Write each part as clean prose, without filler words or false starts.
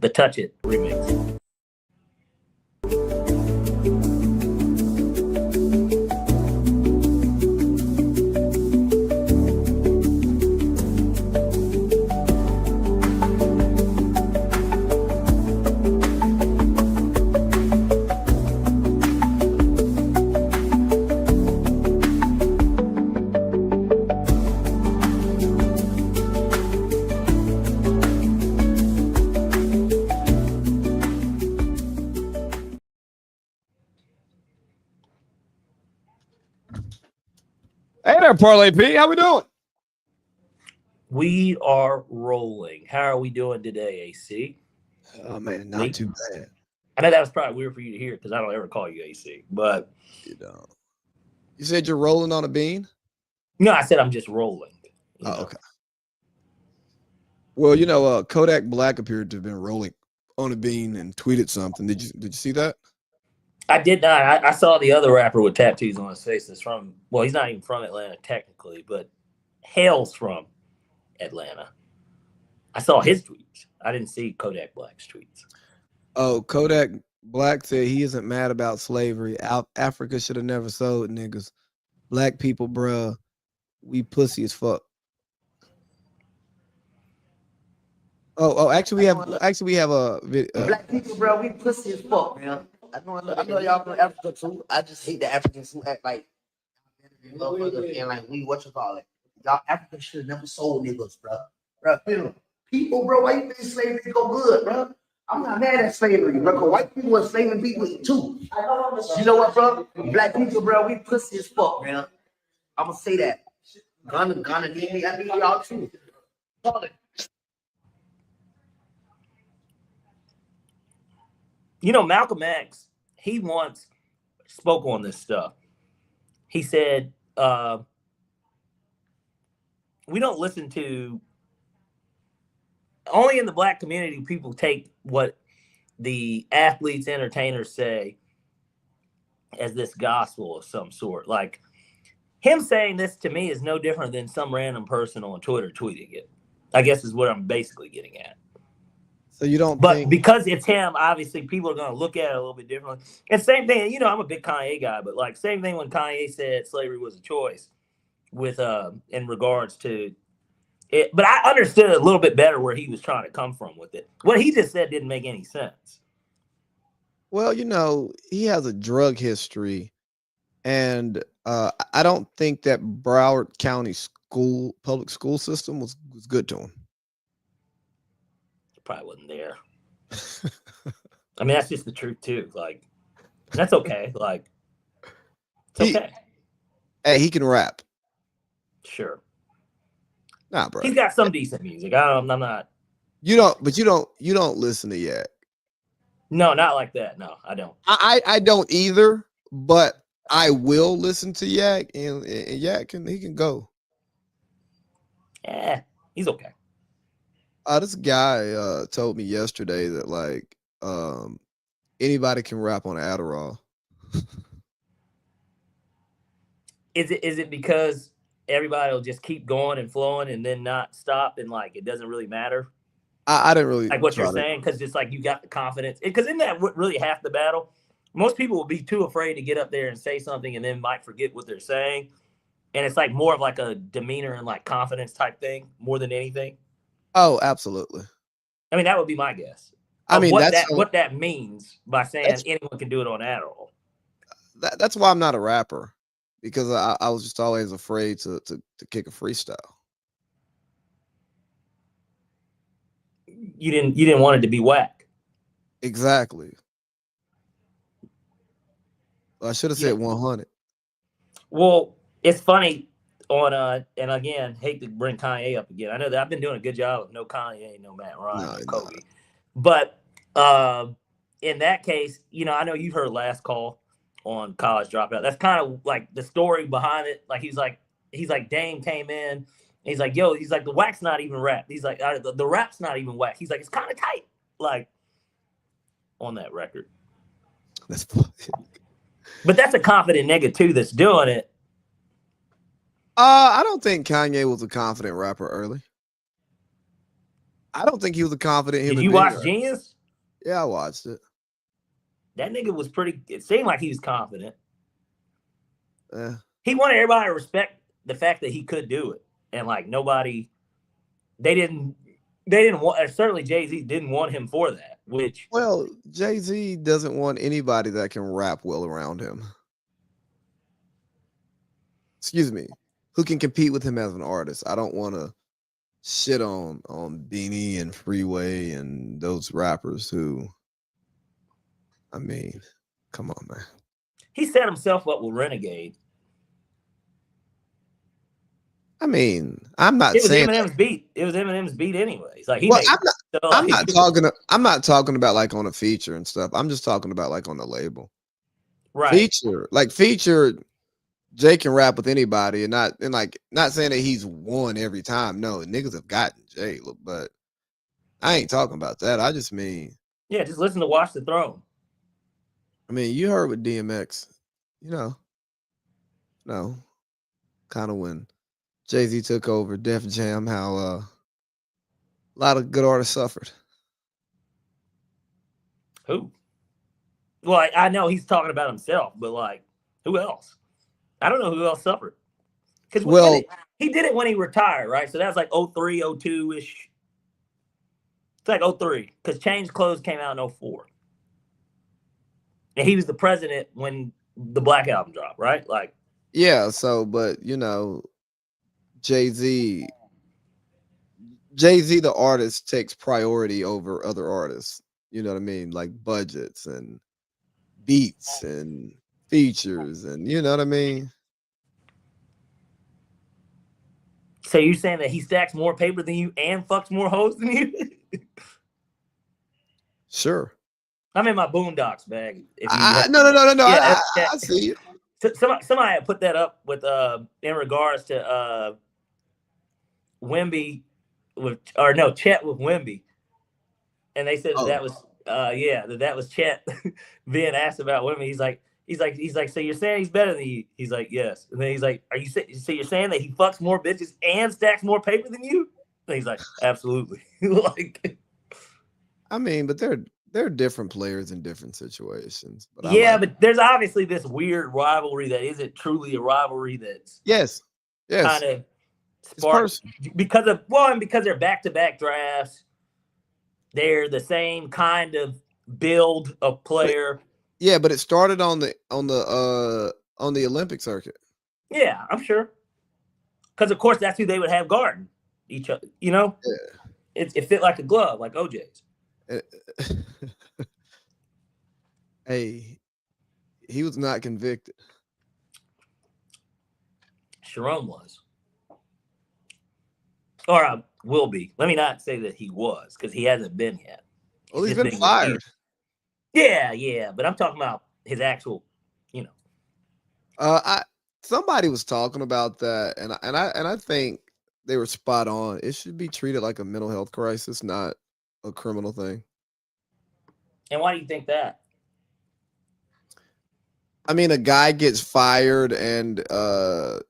the Touch It remix. Hey there, Parlay P. How we doing? We are rolling. How are we doing today, AC? Oh man, not too bad. I know that was probably weird for you to hear because I don't ever call you AC. But you said you're rolling on a bean? No, I said I'm just rolling. Oh, okay. Well, Kodak Black appeared to have been rolling on a bean and tweeted something. Did you see that? I did not. I saw the other rapper with tattoos on his face that's from, well, he's not even from Atlanta technically, but hails from Atlanta. I saw his tweets. I didn't see Kodak Black's tweets. Oh, Kodak Black said he isn't mad about slavery. Africa should have never sold niggas. Black people, bruh, we pussy as fuck. Actually, we have a video. Black people, bro, we pussy as fuck, man. I know y'all from Africa too. I just hate the Africans who act like and like we y'all Africans should have never sold niggas, bro. People, bro, why you think slavery go good, bro? I'm not mad at slavery, bro. Cause white people are enslaving people too. You know what, bro? Black people, bro, we pussy as fuck, man. I'm gonna say that. Gonna need me. I need y'all too. Malcolm X, he once spoke on this stuff. He said, we don't listen to, only in the black community, people take what the athletes, entertainers say as this gospel of some sort. Like, him saying this to me is no different than some random person on Twitter tweeting it, I guess is what I'm basically getting at. So you don't but think... because it's him, obviously people are going to look at it a little bit differently. And same thing, I'm a big Kanye guy, but like same thing when Kanye said slavery was a choice with in regards to it. But I understood a little bit better where he was trying to come from with it. What he just said didn't make any sense. Well, he has a drug history, and I don't think that Broward County public school system was good to him. Probably wasn't there. I mean, that's just the truth too. Like, that's okay. Like, it's okay. Hey, he can rap. Sure. Nah, bro. He's got some decent music. I'm not. You don't listen to Yak. No, not like that. No, I don't. I don't either, but I will listen to Yak, and Yak can go. Yeah, he's okay. This guy told me yesterday that like anybody can rap on Adderall. Is it because everybody will just keep going and flowing and then not stop and like it doesn't really matter? I didn't really like what you're saying, because it's like you got the confidence. Because isn't that really half the battle? Most people will be too afraid to get up there and say something and then might forget what they're saying. And it's like more of like a demeanor and like confidence type thing more than anything. Oh, absolutely. I mean, that would be my guess. I mean, what that means by saying anyone can do it on Adderall. That's why I'm not a rapper, because I was just always afraid to kick a freestyle. You didn't want it to be whack. Exactly. I should have said 100. Well, it's funny on and again, hate to bring Kanye up again. I know that I've been doing a good job of no Kanye, no Matt Ryan, no Kobe. But in that case, I know you heard Last Call on College Dropout. That's kind of like the story behind it. Like he's like Dame came in. He's like, yo, he's like, the whack's not even rap. He's like, the rap's not even whack. He's like, it's kind of tight. Like on that record. That's funny. But that's a confident nigga too that's doing it. I don't think Kanye was a confident rapper early. I don't think he was a confident human being. Did you watch Genius? Yeah, I watched it. That nigga was pretty. It seemed like he was confident. Yeah. He wanted everybody to respect the fact that he could do it, and like nobody, they didn't want. Certainly, Jay-Z didn't want him for that. Which, well, Jay-Z doesn't want anybody that can rap well around him. Excuse me, who can compete with him as an artist. I don't want to shit on Beanie and Freeway and those rappers who, I mean, come on, man. He set himself up with Renegade. I mean, I'm not saying Eminem's beat. It was Eminem's beat anyways. Like I'm not talking about like on a feature and stuff. I'm just talking about like on the label. Right. Feature. Jay can rap with anybody, and not saying that he's won every time. No, niggas have gotten Jay, but I ain't talking about that. I just mean, yeah, just listen to Watch the Throne. I mean, you heard with DMX, kind of when Jay-Z took over Def Jam, how a lot of good artists suffered. Who? Well, I know he's talking about himself, but like, who else? I don't know who else suffered. Because he did it when he retired, right? So that's like 03, 02-ish. It's like 03, because Change Clothes came out in 04. And he was the president when the Black Album dropped, right? Like, yeah, so, but, Jay-Z, the artist, takes priority over other artists. You know what I mean? Like budgets and beats and features, and you know what I mean? So you're saying that he stacks more paper than you and fucks more hoes than you? Sure. I'm in my Boondocks bag. No. Yeah, I see you. Somebody put that up with in regards to Wemby Chet with Wemby, and they said that was Chet being asked about Wemby. He's like, so you're saying he's better than you? He's like, yes. And then he's like, so you're saying that he fucks more bitches and stacks more paper than you? And he's like, absolutely. Like, I mean, but they're different players in different situations. But but there's obviously this weird rivalry that isn't truly a rivalry. That's yes, kind of sparked because they're back-to-back drafts. They're the same kind of build of player. But it started on the Olympic circuit. Yeah, I'm sure. Because of course that's who they would have guarding each other. Yeah. It fit like a glove, like OJ's. Hey, he was not convicted. Sharon was. Or will be. Let me not say that he was, because he hasn't been yet. Well, he's been fired. Yeah, but I'm talking about his actual, somebody was talking about that, and I think they were spot on. It should be treated like a mental health crisis, not a criminal thing. And why do you think that? I mean, a guy gets fired and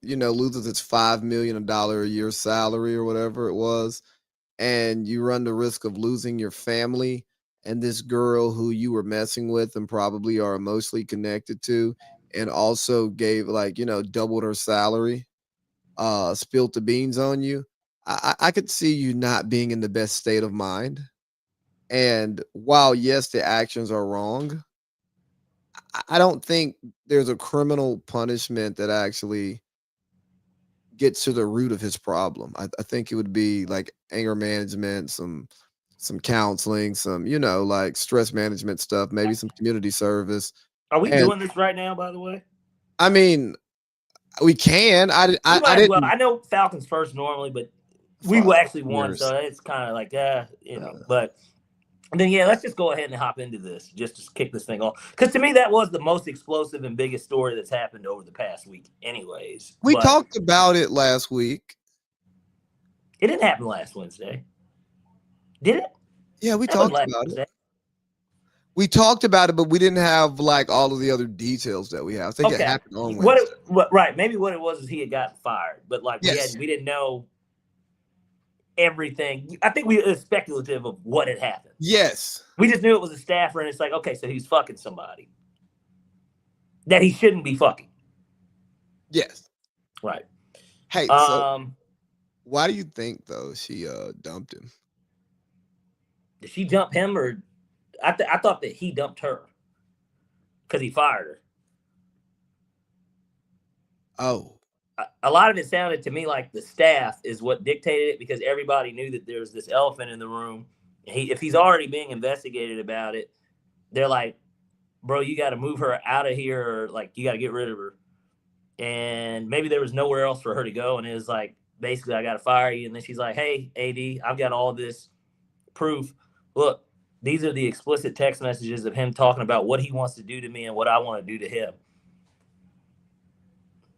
loses its $5 million a year salary or whatever it was, and you run the risk of losing your family and this girl who you were messing with and probably are emotionally connected to, and also gave doubled her salary, spilled the beans on you. I could see you not being in the best state of mind. And while, yes, the actions are wrong, I don't think there's a criminal punishment that actually gets to the root of his problem. I think it would be like anger management, some counseling, some, like stress management stuff, maybe some community service. Are we doing this right now, by the way? I mean, we can. I know Falcons first normally, but we actually won, so it's kind of like but then let's just go ahead and hop into this just to kick this thing off, because to me that was the most explosive and biggest story that's happened over the past week. Anyways, we talked about it last week. It didn't happen last Wednesday, did it? Yeah, we talked about it. We talked about it, but we didn't have like all of the other details that we have. I think it happened on Wednesday. Right. Maybe what it was is he had gotten fired, but like we didn't know everything. I think it was speculative of what had happened. Yes. We just knew it was a staffer, and it's like, okay, so he's fucking somebody that he shouldn't be fucking. Yes. Right. Hey, so why do you think though she dumped him? Did she dump him, or I thought that he dumped her because he fired her. Oh. A lot of it sounded to me like the staff is what dictated it, because everybody knew that there was this elephant in the room. If he's already being investigated about it, they're like, bro, you got to move her out of here, or like you got to get rid of her. And maybe there was nowhere else for her to go, and it was like, basically, I got to fire you. And then she's like, hey, AD, I've got all this proof. Look, these are the explicit text messages of him talking about what he wants to do to me and what I want to do to him.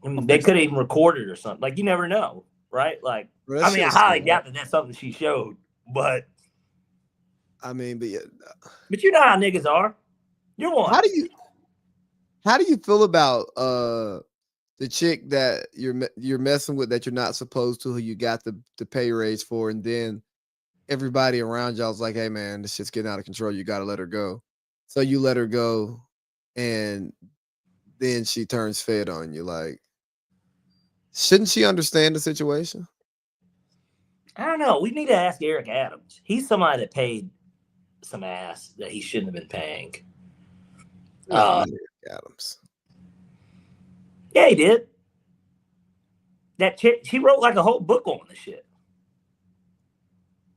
I mean, they could have even recorded or something. Like, you never know, right? Like, I mean, I highly doubt that that's something she showed, but I mean, but yeah. But you know how niggas are. You're one. How do you feel about the chick that you're messing with that you're not supposed to, who you got the pay raise for, and then everybody around y'all's like, hey man, this shit's getting out of control, you gotta let her go. So you let her go, and then she turns fed on you. Like, shouldn't she understand the situation? I don't know. We need to ask Eric Adams. He's somebody that paid some ass that he shouldn't have been paying. Eric Adams. Yeah, he did. That chick, she wrote like a whole book on the shit.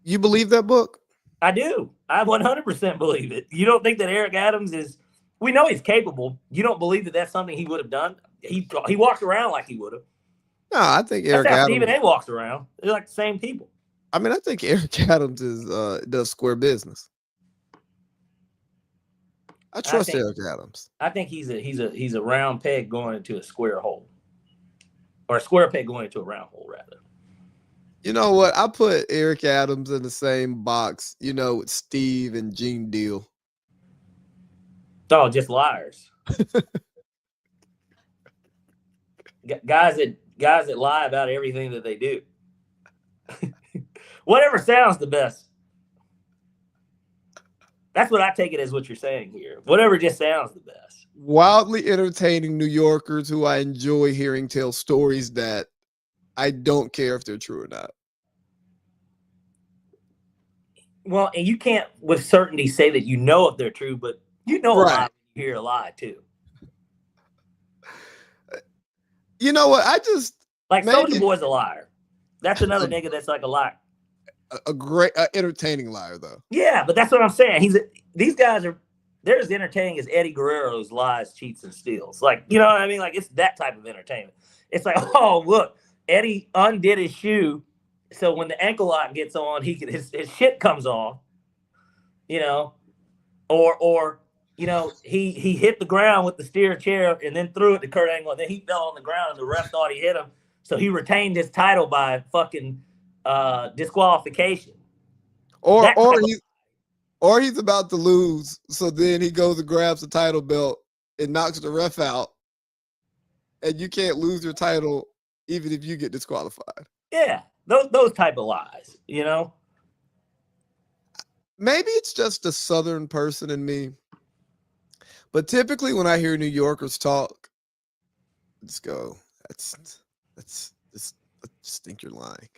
You believe that book? I do. I 100% believe it. You don't think that Eric Adams is? We know he's capable. You don't believe that that's something he would have done? He walks around like he would have. No, I think Eric Adams. Stephen A. walks around. They're like the same people. I mean, I think Eric Adams does square business. I trust Eric Adams. I think he's a round peg going into a square hole, or a square peg going into a round hole, rather. You know what? I put Eric Adams in the same box, with Steve and Gene Deal. Oh, just liars. Guys that lie about everything that they do. Whatever sounds the best. That's what I take it as what you're saying here. Whatever just sounds the best. Wildly entertaining New Yorkers who I enjoy hearing tell stories that I don't care if they're true or not. Well, and you can't with certainty say that you know if they're true, but you know a lie when you hear a lie too. You know what? I just like Soulja Boy's a liar. That's another nigga that's like a liar. A great entertaining liar though. Yeah, but that's what I'm saying. These guys are they're as entertaining as Eddie Guerrero's lies, cheats, and steals. Like, you know what I mean? Like, it's that type of entertainment. It's like, oh look, Eddie undid his shoe, so when the ankle lock gets on, his shit comes off. Or he hit the ground with the steer chair and then threw it to Kurt Angle, and then he fell on the ground and the ref thought he hit him, so he retained his title by fucking disqualification. Or he's about to lose, so then he goes and grabs the title belt and knocks the ref out, and you can't lose your title even if you get disqualified. Yeah, those type of lies, Maybe it's just a Southern person in me, but typically when I hear New Yorkers talk, I just go, I just think you're lying.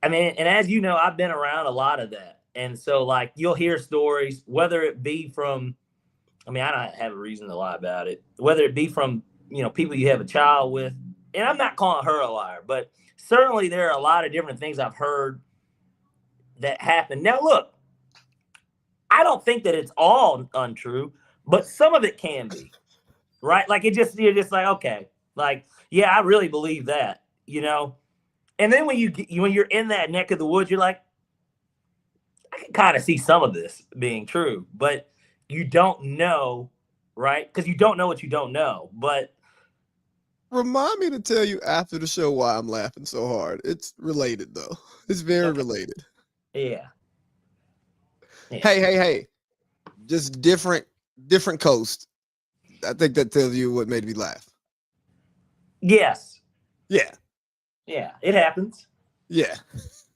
And as you know, I've been around a lot of that. And so, like, you'll hear stories, whether it be from, I don't have a reason to lie about it, whether it be from, people you have a child with. And I'm not calling her a liar, but certainly there are a lot of different things I've heard that happen. Now, look, I don't think that it's all untrue, but some of it can be, right? Like, you're just like, okay, like, yeah, I really believe that, And then when you're in that neck of the woods, you're like, I can kind of see some of this being true, but you don't know, right? Because you don't know what you don't know. But remind me to tell you after the show why I'm laughing so hard. It's related though. It's very related. Yeah. Hey. Just different coast. I think that tells you what made me laugh. Yes. Yeah. Yeah, it happens. Yeah.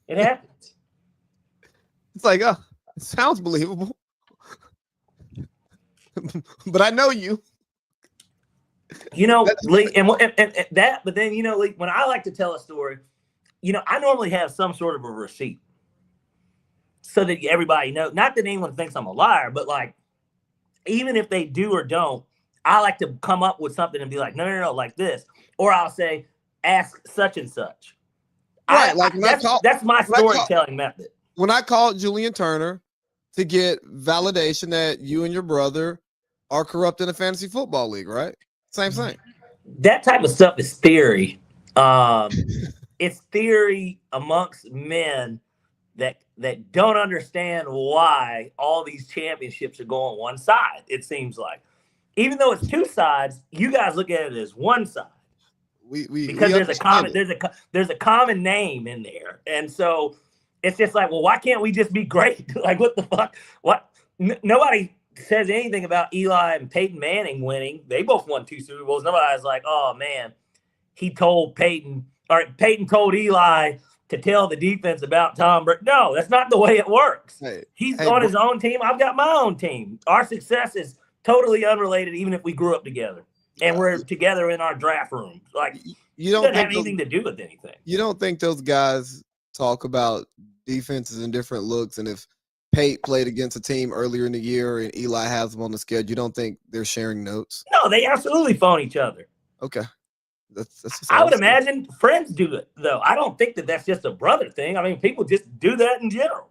It happens. It's like, oh, it sounds believable. But I know you. You know, Lee, and that, but then, you know, Lee, when I like to tell a story, you know, I normally have some sort of a receipt so that everybody knows. Not that anyone thinks I'm a liar, but like, even if they do or don't, I like to come up with something and be like, no, like this. Or I'll say, ask such and such. Right. That's my storytelling method. When I called Julian Turner to get validation that you and your brother are corrupt in a fantasy football league, right? Same thing. That type of stuff is theory. It's theory amongst men that don't understand why all these championships are going one side. It seems like, even though it's two sides, you guys look at it as one side. Because there's a common name in there, and so it's just like, well, why can't we just be great? Like, what the fuck? What? Nobody says anything about Eli and Peyton Manning winning. They both won 2 Super Bowls. Nobody's like, oh man, he told Peyton, or Peyton told Eli to tell the defense about Tom Brady. No, that's not the way it works. He's on his own team. I've got my own team. Our success is totally unrelated, even if we grew up together. And we're together in our draft room. Like, you don't doesn't have anything to do with anything. You don't think those guys talk about defenses and different looks? And if Pate played against a team earlier in the year and Eli has them on the schedule, you don't think they're sharing notes? No, they absolutely phone each other. Okay. I would imagine friends do it, though. I don't think that that's just a brother thing. I mean, people just do that in general.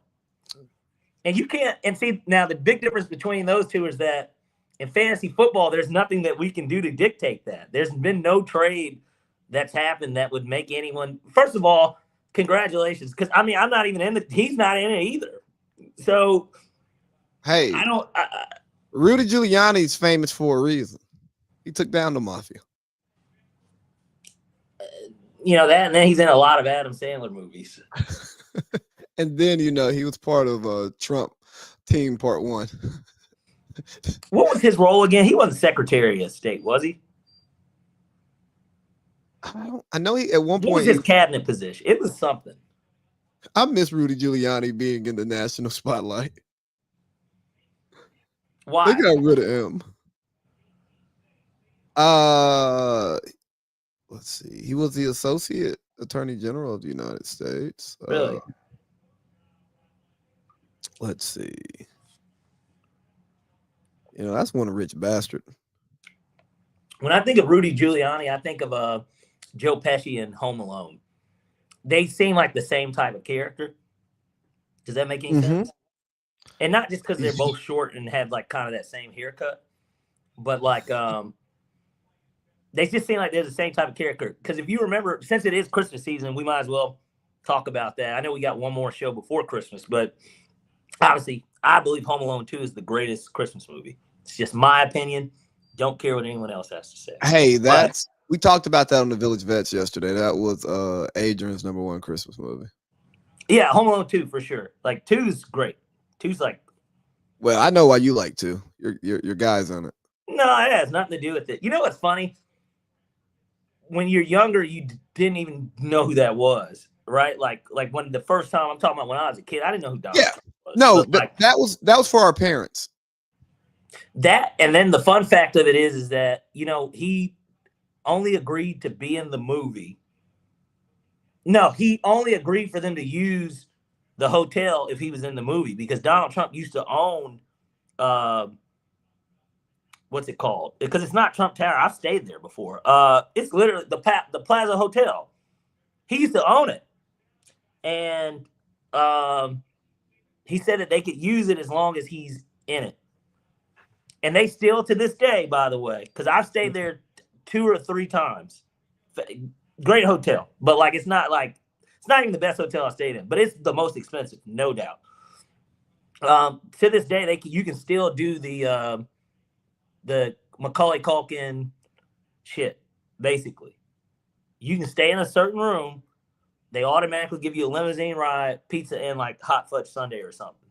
And you can't, and see, now the big difference between those two is that in fantasy football, there's nothing that we can do to dictate that. There's been no trade that's happened that would make anyone. First of all, congratulations, because I mean, I'm not even in the. He's not in it either. So, hey, I don't. Rudy Giuliani's famous for a reason. He took down the mafia. You know that, and then he's in a lot of Adam Sandler movies. And then, you know, he was part of Trump Team Part 1. What was his role again? He wasn't Secretary of State, was he? I know he at one point. What was his cabinet position? It was something. I miss Rudy Giuliani being in the national spotlight. Why? They got rid of him. Let's see. He was the Associate Attorney General of the United States. Really? Let's see. You know, that's one rich bastard. When I think of Rudy Giuliani, I think of Joe Pesci in Home Alone. They seem like the same type of character. Does that make any sense? And not just because they're both short and have like kind of that same haircut, but like they just seem like they're the same type of character. Because if you remember, since it is Christmas season, we might as well talk about that. I know we got one more show before Christmas, but obviously, I believe Home Alone 2 is the greatest Christmas movie. It's just my opinion. Don't care what anyone else has to say. Hey, we talked about that on the Village Vets yesterday. That was Adrian's #1 Christmas movie. Yeah, Home Alone 2 for sure. Like 2's great. 2's like. Well, I know why you like 2. Your guy's on it. No, it has nothing to do with it. You know what's funny? When you're younger, you didn't even know who that was, right? Like when the first time I'm talking about when I was a kid, I didn't know who Donald Trump was. No, but like, that was for our parents. That, and then the fun fact of it is that, you know, he only agreed to be in the movie. No, he only agreed for them to use the hotel if he was in the movie, because Donald Trump used to own, what's it called? Because it's not Trump Tower. I've stayed there before. It's literally the Plaza Hotel. He used to own it. And he said that they could use it as long as he's in it. And they still, to this day, by the way, because I've stayed there 2 or 3 times. Great hotel. But like it's not even the best hotel I stayed in, but it's the most expensive, no doubt. To this day, you can still do the Macaulay Culkin shit, basically. You can stay in a certain room. They automatically give you a limousine ride, pizza, and like hot fudge sundae or something.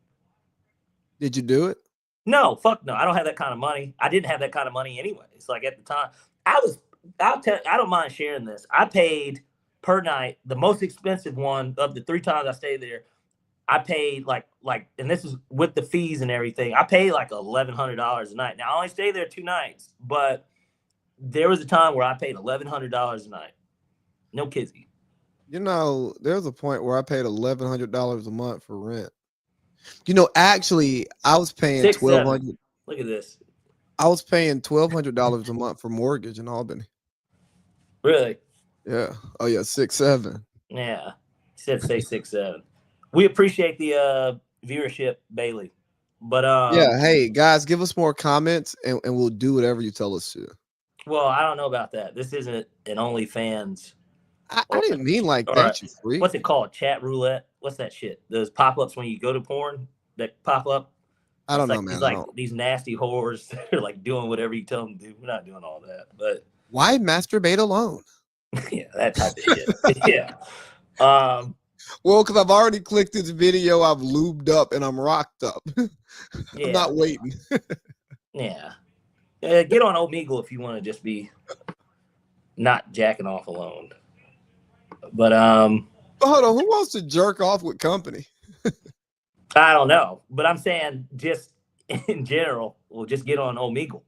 Did you do it? No, fuck no. I don't have that kind of money. I didn't have that kind of money anyway. It's like at the time, I don't mind sharing this. I paid per night. The most expensive one of the 3 times I stayed there, I paid like, and this is with the fees and everything. I paid like $1,100 a night. Now I only stayed there 2 nights, but there was a time where I paid $1,100 a night. No kidding. You know, there's a point where I paid $1,100 a month for rent. You know, actually, I was paying $1,200. Look at this. I was paying $1,200 a month for mortgage in Albany. Really? Yeah. Oh yeah, 6'7". Yeah. He said say 6'7". We appreciate the viewership, Bailey. But yeah, hey guys, give us more comments and we'll do whatever you tell us to. Well, I don't know about that. This isn't an OnlyFans. I didn't mean like that, you freak. What's it called? Chat roulette? What's that shit? Those pop-ups when you go to porn that pop up? I don't know, man. It's like these nasty whores that are like doing whatever you tell them to do. We're not doing all that. But why masturbate alone? Yeah, that type of shit. Yeah. Well, because I've already clicked this video, I've lubed up and I'm rocked up. I'm not waiting. Yeah. Get on Omegle if you want to just be not jacking off alone. But hold on, who wants to jerk off with company? I don't know, but I'm saying just in general, we'll just get on Omegle.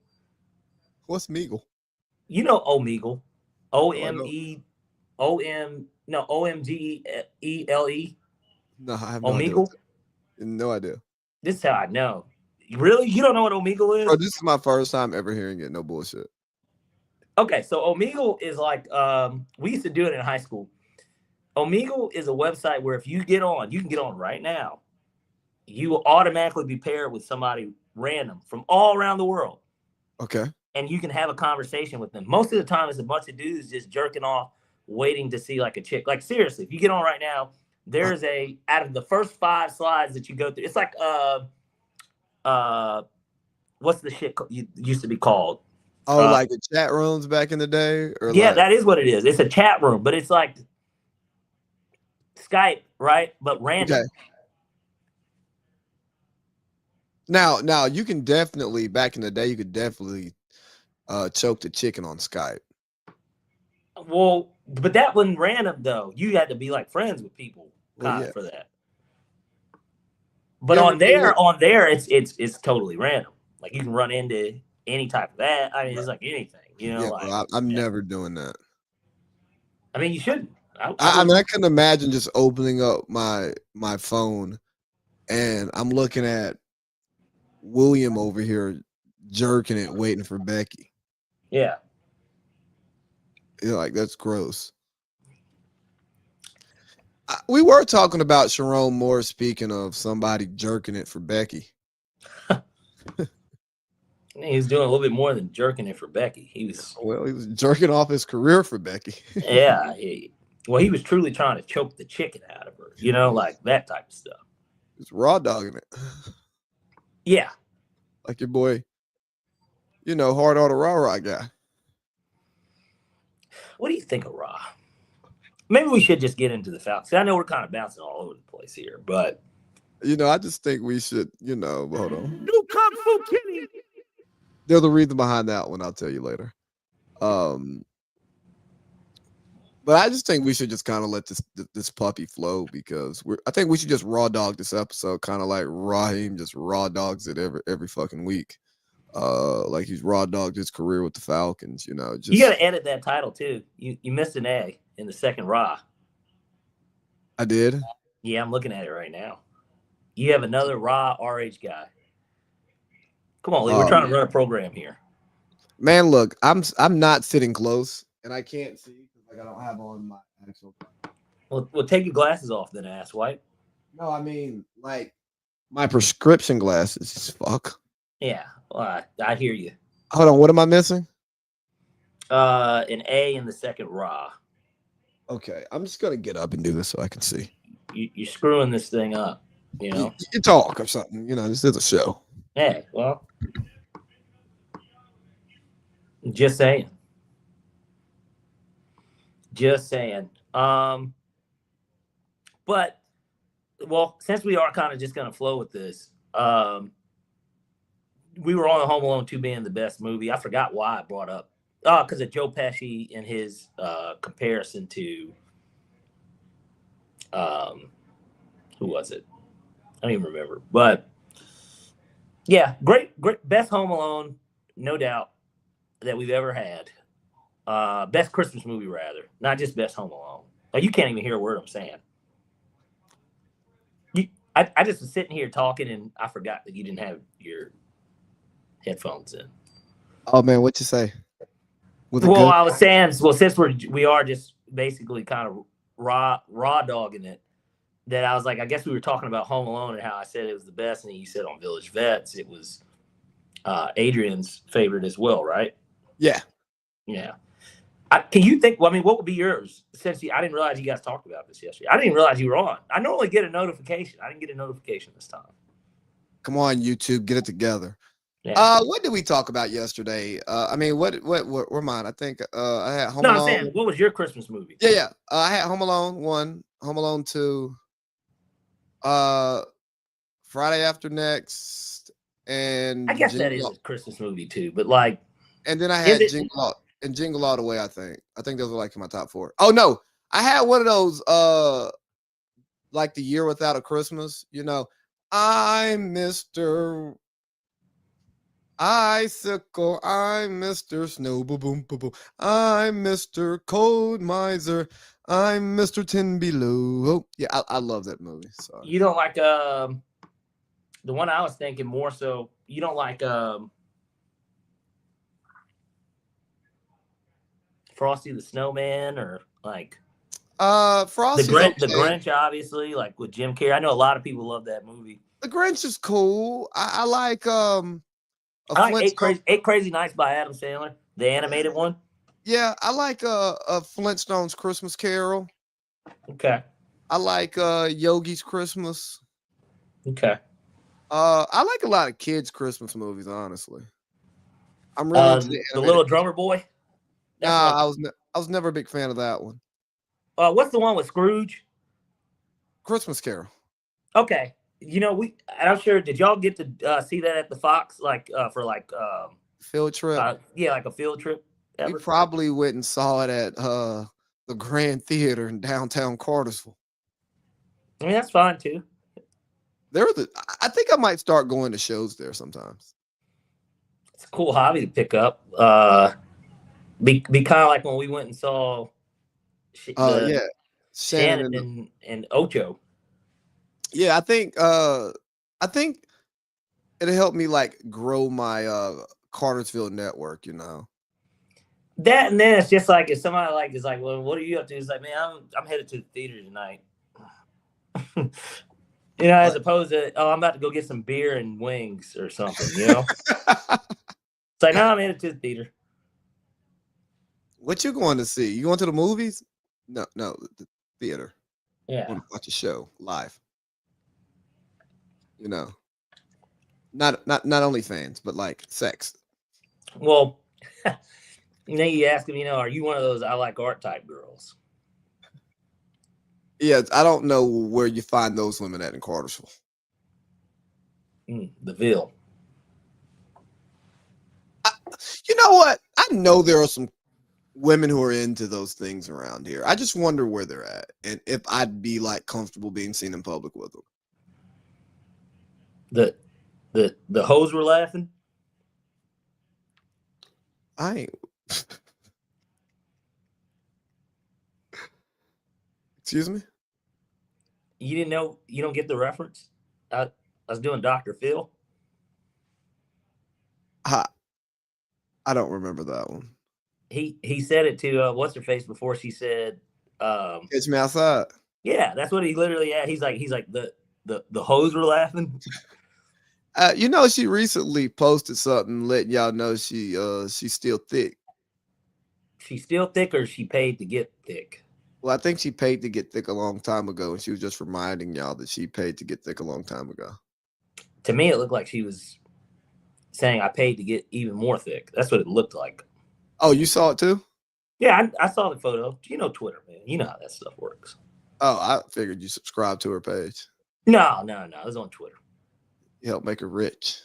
What's Meagle? You know Omegle. OMGELE. No, I have Omegle. No idea. This is how I know. Really? You don't know what Omegle is? Bro, this is my first time ever hearing it. No bullshit. Okay, so Omegle is like we used to do it in high school. Omegle is a website where if you get on, you can get on right now. You will automatically be paired with somebody random from all around the world. Okay. And you can have a conversation with them. Most of the time, it's a bunch of dudes just jerking off, waiting to see like a chick. Like seriously, if you get on right now, there's out of the first 5 slides that you go through, it's like what's the shit used to be called? Oh, like the chat rooms back in the day? Or yeah, that is what it is. It's a chat room, but it's like Skype, right? But random. Okay. Now you can definitely, back in the day, you could definitely choke the chicken on Skype. Well, but that wasn't random though. You had to be like friends with people for that. But on there, it's totally random. Like you can run into any type of that. I mean, it's like anything, you know. Yeah, like bro, I'm never doing that. I mean, you shouldn't. I mean, I can imagine just opening up my phone and I'm looking at William over here jerking it, waiting for Becky. Yeah. Yeah, like that's gross. We were talking about Sharon Moore, speaking of somebody jerking it for Becky. He was doing a little bit more than jerking it for Becky. He was jerking off his career for Becky. Yeah. He was truly trying to choke the chicken out of her, you know, like that type of stuff. He's raw dogging it. Yeah. Like your boy, you know, hard on the Rah Rah guy. What do you think of Rah? Maybe we should just get into the Falcons. I know we're kind of bouncing all over the place here, but you know, I just think we should, you know, hold on. New Kung Fu Kitty. There's a reason behind that one. I'll tell you later. But I just think we should just kind of let this puppy flow because I think we should just raw dog this episode, kind of like Raheem just raw dogs it every fucking week. Like he's raw dogged his career with the Falcons, you know. You gotta edit that title too. You missed an A in the second Rah. I did? Yeah, I'm looking at it right now. You have another Rah RH guy. Come on, Lee. We're trying to run a program here. Man, look, I'm not sitting close, and I can't see because like I don't have on my actual. Well, take your glasses off then, ass white. No, I mean like my prescription glasses. Fuck. Yeah, well, I hear you. Hold on, what am I missing? An A in the second Rah. Okay, I'm just gonna get up and do this so I can see. You're screwing this thing up, you know. You talk or something, you know. This is a show. Hey, well, just saying. Just saying. But well, since we are kind of just gonna flow with this, we were on Home Alone 2 being the best movie. I forgot why I brought up. Because of Joe Pesci and his comparison to Who was it? I don't even remember. But yeah, great, best Home Alone, no doubt, that we've ever had. Best Christmas movie, rather, not just best Home Alone. Like, you can't even hear a word I'm saying. I just was sitting here talking, and I forgot that you didn't have your headphones in. Oh man, what you say? Well, I was saying, well, since we are just basically kind of raw dogging it, that I was like, I guess we were talking about Home Alone and how I said it was the best, and you said on Village Vets it was Adrian's favorite as well, right? Yeah. Can you think? Well, I mean, what would be yours? Since I didn't realize you guys talked about this yesterday. I didn't even realize you were on. I normally get a notification. I didn't get a notification this time. Come on, YouTube, get it together. Yeah. What did we talk about yesterday? I mean, what were mine? I think I had Home Alone. I'm saying, what was your Christmas movie? Yeah. I had Home Alone 1, Home Alone 2, Friday After Next, and I guess that is a Christmas movie too, but like, and then I had Jingle All the Way. I think those were like in my top 4. Oh no, I had one of those like The Year Without a Christmas. You know, I'm Mr. Icicle, I'm Mr. Snow, boom, boom, boom, boom. I'm Mr. Cold Miser, I'm Mr. Ten Below. Oh, yeah, I love that movie. Sorry. You don't like the one I was thinking more so. You don't like Frosty the Snowman, or like Frosty the Grinch, obviously, like with Jim Carrey. I know a lot of people love that movie. The Grinch is cool. I like I like Eight Crazy Nights by Adam Sandler, the animated one. Yeah, I like a Flintstones Christmas Carol. Okay. I like Yogi's Christmas. Okay. I like a lot of kids' Christmas movies, honestly. I'm really into the Little Drummer Boy. Nah, I was never a big fan of that one. What's the one with Scrooge? Christmas Carol. Okay. You know, I'm sure, did y'all get to see that at the Fox, like for like field trip? Yeah, like a field trip. We probably went and saw it at the Grand Theater in downtown Cartersville. I mean, that's fine too. I think I might start going to shows there sometimes. It's a cool hobby to pick up. Be kind of like when we went and saw Shannon and Ocho. Yeah, I think it'll help me like grow my Cartersville network, you know. That, and then it's just like if somebody like is like, well, what are you up to? It's like, man, I'm headed to the theater tonight. You know, as opposed to, oh, I'm about to go get some beer and wings or something, you know? It's like, no, I'm headed to the theater. What you going to see? You going to the movies? No, the theater. Yeah. I want to watch a show live. You know. Not only fans, but like sex. Well, then you ask them, you know, are you one of those I like art type girls? Yeah, I don't know where you find those women at in Cartersville. The Ville. You know what? I know there are some women who are into those things around here. I just wonder where they're at and if I'd be like comfortable being seen in public with them. The hoes were laughing. I ain't. Excuse me? You didn't know? You don't get the reference? I was doing Dr. Phil. I don't remember that one. He said it to what's her face before she said Catch me outside. Yeah, that's what he literally had. He's like the hoes were laughing. You know, she recently posted something letting y'all know she's still thick. She's still thick, or she paid to get thick? Well, I think she paid to get thick a long time ago, and she was just reminding y'all that she paid to get thick a long time ago. To me, it looked like she was saying, I paid to get even more thick. That's what it looked like. Oh, you saw it too? Yeah, I saw the photo. You know Twitter, man. You know how that stuff works. Oh, I figured you subscribed to her page. No. It was on Twitter. You help make her rich.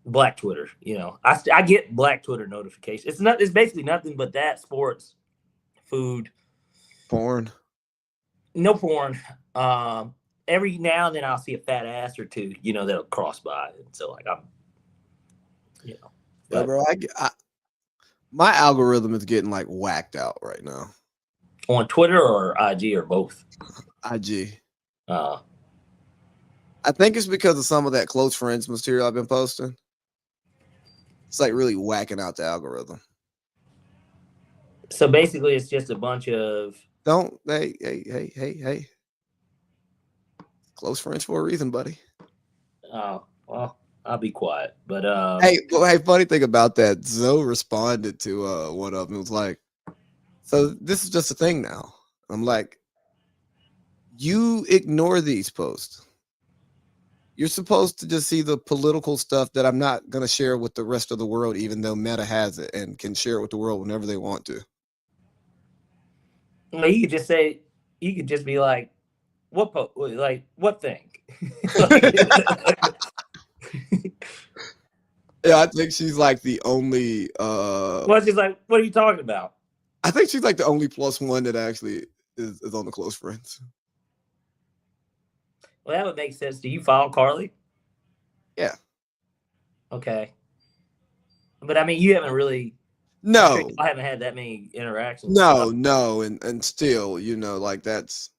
Black Twitter, you know. I get Black Twitter notifications. It's basically nothing but that, sports, food. Porn. No porn. Every now and then I'll see a fat ass or two, that'll cross by, and so like I'm, yeah, bro. My algorithm is getting like whacked out right now. On Twitter or IG or both? IG. I think it's because of some of that close friends material I've been posting. It's like really whacking out the algorithm. So basically, it's just a bunch of hey. Close friends for a reason, buddy. Oh, well, I'll be quiet. But hey, funny thing about that, Zoe responded to one of them. It was like, so this is just a thing now. I'm like, you ignore these posts. You're supposed to just see the political stuff that I'm not going to share with the rest of the world, even though Meta has it and can share it with the world whenever they want to. Well, you could just be like, what thing? Yeah, I think she's like the only well, she's like, what are you talking about? I think she's like the only +1 that actually is on the close friends. Well, that would make sense. Do you follow Carly? Yeah. Okay. But I mean, you haven't really. No. Sure I haven't had that many interactions. No, and still, like that's.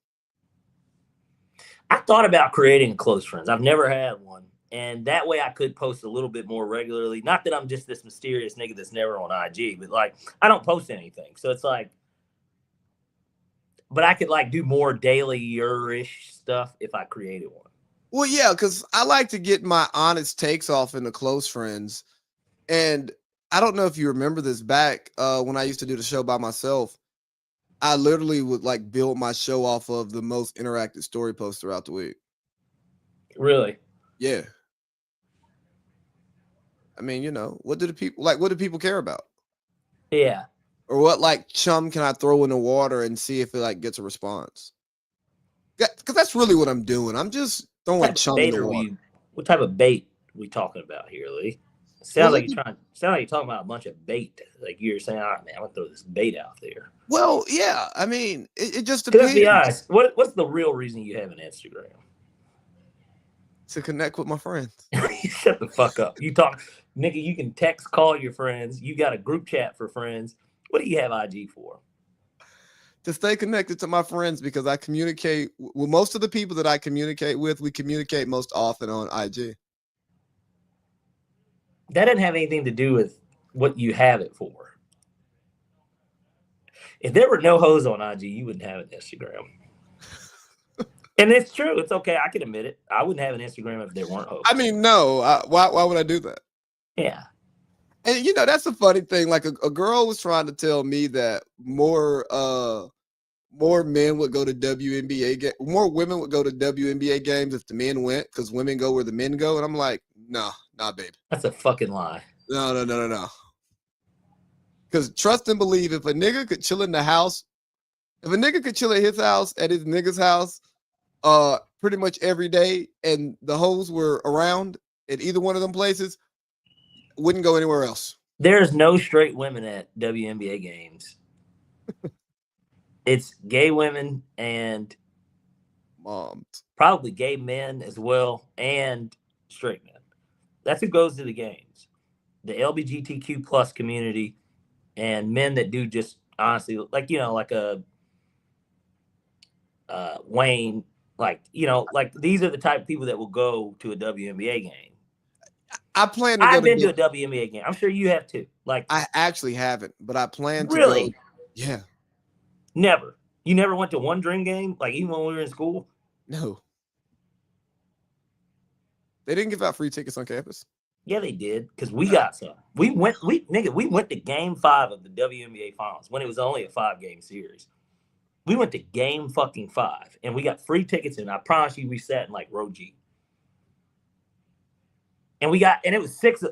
I thought about creating close friends. I've never had one, and that way I could post a little bit more regularly. Not that I'm just this mysterious nigga that's never on IG, but like I don't post anything, so it's like. But I could like do more daily-ish stuff if I created one. Well, yeah, because I like to get my honest takes off in the close friends. And I don't know if you remember this back when I used to do the show by myself. I literally would like build my show off of the most interactive story posts throughout the week. Really? Yeah. I mean, what do people care about? Yeah. Or what like chum can I throw in the water and see if it like gets a response? Because that's really what I'm doing. I'm just throwing chum in the water. What type of bait are we talking about here, Lee? Sounds like you're talking about a bunch of bait. Like you're saying, all right, man, I'm gonna throw this bait out there. Well, yeah. I mean, it just depends. Let's be honest. What's the real reason you have an Instagram? To connect with my friends. Shut the fuck up. You talk, nigga. You can text, call your friends. You got a group chat for friends. What do you have IG for? To stay connected to my friends, because I communicate with most of the people that I communicate with. We communicate most often on IG. That doesn't have anything to do with what you have it for. If there were no hoes on IG, you wouldn't have an Instagram. And it's true. It's okay. I can admit it. I wouldn't have an Instagram if there weren't hoes. I mean, no. Why would I do that? Yeah. And that's a funny thing. Like a girl was trying to tell me that more men would go to WNBA games, more women would go to WNBA games if the men went, because women go where the men go. And I'm like, nah, babe. That's a fucking lie. No. Because trust and believe, if a nigga could chill in the house, if a nigga could chill at his house, at his nigga's house, pretty much every day, and the hoes were around at either one of them places, wouldn't go anywhere else. There's no straight women at WNBA games. It's gay women and moms, probably gay men as well, and straight men. That's who goes to the games. The LGBTQ plus community and men that do just honestly, like like a Wayne, like these are the type of people that will go to a WNBA game. I've been to a WNBA game. I'm sure you have too. Like I actually haven't, but I plan to. Really? Go. Yeah. Never. You never went to one Dream game, like even when we were in school? No. They didn't give out free tickets on campus. Yeah, they did, because we got some. We went to game 5 of the WNBA finals when it was only a 5-game series. We went to game fucking 5 and we got free tickets, and I promise you we sat in like row G. And it was 6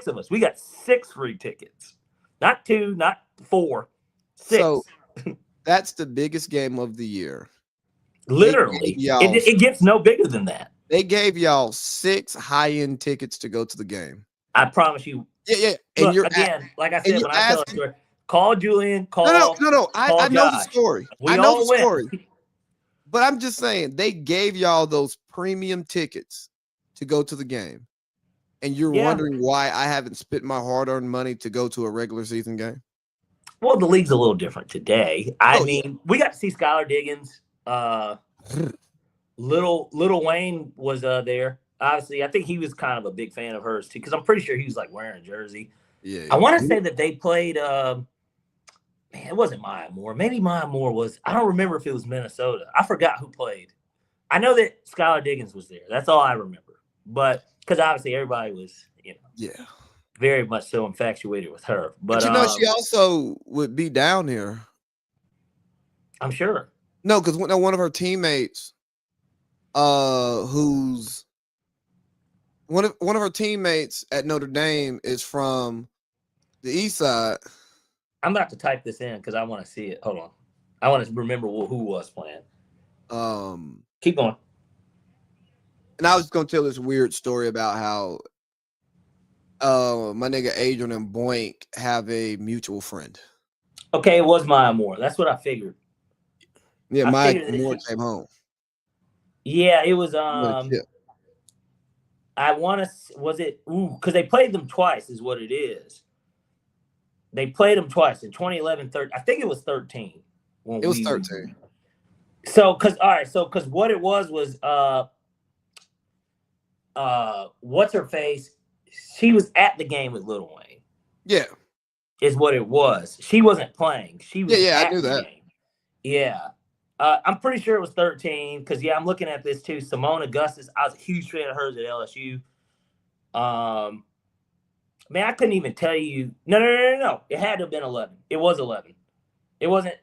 of us. We got 6 free tickets. Not 2, not 4. 6. So that's the biggest game of the year. Literally. It gets no bigger than that. They gave y'all 6 high-end tickets to go to the game. I promise you. Yeah. And look, again, like I said, when I tell a story, call Julian, call. No. I know the story. I know the story. But I'm just saying, they gave y'all those premium tickets to go to the game. And you're wondering why I haven't spent my hard-earned money to go to a regular season game? Well, the league's a little different today. I mean, we got to see Skylar Diggins. Little Wayne was there. Obviously, I think he was kind of a big fan of hers too, because I'm pretty sure he was like wearing a jersey. Yeah. I want to say that they played. Man, it wasn't Maya Moore. Maybe Maya Moore was. I don't remember if it was Minnesota. I forgot who played. I know that Skylar Diggins was there. That's all I remember. But because obviously everybody was, very much so infatuated with her. But she also would be down here. I'm sure. No, because one of her teammates, who's one of her teammates at Notre Dame is from the East Side. I'm about to type this in because I want to see it. Hold on. I want to remember who was playing. Keep going. And I was going to tell this weird story about how my nigga Adrian and Boink have a mutual friend. Okay, it was Maya Moore. That's what I figured. Yeah, Maya Moore came home. Yeah, it was. I want to. Was it? Because they played them twice, is what it is. They played them twice in 2011, 13. I think it was 13. It was 13. So, because what it was what's her face? She was at the game with Lil Wayne. Yeah, is what it was. She wasn't playing. She was. Yeah, I knew that. Game. Yeah, I'm pretty sure it was 13. Because I'm looking at this too. Simone Augustus. I was a huge fan of hers at LSU. Man, I couldn't even tell you. No. It had to have been 11. It was 11. It wasn't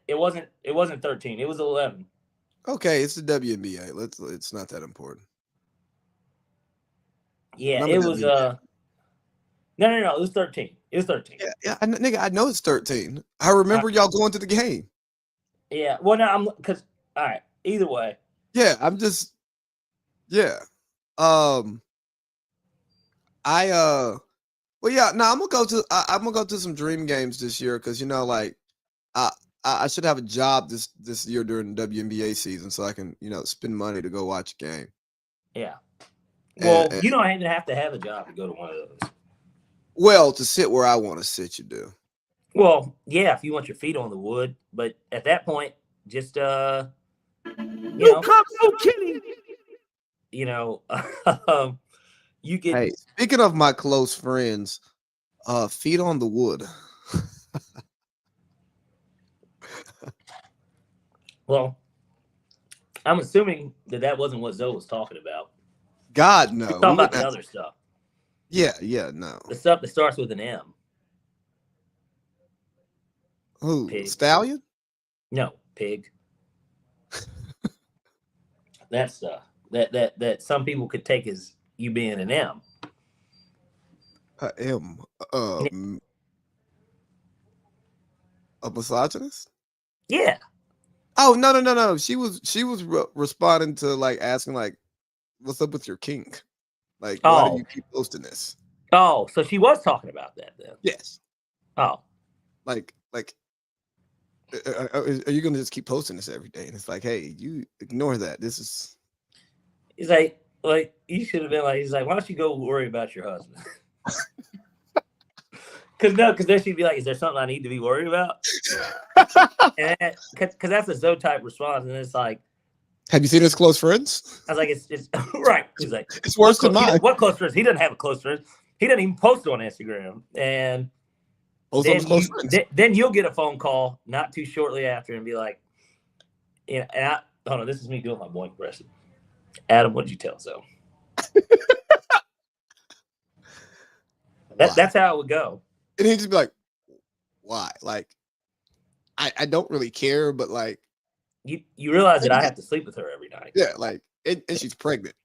13. It was 11. Okay, it's the WNBA. It's not that important. Yeah, it was no. It was 13. It was 13. Yeah, nigga, I know it's 13. I remember y'all going to the game. Yeah. Well, no, all right. Either way. Yeah, I'm just. Yeah. I'm gonna go to some dream games this year because I should have a job this year during the WNBA season so I can spend money to go watch a game. Yeah. Well, you don't even have to have a job to go to one of those. Well, to sit where I want to sit, you do. Well, yeah, if you want your feet on the wood, but at that point, just you get. Hey, speaking of my close friends, feet on the wood. Well, I'm assuming that wasn't what Zoe was talking about. God, no. We're talking about the other stuff. Yeah, no. The stuff that starts with an M. Who? Pig. Stallion? No, pig. That stuff. That some people could take as you being an M. M. A misogynist? Yeah. Oh, no. She was responding to asking what's up with your kink? Why do you keep posting this? Oh, so she was talking about that then? Yes. Oh. Are you gonna just keep posting this every day? And it's like, hey, you ignore that. This is. He's like you should have been like. He's like, why don't you go worry about your husband? Because then she'd be like, is there something I need to be worried about? Because that's a Zoe type response, and it's like, have you seen his close friends? I was like, it's right. He's like, it's worse than mine. What close friends? He doesn't have a close friend. He doesn't even post it on Instagram. And then you'll get a phone call not too shortly after and be like, hold on, this is me doing my boy impression. Adam, what did you tell Zoe? That's how it would go. And he'd just be like, why? I don't really care, but you realize that I have to sleep with her every night. Yeah, and she's pregnant.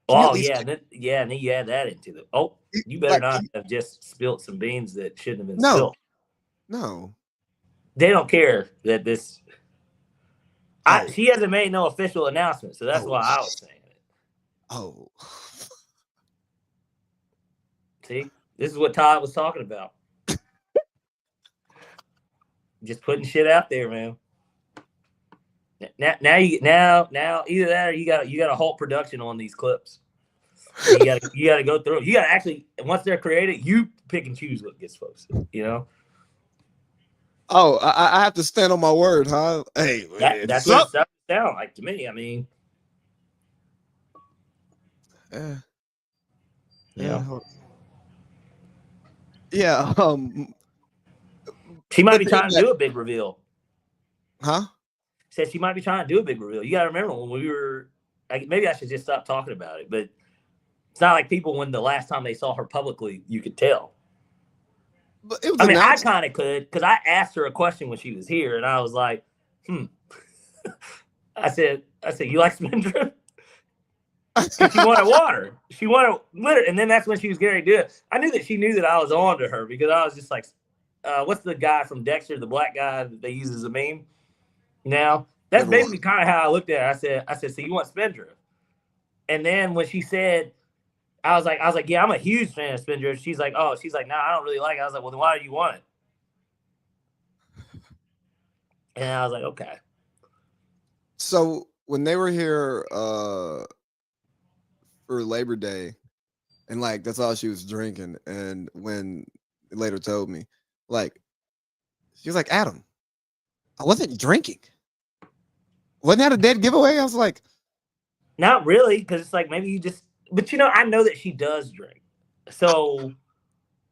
Oh yeah, and then you add that into it. Oh, you better not have just spilled some beans that shouldn't have been spilled. No. They don't care that this. She hasn't made no official announcement, so that's why I was saying it. Oh. See, this is what Todd was talking about. Just putting shit out there, man. Now either that or you got to halt production on these clips. You got to go through it. You got to actually, once they're created, you pick and choose what gets posted. You know. Oh, I have to stand on my word, huh? Hey, that's what it sounds like to me. I mean, yeah. She might be trying to do a big reveal. Huh? Said she might be trying to do a big reveal. You got to remember when we were. Maybe I should just stop talking about it, but it's not like people when the last time they saw her publicly, you could tell. But it was I mean, I kind of could because I asked her a question when she was here, and I was like, I said, you like Spindrift? She wanted water. She wanted litter, and then that's when she was getting to do it. I knew that she knew that I was on to her because I was just like, what's the guy from Dexter, the black guy that they use as a meme? Now that's basically kind of how I looked at it. I said, so you want Spindrift? And then when she said, I was like, yeah, I'm a huge fan of Spindrift. She's like, nah, I don't really like it. I was like, well, then why do you want it? And I was like, okay. So when they were here for Labor Day, and like that's all she was drinking, and when they later told me, like, she was like, Adam, I wasn't drinking. Wasn't that a dead giveaway? I was like, not really, because it's like maybe you just. But I know that she does drink, so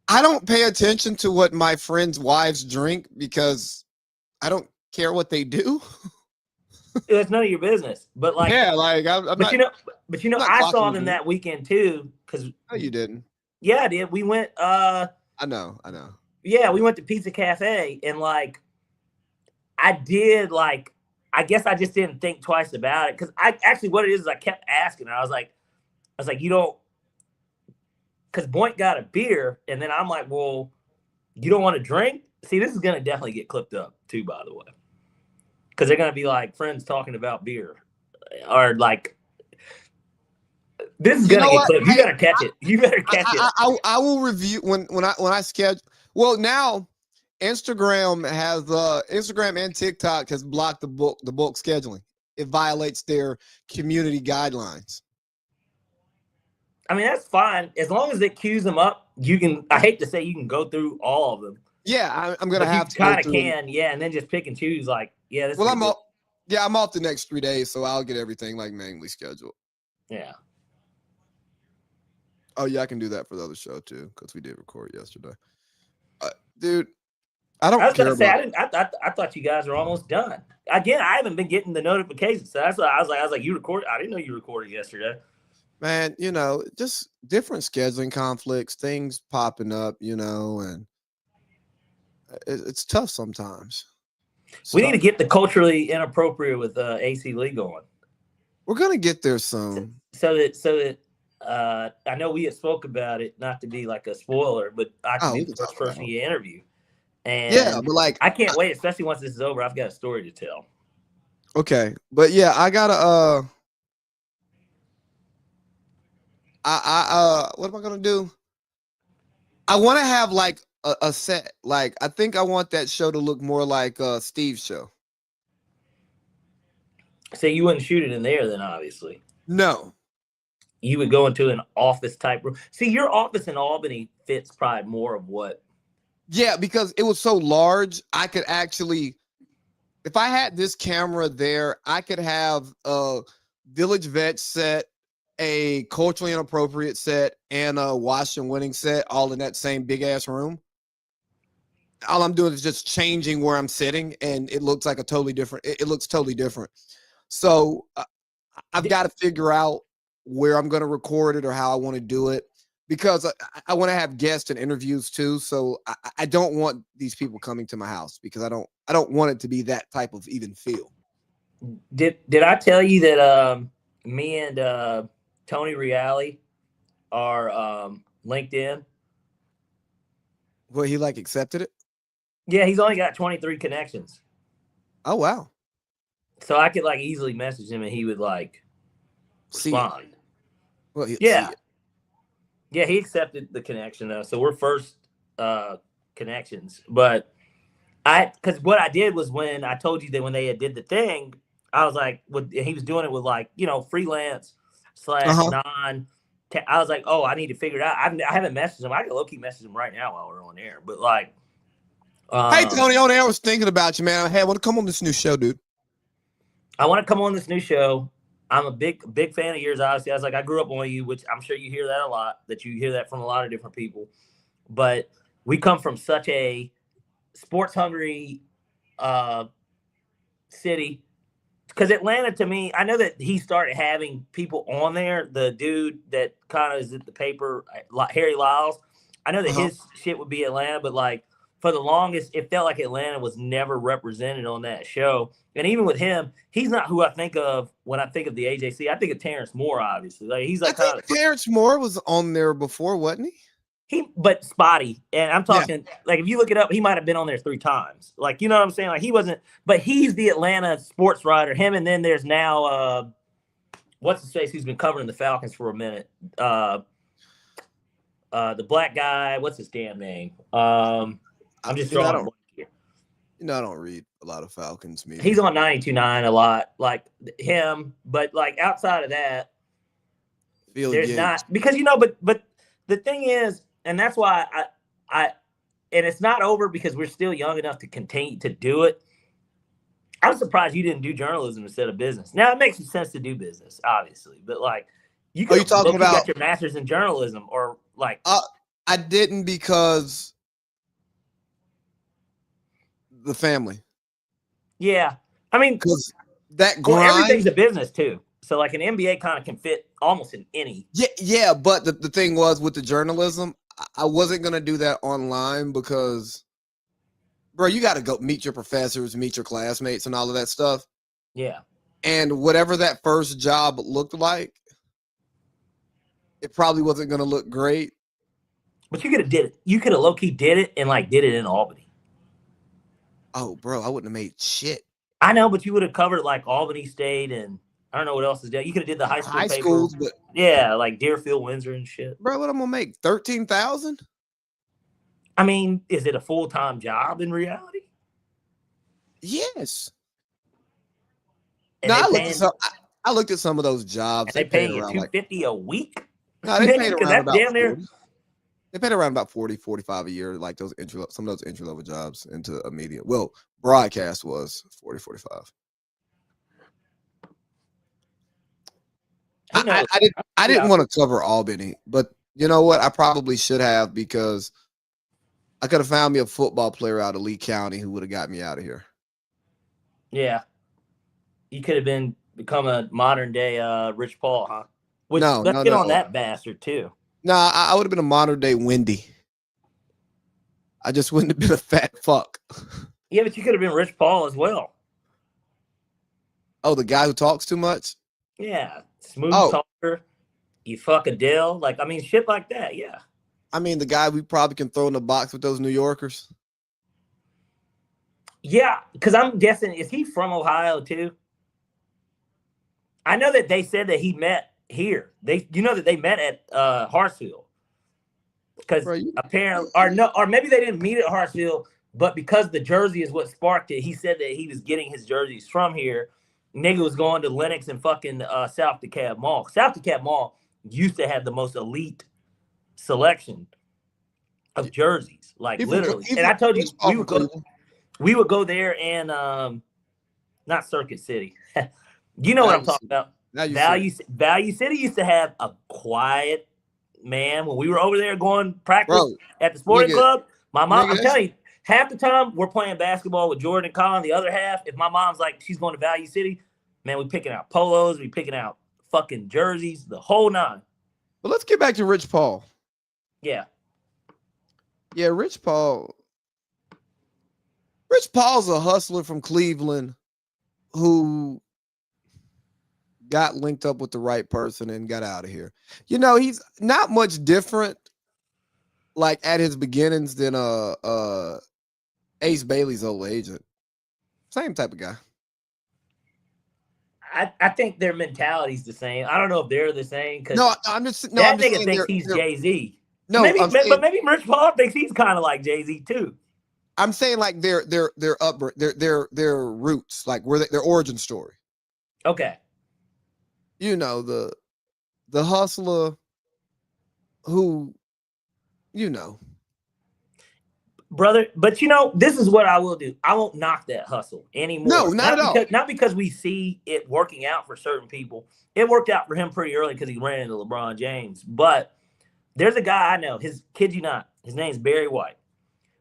I don't pay attention to what my friends' wives drink because I don't care what they do. It's none of your business. But like, yeah, like I'm but not, I saw them that weekend too. Because no, you didn't. Yeah, I did. We went. I know. Yeah, we went to Pizza Cafe, and like, I did like. I guess I just didn't think twice about it because I actually what it is I kept asking her. I was like, you don't, because Boink got a beer, and then I'm like, well, you don't want to drink? See, this is gonna definitely get clipped up too, by the way, because they're gonna be like friends talking about beer, or like. This is gonna get clipped. You better catch it. You better catch it. I will review when I schedule. Well, now Instagram and TikTok has blocked the bulk scheduling. It violates their community guidelines. I mean, that's fine as long as it queues them up. You can. I hate to say you can go through all of them. Yeah, I'm gonna have to. Kind of can, yeah, and then just pick and choose. Like, yeah, this. Well, I'm off the next 3 days, so I'll get everything like manually scheduled. Yeah. Oh yeah, I can do that for the other show too because we did record yesterday. Dude, I don't care about. I thought you guys were almost done. Again, I haven't been getting the notifications, so that's why I was like, you recorded? I didn't know you recorded yesterday. Man, just different scheduling conflicts, things popping up, and it's tough sometimes. We need to get the culturally inappropriate with AC Lee going. We're gonna get there soon. So that. I know we had spoke about it, not to be like a spoiler, but I knew the first person you interview. And yeah, but like I can't wait, especially once this is over. I've got a story to tell. Okay, but yeah, I gotta what am I gonna do? I want to have like a set. Like I think I want that show to look more like Steve's show. So you wouldn't shoot it in there, then obviously. No. You would go into an office type room. See, your office in Albany fits probably more of what. Yeah, because it was so large, I could actually, if I had this camera there, I could have a Village Vet set, a culturally inappropriate set, and a Wash and Winning set, all in that same big ass room. All I'm doing is just changing where I'm sitting, and it looks like a totally different. It looks totally different. So I've got to figure out where I'm going to record it or how I want to do it, because I want to have guests and interviews too. So I don't want these people coming to my house because I don't want it to be that type of even feel. Did I tell you that me and Tony Reale are linked in? Well, he like accepted it? Yeah, he's only got 23 connections. Oh wow. So I could like easily message him and he would like respond. Well, yeah. Yeah, he accepted the connection though. So we're first connections. But because what I did was when I told you that when they did the thing, I was like, he was doing it with like, freelance / non. I was like, oh, I need to figure it out. I haven't messaged him. I can low key message him right now while we're on air. But like, hey Tony, on air, I was thinking about you, man. Hey, I want to come on this new show, dude. I want to come on this new show. I'm a big fan of yours, obviously. I was like, I grew up on you, which I'm sure you hear that a lot, that you hear that from a lot of different people. But we come from such a sports hungry city. Because Atlanta, to me, I know that he started having people on there. The dude that kind of is at the paper, Harry Lyles. I know that his shit would be Atlanta, but like for the longest, it felt like Atlanta was never represented on that show. And even with him, he's not who I think of when I think of the AJC. I think of Terrence Moore, obviously. Like he's like Terrence Moore was on there before, wasn't he? But spotty. And I'm talking like if you look it up, he might have been on there 3 times. Like, you know what I'm saying? Like he wasn't, but he's the Atlanta sports writer. Him, and then there's now what's his face who's been covering the Falcons for a minute. The black guy, what's his damn name? I'm just drawing a blank here. I don't read a lot of Falcons media. He's on 92.9 a lot, like him, but like outside of that, there's not, because but the thing is, and that's why I and it's not over because we're still young enough to continue to do it. I'm surprised you didn't do journalism instead of business. Now it makes sense to do business, obviously, but like you could got your master's in journalism or like I didn't because the family. Yeah, I mean, because that grind. Well, everything's a business too. So like an MBA kind of can fit almost in any. Yeah. But the thing was with the journalism, I wasn't going to do that online because, bro, you got to go meet your professors, meet your classmates and all of that stuff. Yeah. And whatever that first job looked like, it probably wasn't going to look great. But you could have did it. You could have low-key did it and like did it in Albany. Oh, bro, I wouldn't have made shit. I know, but you would have covered like Albany State and I don't know what else is there. You could have did the high schools, but yeah, like Deerfield, Windsor, and shit. Bro, what I'm gonna make? 13,000? I mean, is it a full-time job in reality? Yes. No, I looked at some of those jobs. They paying you $250 a week. No, they paid around about damn near. They paid around about 40, 45 a year, like some of those entry-level jobs into a media. Well, broadcast was 40, 45. I didn't want to cover Albany, but you know what? I probably should have because I could have found me a football player out of Lee County who would have got me out of here. Yeah. You could have become a modern day Rich Paul, huh? Let's get on that bastard too. No, I would have been a modern day Wendy. I just wouldn't have been a fat fuck. Yeah, but you could have been Rich Paul as well. Oh, the guy who talks too much? Yeah. Smooth talker. You fuck Adele. Like, I mean, shit like that. Yeah. I mean, the guy we probably can throw in the box with those New Yorkers. Yeah, because I'm guessing, is he from Ohio too? I know that they said that he met here. That they met at Hartsfield. Because apparently, or maybe they didn't meet at Hartsfield, but because the jersey is what sparked it, he said that he was getting his jerseys from here. Nigga was going to Lenox and fucking South DeKalb Mall. South DeKalb Mall used to have the most elite selection of jerseys, like literally. And I told you we would go there and not Circuit City. You know what I'm talking about. Value City used to have a quiet man when we were over there going practice at the sporting club. My mom, I'm telling you, half the time we're playing basketball with Jordan and Colin. The other half, if my mom's like she's going to Value City, man, we picking out polos, we picking out fucking jerseys, the whole nine. But let's get back to Rich Paul. Yeah. Yeah, Rich Paul's a hustler from Cleveland who got linked up with the right person and got out of here. You know, he's not much different like at his beginnings than Ace Bailey's old agent. Same type of guy. I think their mentality's the same. I don't know if they're the same. I'm just nigga thinks he's Jay-Z. No, but maybe Rich Paul thinks he's kind of like Jay-Z too. I'm saying like their roots, like their origin story. Okay. You know, the hustler who, you know. Brother, but this is what I will do. I won't knock that hustle anymore. No, not at all. Not because we see it working out for certain people. It worked out for him pretty early because he ran into LeBron James. But there's a guy I know. Kid you not, his name's Barry White.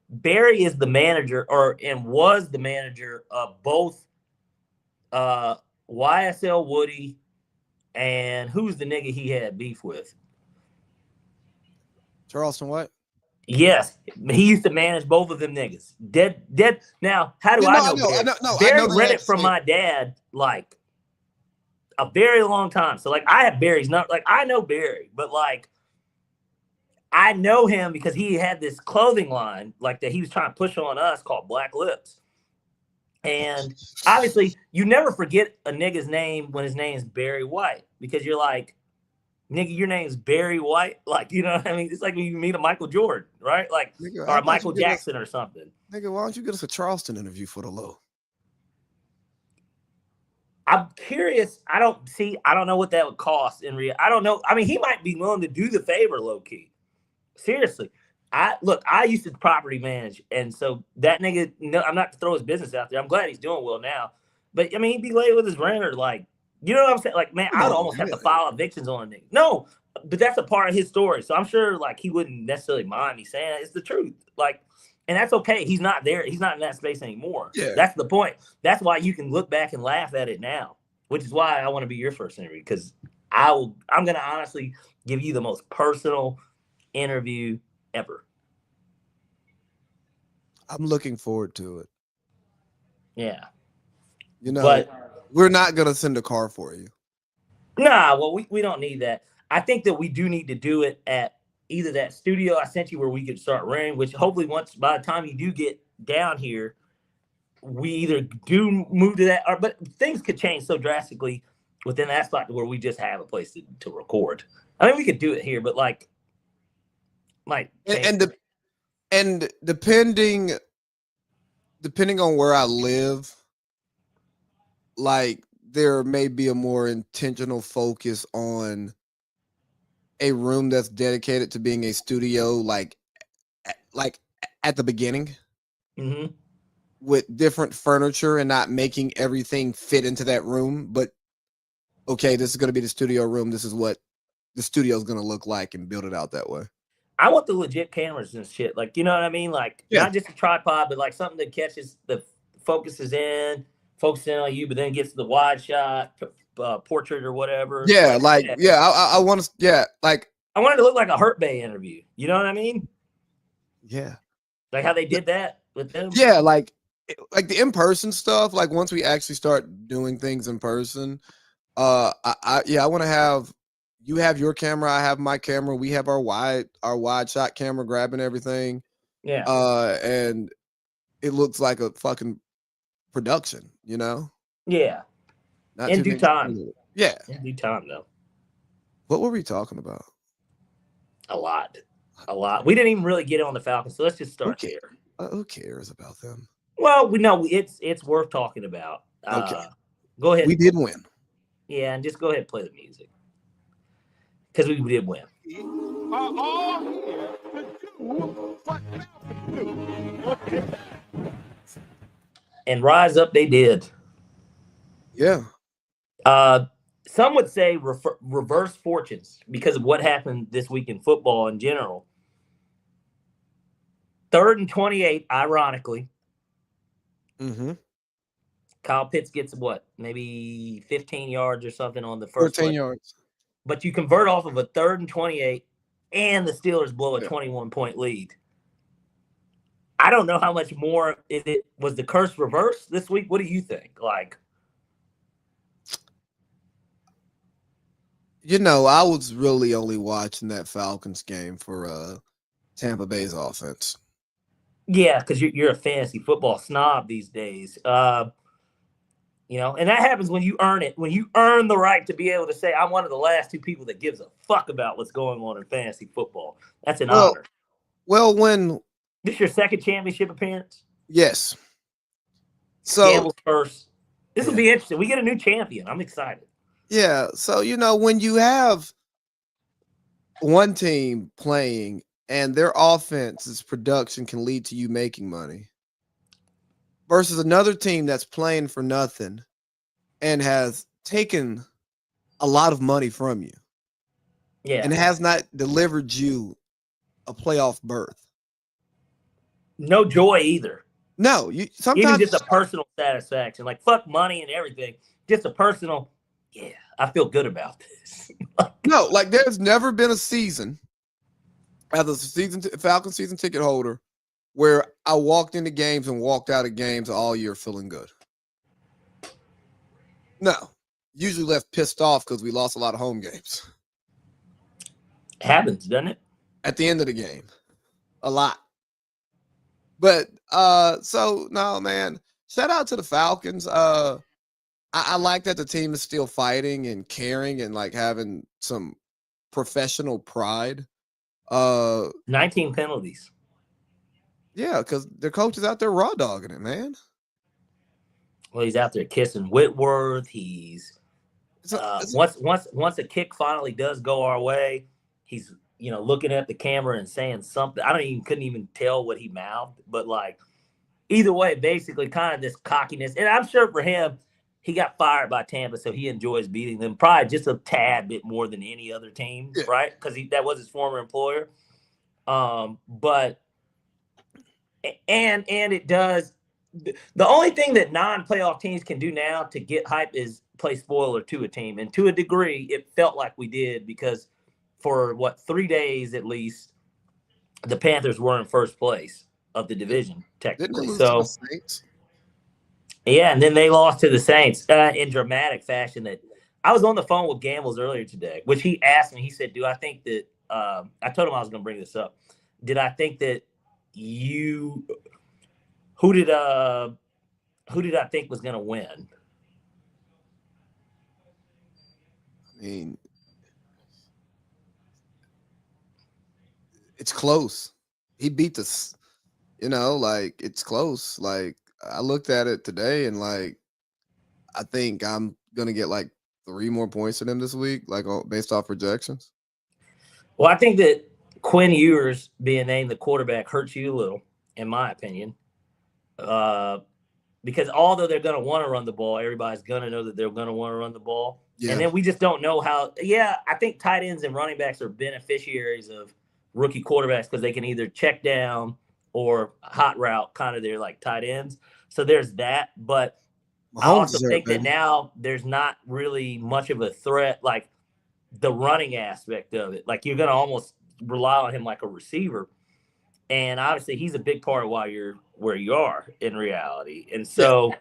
Barry is the manager, and was the manager of both YSL Woody and who's the nigga he had beef with? Charleston White. Yes, he used to manage both of them niggas. Dead. Now, how do I know Barry? Barry read it from my dad like a very long time. So like, I have Barry's not like I know Barry, but like I know him because he had this clothing line like that he was trying to push on us called Black Lips. And obviously, you never forget a nigga's name when his name's Barry White because you're like, nigga, your name's Barry White. Like, you know what I mean? It's like when you meet a Michael Jordan, right? Like, nigga, or a Michael Jackson or something. Nigga, why don't you get us a Charleston interview for the low? I'm curious. I don't know what that would cost in real. I don't know. I mean, he might be willing to do the favor low key. Seriously. I used to property manage, and so that nigga, no, I'm not to throw his business out there. I'm glad he's doing well now. But I mean, he'd be late with his renter, like, you know what I'm saying? Like, man, I'd almost have to file evictions on a nigga. No, but that's a part of his story. So I'm sure like he wouldn't necessarily mind me saying it. It's the truth. Like, and that's okay. He's not there. He's not in that space anymore. Yeah. That's the point. That's why you can look back and laugh at it now, which is why I want to be your first interview, because I'm going to honestly give you the most personal interview ever. I'm looking forward to it. Yeah. You know, but we're not going to send a car for you. Nah, well, we don't need that. I think that we do need to do it at either that studio I sent you where we could start renting, which hopefully once by the time you do get down here, we either do move to that, but things could change so drastically within that spot where we just have a place to record. I mean, we could do it here, but like and depending on where I live, like there may be a more intentional focus on a room that's dedicated to being a studio, like at the beginning, with different furniture and not making everything fit into that room. But okay, this is going to be the studio room. This is what the studio is going to look like, and build it out that way. I want the legit cameras and shit. Like, you know what I mean? Like, not just a tripod, but like something that catches the focuses on you, but then gets the wide shot, portrait or whatever. Yeah, I want to. Like I wanted to look like a Hurt Bay interview. You know what I mean? Yeah, like how they did that with them. Yeah, like the in-person stuff. Like once we actually start doing things in person, I want to have. You have your camera, I have my camera. We have our wide shot camera grabbing everything. Yeah. And it looks like a fucking production, you know? Yeah. Not in due time. Yeah. In due time, though. What were we talking about? A lot. We didn't even really get on the Falcons, so let's just start there. Who cares about them? Well, we know it's worth talking about. Okay. Go ahead. We did win. Yeah, and just go ahead and play the music. Because we did win. Are all here to do what Falcons do. And rise up, they did. Yeah. Some would say reverse fortunes because of what happened this week in football in general. 3rd and 28, ironically. Kyle Pitts gets what? Maybe 15 yards or something on the first 14 yards. But you convert off of a 3rd and 28, and the Steelers blow a 21-point lead. I don't know how much more was the curse reversed this week. What do you think? Like, you know, I was really only watching that Falcons game for Tampa Bay's offense. Yeah, because you're a fantasy football snob these days. You know, and that happens when you earn it. When you earn the right to be able to say, I'm one of the last 2 people that gives a fuck about what's going on in fantasy football. That's an honor. Well, when this your 2nd championship appearance? Yes. So Gamble's first. This will be interesting. We get a new champion. I'm excited. Yeah. So, when you have one team playing and their offense's production can lead to you making money versus another team that's playing for nothing and has taken a lot of money from you and has not delivered you a playoff berth. No joy either. No, sometimes even just a personal satisfaction, like fuck money and everything, just a personal. Yeah, I feel good about this. No, like there's never been a season as a Falcons season ticket holder where I walked into games and walked out of games all year feeling good. No, usually left pissed off because we lost a lot of home games. Happens, doesn't it? At the end of the game, a lot. But so no, man. Shout out to the Falcons. I like that the team is still fighting and caring and like having some professional pride. 19 penalties. Yeah, because their coach is out there raw dogging it, man. Well, he's out there kissing Whitworth. He's once a kick finally does go our way, he's looking at the camera and saying something. Couldn't even tell what he mouthed, but like either way, basically kind of this cockiness. And I'm sure for him, he got fired by Tampa, so he enjoys beating them probably just a tad bit more than any other team, right? Because that was his former employer. But it does. The only thing that non-playoff teams can do now to get hype is play spoiler to a team. And to a degree, it felt like we did because for 3 days at least, the Panthers were in first place of the division, technically. So, yeah, and then they lost to the Saints in dramatic fashion. That I was on the phone with Gambles earlier today, which he asked me. He said, "Do I think that?" I told him I was going to bring this up. Did I think that you? Who did I think was going to win? I mean, it's close. He beat us. Like it's close. Like I looked at it today and like I think I'm gonna get like 3 more points than him this week, like based off projections. Well, I think that Quinn Ewers being named the quarterback hurts you a little, in my opinion. Because although they're going to want to run the ball, everybody's going to know that they're going to want to run the ball. Yeah. And then we just don't know how. Yeah, I think tight ends and running backs are beneficiaries of rookie quarterbacks because they can either check down or hot route, kind of their like tight ends. So there's that. But I also think that now there's not really much of a threat, like the running aspect of it. Like you're going to almost rely on him like a receiver. And obviously, he's a big part of why you're where you are in reality. And so,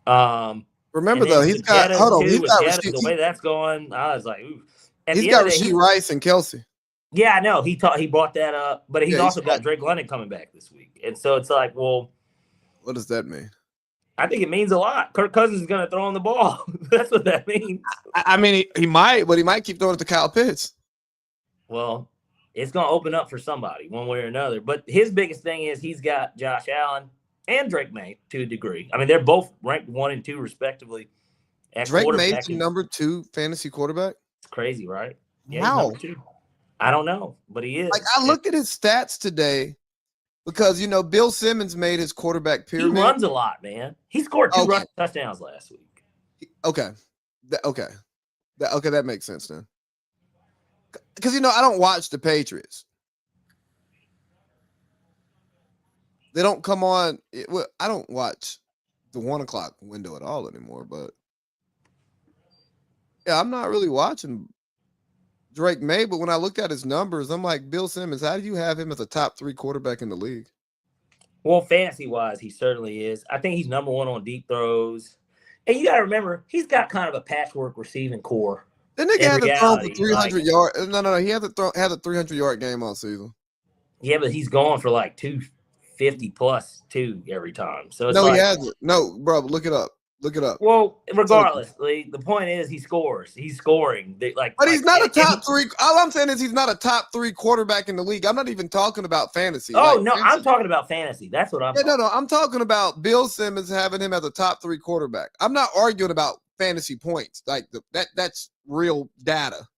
remember though, he's got the way that's going. I was like, ooh. He's got Rashee Rice and Kelsey. Yeah, I know. He brought that up, but he's also got Drake London coming back this week, and so it's like, well, what does that mean? I think it means a lot. Kirk Cousins is going to throw on the ball. That's what that means. I mean, he might, but he might keep throwing it to Kyle Pitts. Well, it's going to open up for somebody one way or another. But his biggest thing is he's got Josh Allen and Drake May to a degree. I mean, they're both ranked 1 and 2 respectively. Drake May's number 2 fantasy quarterback? It's crazy, right? Yeah, how? I don't know, but he is. Like, I looked at his stats today because, Bill Simmons made his quarterback pyramid. He runs a lot, man. He scored 2 rushing touchdowns last week. Okay. That makes sense then. Because, I don't watch the Patriots. They don't come on. I don't watch the 1 o'clock window at all anymore. But, yeah, I'm not really watching Drake May. But when I looked at his numbers, I'm like, Bill Simmons, how do you have him as a top 3 quarterback in the league? Well, fantasy-wise, he certainly is. I think he's number 1 on deep throws. And you got to remember, he's got kind of a patchwork receiving core. The nigga had to throw for 300 yards. No. He had a 300-yard game all season. Yeah, but he's going for like 250 plus 2 every time. So it's he hasn't. No, bro, look it up. Look it up. Well, regardless, the point is he scores. He's scoring. But he's not a top three. All I'm saying is he's not a top 3 quarterback in the league. I'm not even talking about fantasy. Oh, no, I'm talking about fantasy. That's what I'm talking about. No. I'm talking about Bill Simmons having him as a top 3 quarterback. I'm not arguing about fantasy points. Like that's real data.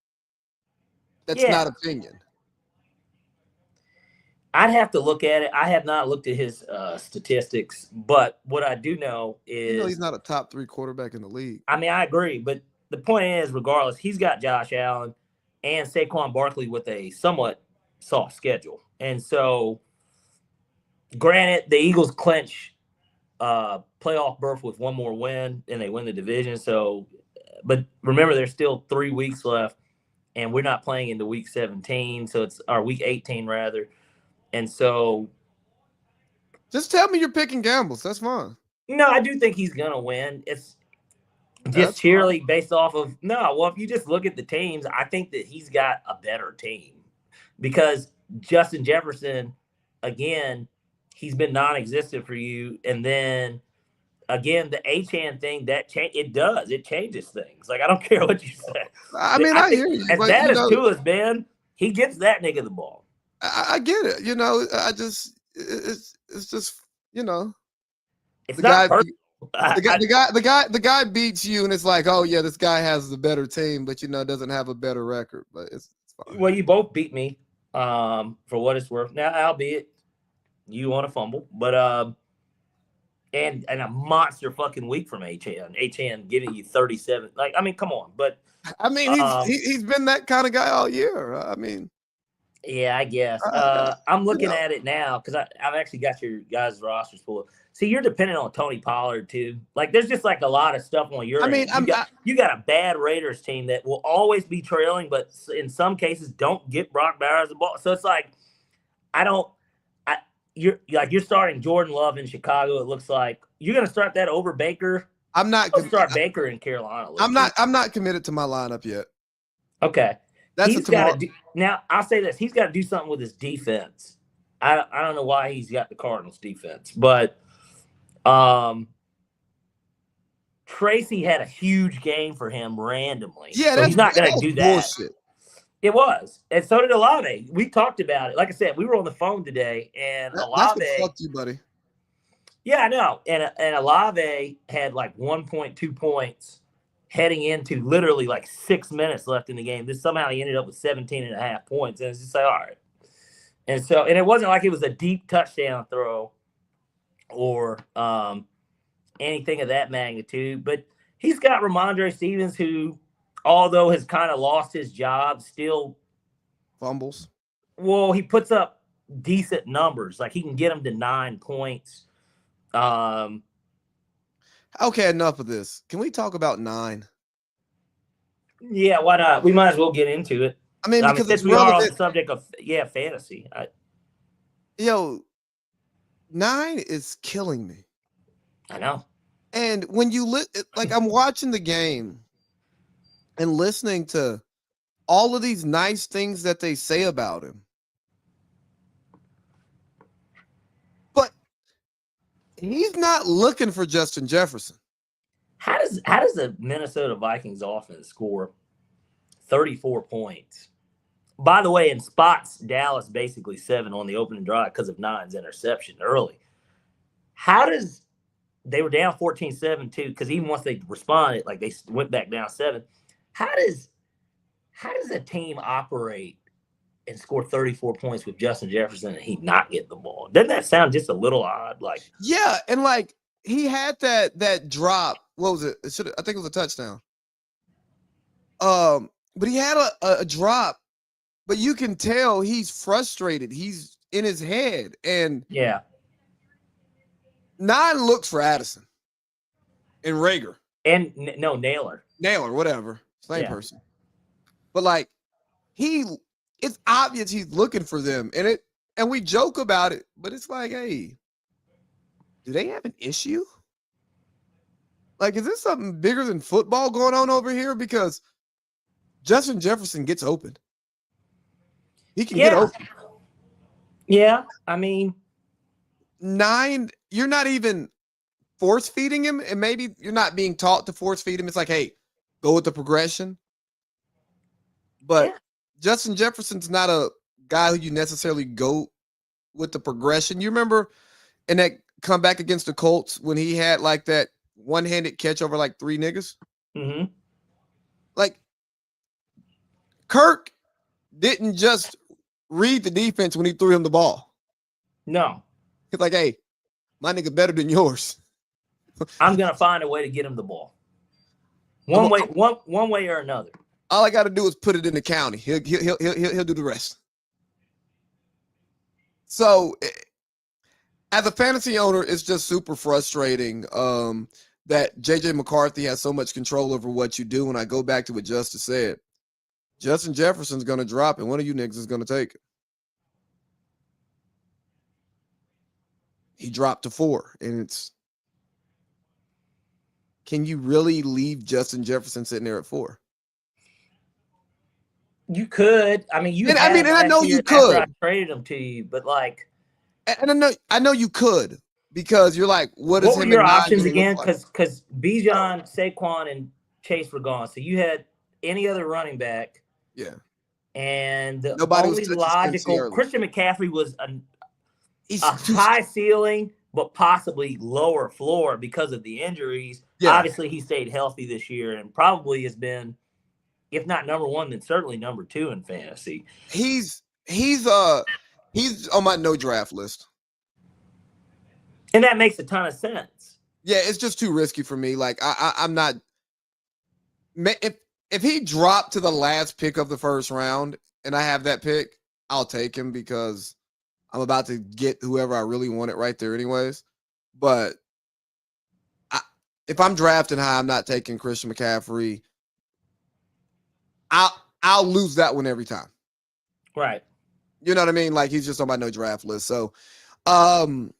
That's not opinion. I'd have to look at it. I have not looked at his statistics, but what I do know is he's not a top 3 quarterback in the league. I mean, I agree, but the point is, regardless, he's got Josh Allen and Saquon Barkley with a somewhat soft schedule, and so granted, the Eagles clinch playoff berth with one more win, and they win the division. So, but remember, there's still 3 weeks left, and we're not playing into week 17, so it's our week 18 rather. And so just tell me you're picking gambles. That's fine. No, I do think he's going to win. It's just purely based off of well, if you just look at the teams, I think that he's got a better team because Justin Jefferson, again, he's been non-existent for you. And then again, the Achane thing it changes things. Like, I don't care what you say. I mean, I hear you. As bad as Tua's been, he gets that nigga the ball. I get it. It's just, it's not the guy beats you, and it's like, oh yeah, this guy has the better team, but doesn't have a better record. But it's fine. Well, you both beat me, for what it's worth. Now, albeit you on a fumble, but and a monster fucking week from Achane giving you 37. Like, I mean, come on, but I mean, he's been that kind of guy all year. I mean. Yeah, I guess. I'm looking at it now because I've actually got your guys' rosters full. See, you're dependent on Tony Pollard too. Like, there's just like a lot of stuff on your end. You got a bad Raiders team that will always be trailing, but in some cases don't get Brock Bowers the ball. So it's like you're starting Jordan Love in Chicago. It looks like you're going to start that over Baker. I'm not going to start Baker in Carolina. I'm not committed to my lineup yet. Okay. Now, I'll say this. He's got to do something with his defense. I don't know why he's got the Cardinals defense, but Tracy had a huge game for him randomly. Yeah, so he's not going to do that. Bullshit. It was. And so did Olave. We talked about it. Like I said, we were on the phone today, and Olave. Fuck you, buddy. Yeah, I know. And Olave had like 1.2 points heading into literally like 6 minutes left in the game. Somehow he ended up with 17.5 points. And it's just like, all right. And it wasn't like it was a deep touchdown throw or anything of that magnitude. But he's got Ramondre Stevens, who, although has kind of lost his job, still fumbles. Well, he puts up decent numbers. Like, he can get him to 9 points. Okay, enough of this. Can we talk about 9? Yeah, why not? We might as well get into it. I mean, because since we are on the subject of fantasy. 9 is killing me. I know. And when you I'm watching the game and listening to all of these nice things that they say about him. But he's not looking for Justin Jefferson. How does the Minnesota Vikings offense score 34 points? By the way, in spots, Dallas basically 7 on the opening drive because of 9's interception early. They were down 14-7 too, because even once they responded, like they went back down 7. How does a team operate and score 34 points with Justin Jefferson and he not get the ball? Doesn't that sound just a little odd? Like, yeah, and like he had that drop. What was it? I think it was a touchdown. But he had a drop, but you can tell he's frustrated. He's in his head, and yeah. 9 looks for Addison and Rager and Naylor, whatever, same person. But like it's obvious he's looking for them, and we joke about it, but it's like, hey, do they have an issue? Like, is this something bigger than football going on over here? Because Justin Jefferson gets open. He can get open. Yeah, I mean, 9, you're not even force feeding him, and maybe you're not being taught to force feed him. It's like, hey, go with the progression. But Justin Jefferson's not a guy who you necessarily go with the progression. You remember in that comeback against the Colts when he had like that one-handed catch over like 3 niggas? Mm-hmm. Like, Kirk didn't just read the defense when he threw him the ball. No. He's like, hey, my nigga better than yours. I'm gonna find a way to get him the ball. One way or another. All I got to do is put it in the county. He'll do the rest. So, as a fantasy owner, it's just super frustrating that JJ McCarthy has so much control over what you do. And I go back to what Justice said. Justin Jefferson's going to drop, and one of you niggas is going to take it. He dropped to 4, and it's. Can you really leave Justin Jefferson sitting there at 4? You could. I mean, and I know you could. After I traded him to you, but like, and I know you could, because you're like, what were your options again? Because Bijan, Saquon, and Chase were gone, so you had any other running back. Yeah. And the Nobody only logical Christian McCaffrey was a high ceiling, but possibly lower floor because of the injuries. Yeah. Obviously, he stayed healthy this year and probably has been, if not number 1, then certainly number 2 in fantasy. He's on my no draft list. And that makes a ton of sense. Yeah, it's just too risky for me. Like I'm not. If he dropped to the last pick of the first round and I have that pick, I'll take him because I'm about to get whoever I really wanted right there anyways. But if I'm drafting high, I'm not taking Christian McCaffrey. I'll lose that one every time. Right. You know what I mean? Like, he's just on my no draft list. So, but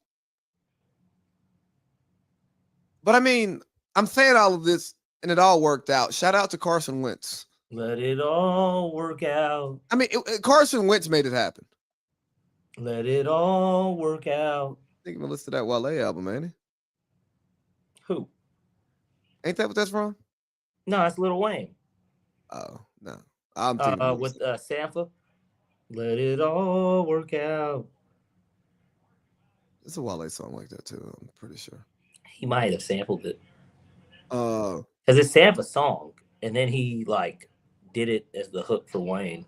I mean, I'm saying all of this and it all worked out. Shout out to Carson Wentz. Let it all work out. I mean, Carson Wentz made it happen. Let it all work out. I think I'm gonna listen to that Wale album, ain't he? Who? Ain't that what that's from? No, that's Lil Wayne. Oh, no. I'm thinking with Sampha. Let it all work out. It's a Wale song like that too, I'm pretty sure. He might have sampled it. Because it's Sampha's song, and then he like did it as the hook for Wayne.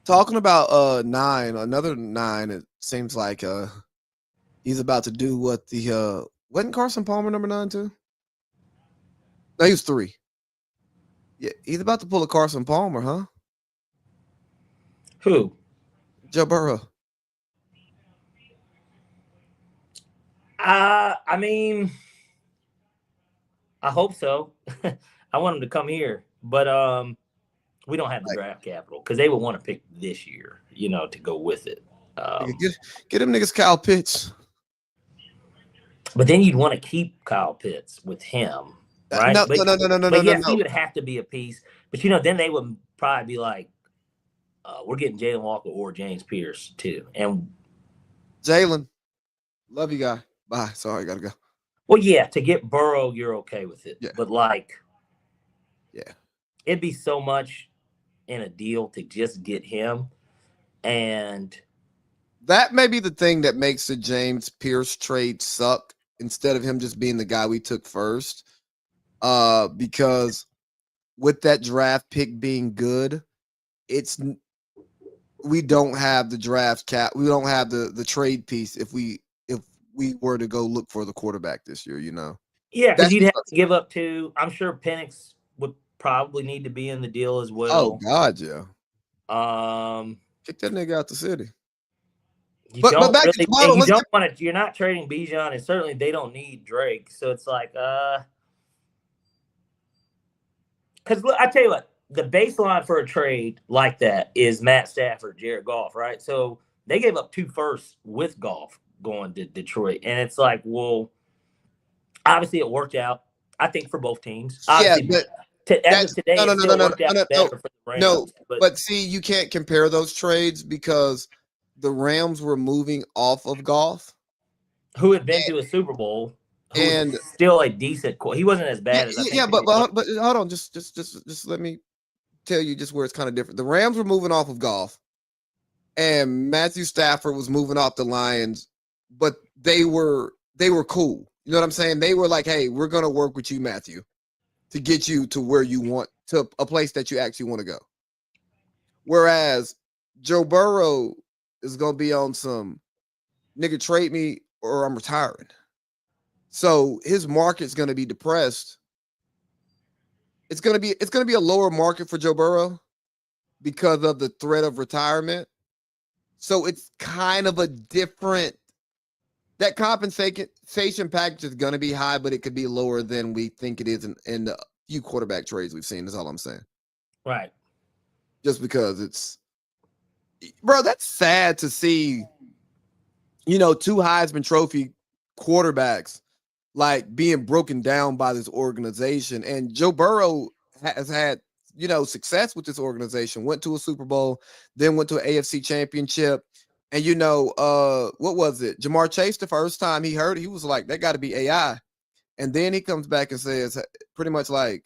Talking about 9, another 9, it seems like he's about to do what the wasn't Carson Palmer number 9 too? No, he was 3. Yeah, he's about to pull a Carson Palmer, huh? Who? Joe Burrow. I mean, I hope so. I want him to come here, but we don't have the draft capital because they would want to pick this year, to go with it. Get them niggas Kyle Pitts. But then you'd want to keep Kyle Pitts with him, right? No. Yes, he would have to be a piece. But then they would probably be like, we're getting Jalen Walker or James Pierce too. And Jalen, love you, guy. Bye. Sorry, gotta go. Well, yeah, to get Burrow, you're okay with it. Yeah. But it'd be so much in a deal to just get him. And that may be the thing that makes the James Pierce trade suck instead of him just being the guy we took first. Because with that draft pick being good, we don't have the draft cap. We don't have the trade piece if we were to go look for the quarterback this year, Yeah, because you'd have to give up I'm sure Penix would probably need to be in the deal as well. Oh God, yeah. Kick that nigga out the city. You're not trading Bijan, and certainly they don't need Drake. So it's like, because I tell you what, the baseline for a trade like that is Matt Stafford, Jared Goff, right? So they gave up 2 firsts with Goff going to Detroit, and it's like, well, obviously it worked out. I think for both teams. Obviously, but see, you can't compare those trades because the Rams were moving off of Goff, who had been to a Super Bowl. And still a decent. He wasn't as bad as I think. Yeah, but hold on, just let me tell you just where it's kind of different. The Rams were moving off of Goff, and Matthew Stafford was moving off the Lions, but they were cool. You know what I'm saying? They were like, hey, we're gonna work with you, Matthew, to get you to where you want, to a place that you actually want to go. Whereas Joe Burrow is gonna be on some nigga trade me or I'm retiring. So his market's gonna be depressed. It's gonna be a lower market for Joe Burrow because of the threat of retirement. So it's kind of a different. That compensation package is gonna be high, but it could be lower than we think it is in the few quarterback trades we've seen. Is all I'm saying. Right. Just because it's, bro, that's sad to see. You know, 2 Heisman Trophy quarterbacks like being broken down by this organization. And Joe Burrow has had, you know, success with this organization, went to a Super Bowl, then went to an AFC championship. And, you know, what was it? Jamar Chase, the first time he heard it, he was like, that got to be AI. And then he comes back and says pretty much like,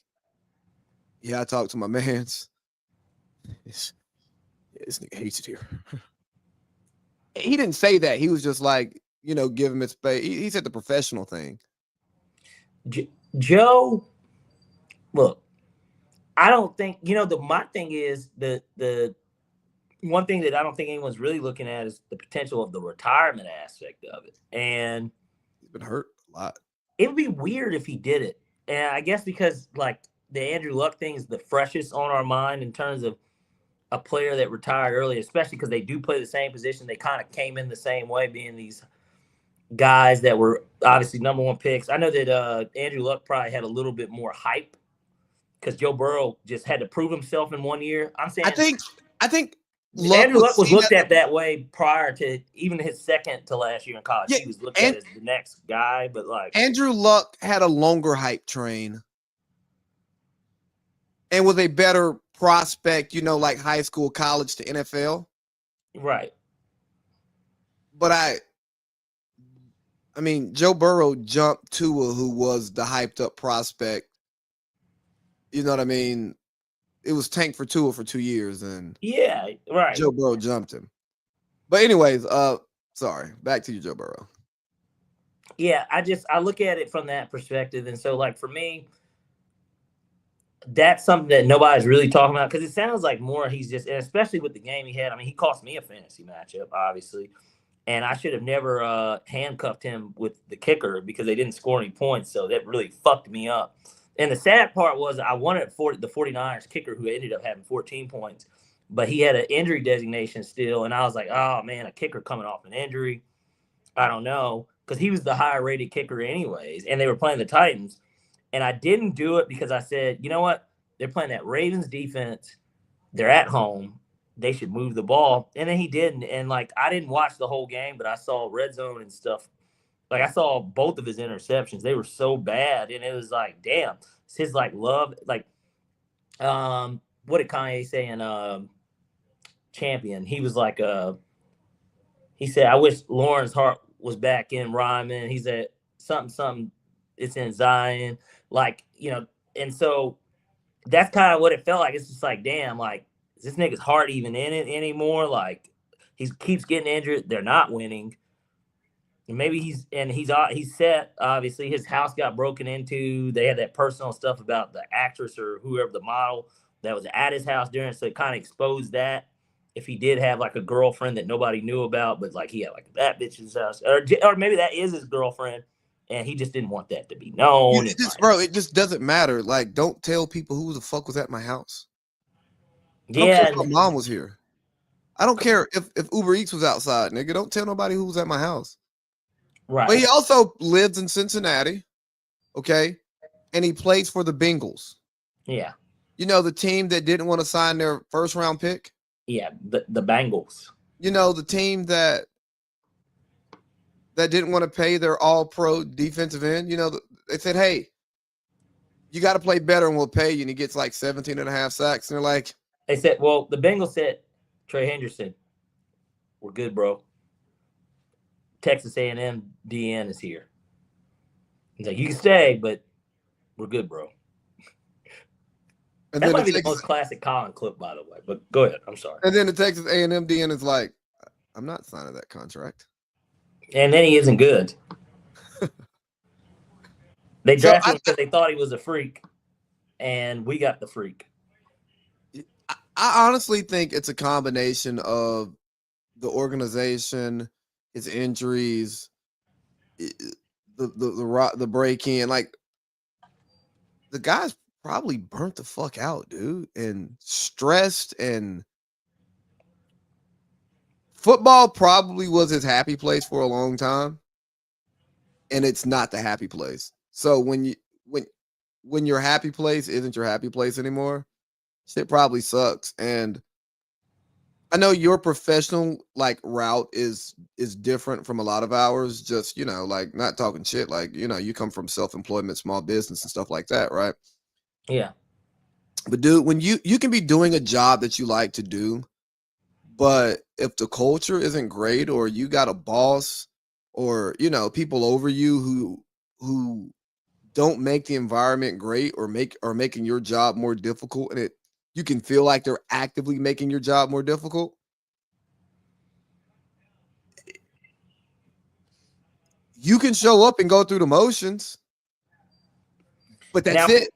yeah, I talked to my mans. This nigga hates it here. He didn't say that. He was just like, you know, give him his space. He said the professional thing. Joe, look, I don't think, you know, my thing is the one thing that I don't think anyone's really looking at is the potential of the retirement aspect of it. And he's been hurt a lot. It would be weird if he did it. And I guess because like the Andrew Luck thing is the freshest on our mind in terms of a player that retired early, especially because they do play the same position. They kind of came in the same way, being these guys that were obviously number 1 picks. I know that Andrew Luck probably had a little bit more hype because Joe Burrow just had to prove himself in 1 year. I'm saying I think Andrew Luck was looked at that way prior to even his second to last year in college. He was looked at as the next guy, but like Andrew Luck had a longer hype train and was a better prospect, you know, like high school, college to NFL. Right. But I mean, Joe Burrow jumped Tua, who was the hyped up prospect. You know what I mean? It was tank for Tua for 2 years, and yeah, right. Joe Burrow jumped him. But anyways, sorry, back to you, Joe Burrow. Yeah, I look at it from that perspective, and so like for me, that's something that nobody's really talking about because it sounds like more he's just, and especially with the game he had. I mean, he cost me a fantasy matchup, obviously, and I should have never handcuffed him with the kicker because they didn't score any points, so that really fucked me up. And the sad part was I wanted the 49ers kicker who ended up having 14 points, but he had an injury designation still, and I was like, oh man, a kicker coming off an injury, I don't know, because he was the higher rated kicker anyways, and they were playing the Titans. And I didn't do it because I said, you know what? They're playing that Ravens defense. They're at home. They should move the ball. And then he didn't. And, like, I didn't watch the whole game, but I saw red zone and stuff. Like, I saw both of his interceptions. They were so bad. And it was like, damn. It's his, like, love. Like, what did Kanye say in Champion? He was like, he said, I wish Lawrence Hart was back in Ryman. He said, something, it's in Zion. Like, you know, and so that's kind of what it felt like. It's just like, damn, like, is this nigga's heart even in it anymore? Like, he keeps getting injured. They're not winning. And maybe he's set. Obviously, his house got broken into. They had that personal stuff about the actress or whoever the model that was at his house during. So it kind of exposed that. If he did have like a girlfriend that nobody knew about, but like he had like that bitch's house, or maybe that is his girlfriend. And he just didn't want that to be known. It just doesn't matter. Like, don't tell people who the fuck was at my house. Yeah, I don't care if my mom was here. I don't care if Uber Eats was outside, nigga. Don't tell nobody who was at my house. Right. But he also lives in Cincinnati, okay? And he plays for the Bengals. Yeah. You know, the team that didn't want to sign their first round pick? Yeah, the Bengals. You know, the team that didn't want to pay their all-pro defensive end. You know, they said, hey, you got to play better and we'll pay you. And he gets like 17 and a half sacks. And they're like. They said, well, the Bengals said, Trey Henderson, we're good, bro. Texas A&M DN is here. He's like, you can stay, but we're good, bro. And That then might be the most classic Colin clip, by the way. But go ahead. I'm sorry. And then the Texas A&M DN is like, I'm not signing that contract. And then he isn't good. They drafted him because they thought he was a freak, and we got the freak. I honestly think it's a combination of the organization, his injuries, the break in. Like, the guy's probably burnt the fuck out, dude, and stressed. And football probably was his happy place for a long time, and it's not the happy place. So when your happy place isn't your happy place anymore, shit probably sucks. And I know your professional like route is different from a lot of ours. Just, like, not talking shit. Like, you come from self-employment, small business and stuff like that, right? Yeah. But dude, when you can be doing a job that you like to do, but if the culture isn't great, or you got a boss, or people over you who don't make the environment great, or making your job more difficult, and you can feel like they're actively making your job more difficult, you can show up and go through the motions, but that's it.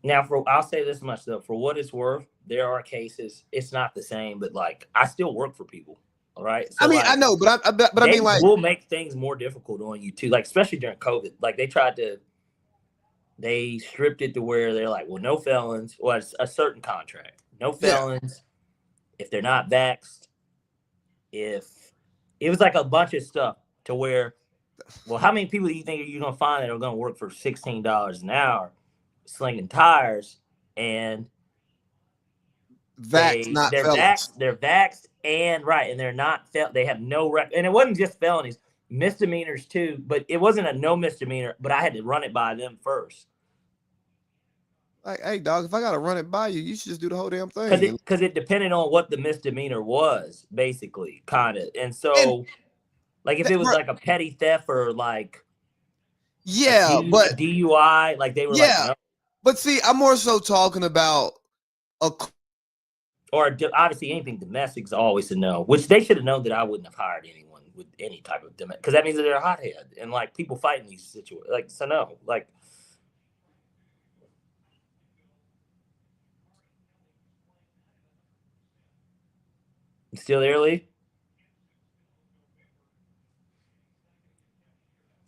Now, I'll say this much though, for what it's worth, there are cases it's not the same, but like I still work for people. All right. So, I mean, like, I know, but I mean, like, will make things more difficult on you too. Like, especially during COVID, like they stripped it to where they're like, well, no felons, or a certain contract, no felons. If they're not vaxxed, if it was like a bunch of stuff to where, well, how many people do you think you're going to find that are going to work for $16 an hour slinging tires, and they're vaxxed and right, and they're not they have no record, and it wasn't just felonies, misdemeanors too, but it wasn't a no misdemeanor, but I had to run it by them first. Like, hey, dog, if I got to run it by you, you should just do the whole damn thing. Because it depended on what the misdemeanor was, basically, kind of. And so, like, if it was like a petty theft or like, but DUI, like they were like, no. But see, I'm more so talking about or obviously anything domestic is always a no, which they should have known that I wouldn't have hired anyone with any type of domestic, because that means that they're a hothead and like people fighting these situations. Like, so no, like. You still there, Lee?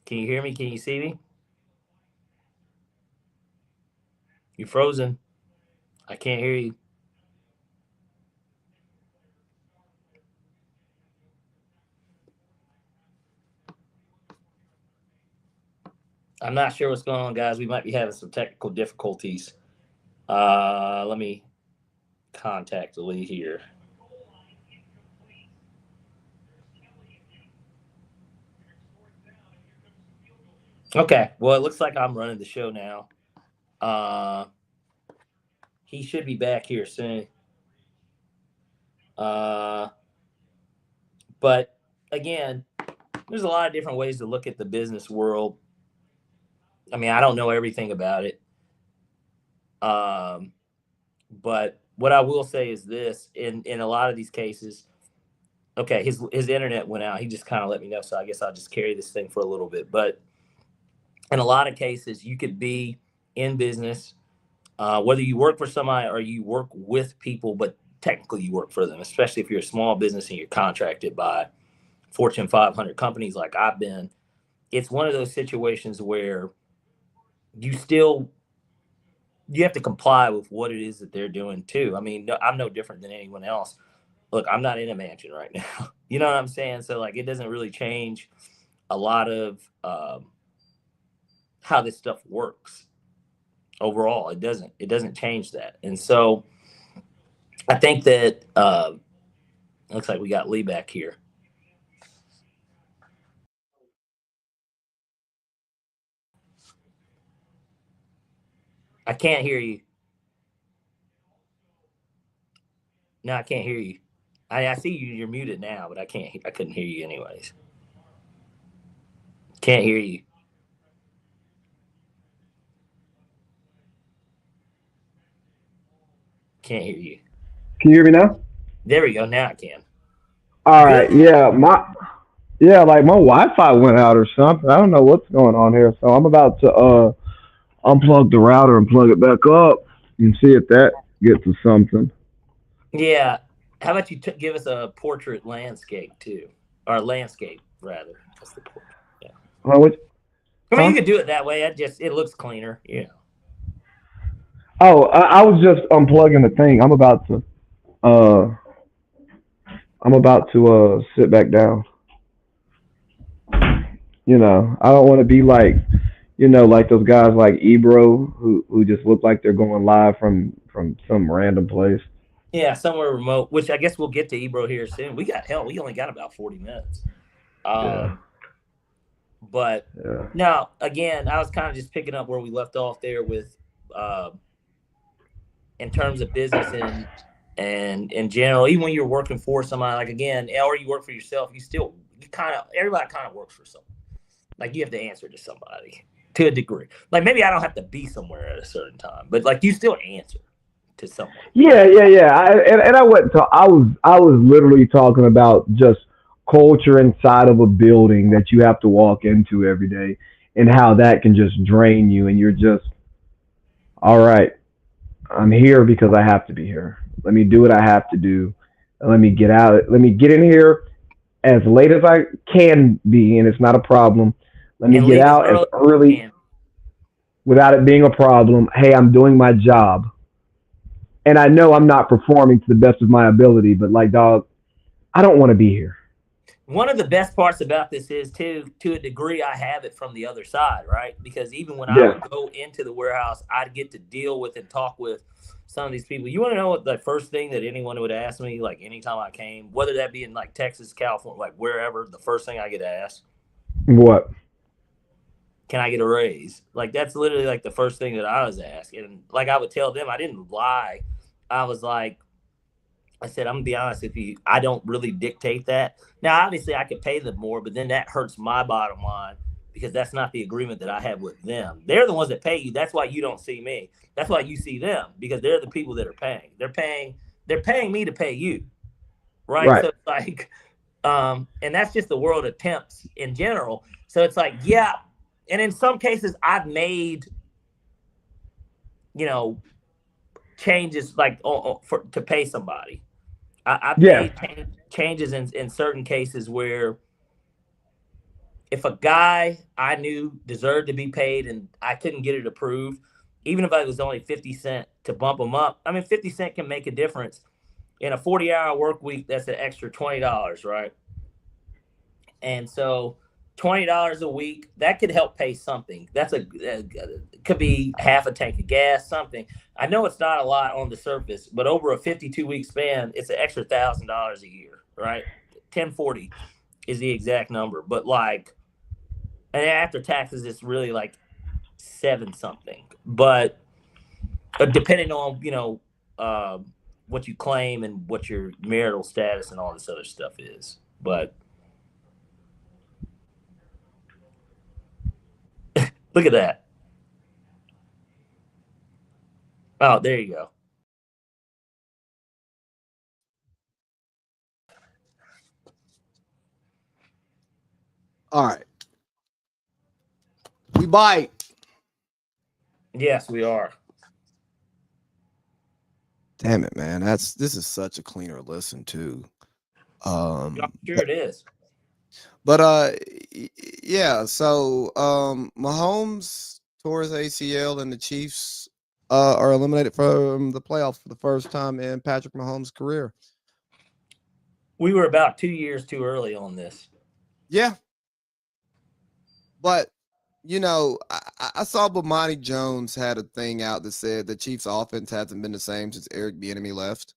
Can you hear me? Can you see me? You're frozen. I can't hear you. I'm not sure what's going on, guys. We might be having some technical difficulties. Let me contact Lee here. Okay, well, it looks like I'm running the show now. He should be back here soon. But again, there's a lot of different ways to look at the business world. I mean, I don't know everything about it. But what I will say is this: in a lot of these cases, okay, his internet went out. He just kind of let me know, so I guess I'll just carry this thing for a little bit. But in a lot of cases, you could be in business, whether you work for somebody or you work with people, but technically you work for them, especially if you're a small business and you're contracted by Fortune 500 companies like I've been. It's one of those situations where you have to comply with what it is that they're doing too. I mean, I'm no different than anyone else. Look, I'm not in a mansion right now. You know what I'm saying? So like, it doesn't really change a lot of how this stuff works overall. It doesn't change that. And so I think that looks like we got Lee back here. I can't hear you. No, I can't hear you. I see you. You're muted now, but I couldn't hear you anyways. Can't hear you. Can't hear you. Can you hear me now? There we go. Now I can. All Good. right. Yeah, like my Wi-Fi went out or something. I don't know what's going on here. So I'm about to unplug the router and plug it back up and see if that gets to something. Yeah. How about you give us a portrait landscape too, or landscape rather? That's the portrait. Yeah. I mean, you could do it that way. It looks cleaner. Yeah. Oh, I was just unplugging the thing. Uh I'm about to sit back down. I don't want to be like, like those guys like Ebro who just look like they're going live from some random place. Yeah, somewhere remote, which I guess we'll get to Ebro here soon. We only got about 40 minutes. Yeah. But Yeah. now, again, I was kind of just picking up where we left off there with, in terms of business and in general, even when you're working for somebody, like again, or you work for yourself, everybody kind of works for someone. Like you have to answer to somebody to a degree. Like maybe I don't have to be somewhere at a certain time, but like you still answer to someone. Yeah. I went to. I was literally talking about just culture inside of a building that you have to walk into every day, and how that can just drain you, and you're just, all right, I'm here because I have to be here. Let me do what I have to do. Let me get out. Let me get in here as late as I can be, and it's not a problem. Let me get out as early without it being a problem. Hey, I'm doing my job. And I know I'm not performing to the best of my ability, but like, dog, I don't want to be here. One of the best parts about this is, too, to a degree, I have it from the other side, right? Because even when I would go into the warehouse, I'd get to deal with and talk with some of these people. You want to know what the first thing that anyone would ask me, like anytime I came, whether that be in like Texas, California, like wherever, the first thing I get asked? What? Can I get a raise? Like that's literally like the first thing that I was asking. And like I would tell them, I didn't lie. I was like, I said, I'm gonna be honest with you, I don't really dictate that. Now, obviously, I could pay them more, but then that hurts my bottom line because that's not the agreement that I have with them. They're the ones that pay you. That's why you don't see me. That's why you see them because they're the people that are paying. They're paying me to pay you, right? So it's like, and that's just the world of temps in general. So it's like, yeah, and in some cases, I've made, changes like to pay somebody. I've made changes in certain cases where if a guy I knew deserved to be paid and I couldn't get it approved, even if it was only 50 cents to bump him up, I mean, 50 cents can make a difference. In a 40-hour work week, that's an extra $20, right? And so $20 a week, that could help pay something. That's could be half a tank of gas, something. I know it's not a lot on the surface, but over a 52-week span, it's an extra $1,000 a year, right? 1040 is the exact number, but like, and after taxes, it's really like 7 something. But depending on what you claim and what your marital status and all this other stuff is, but. Look at that. Oh, there you go. All right. We bite. Yes, we are. Damn it, man. This is such a cleaner listen too. I'm sure it is. But yeah, so Mahomes tore his ACL and the Chiefs are eliminated from the playoffs for the first time in Patrick Mahomes' career. We were about 2 years too early on this. Yeah. But I saw Bomani Jones had a thing out that said the Chiefs' offense hasn't been the same since Eric Bieniemy left.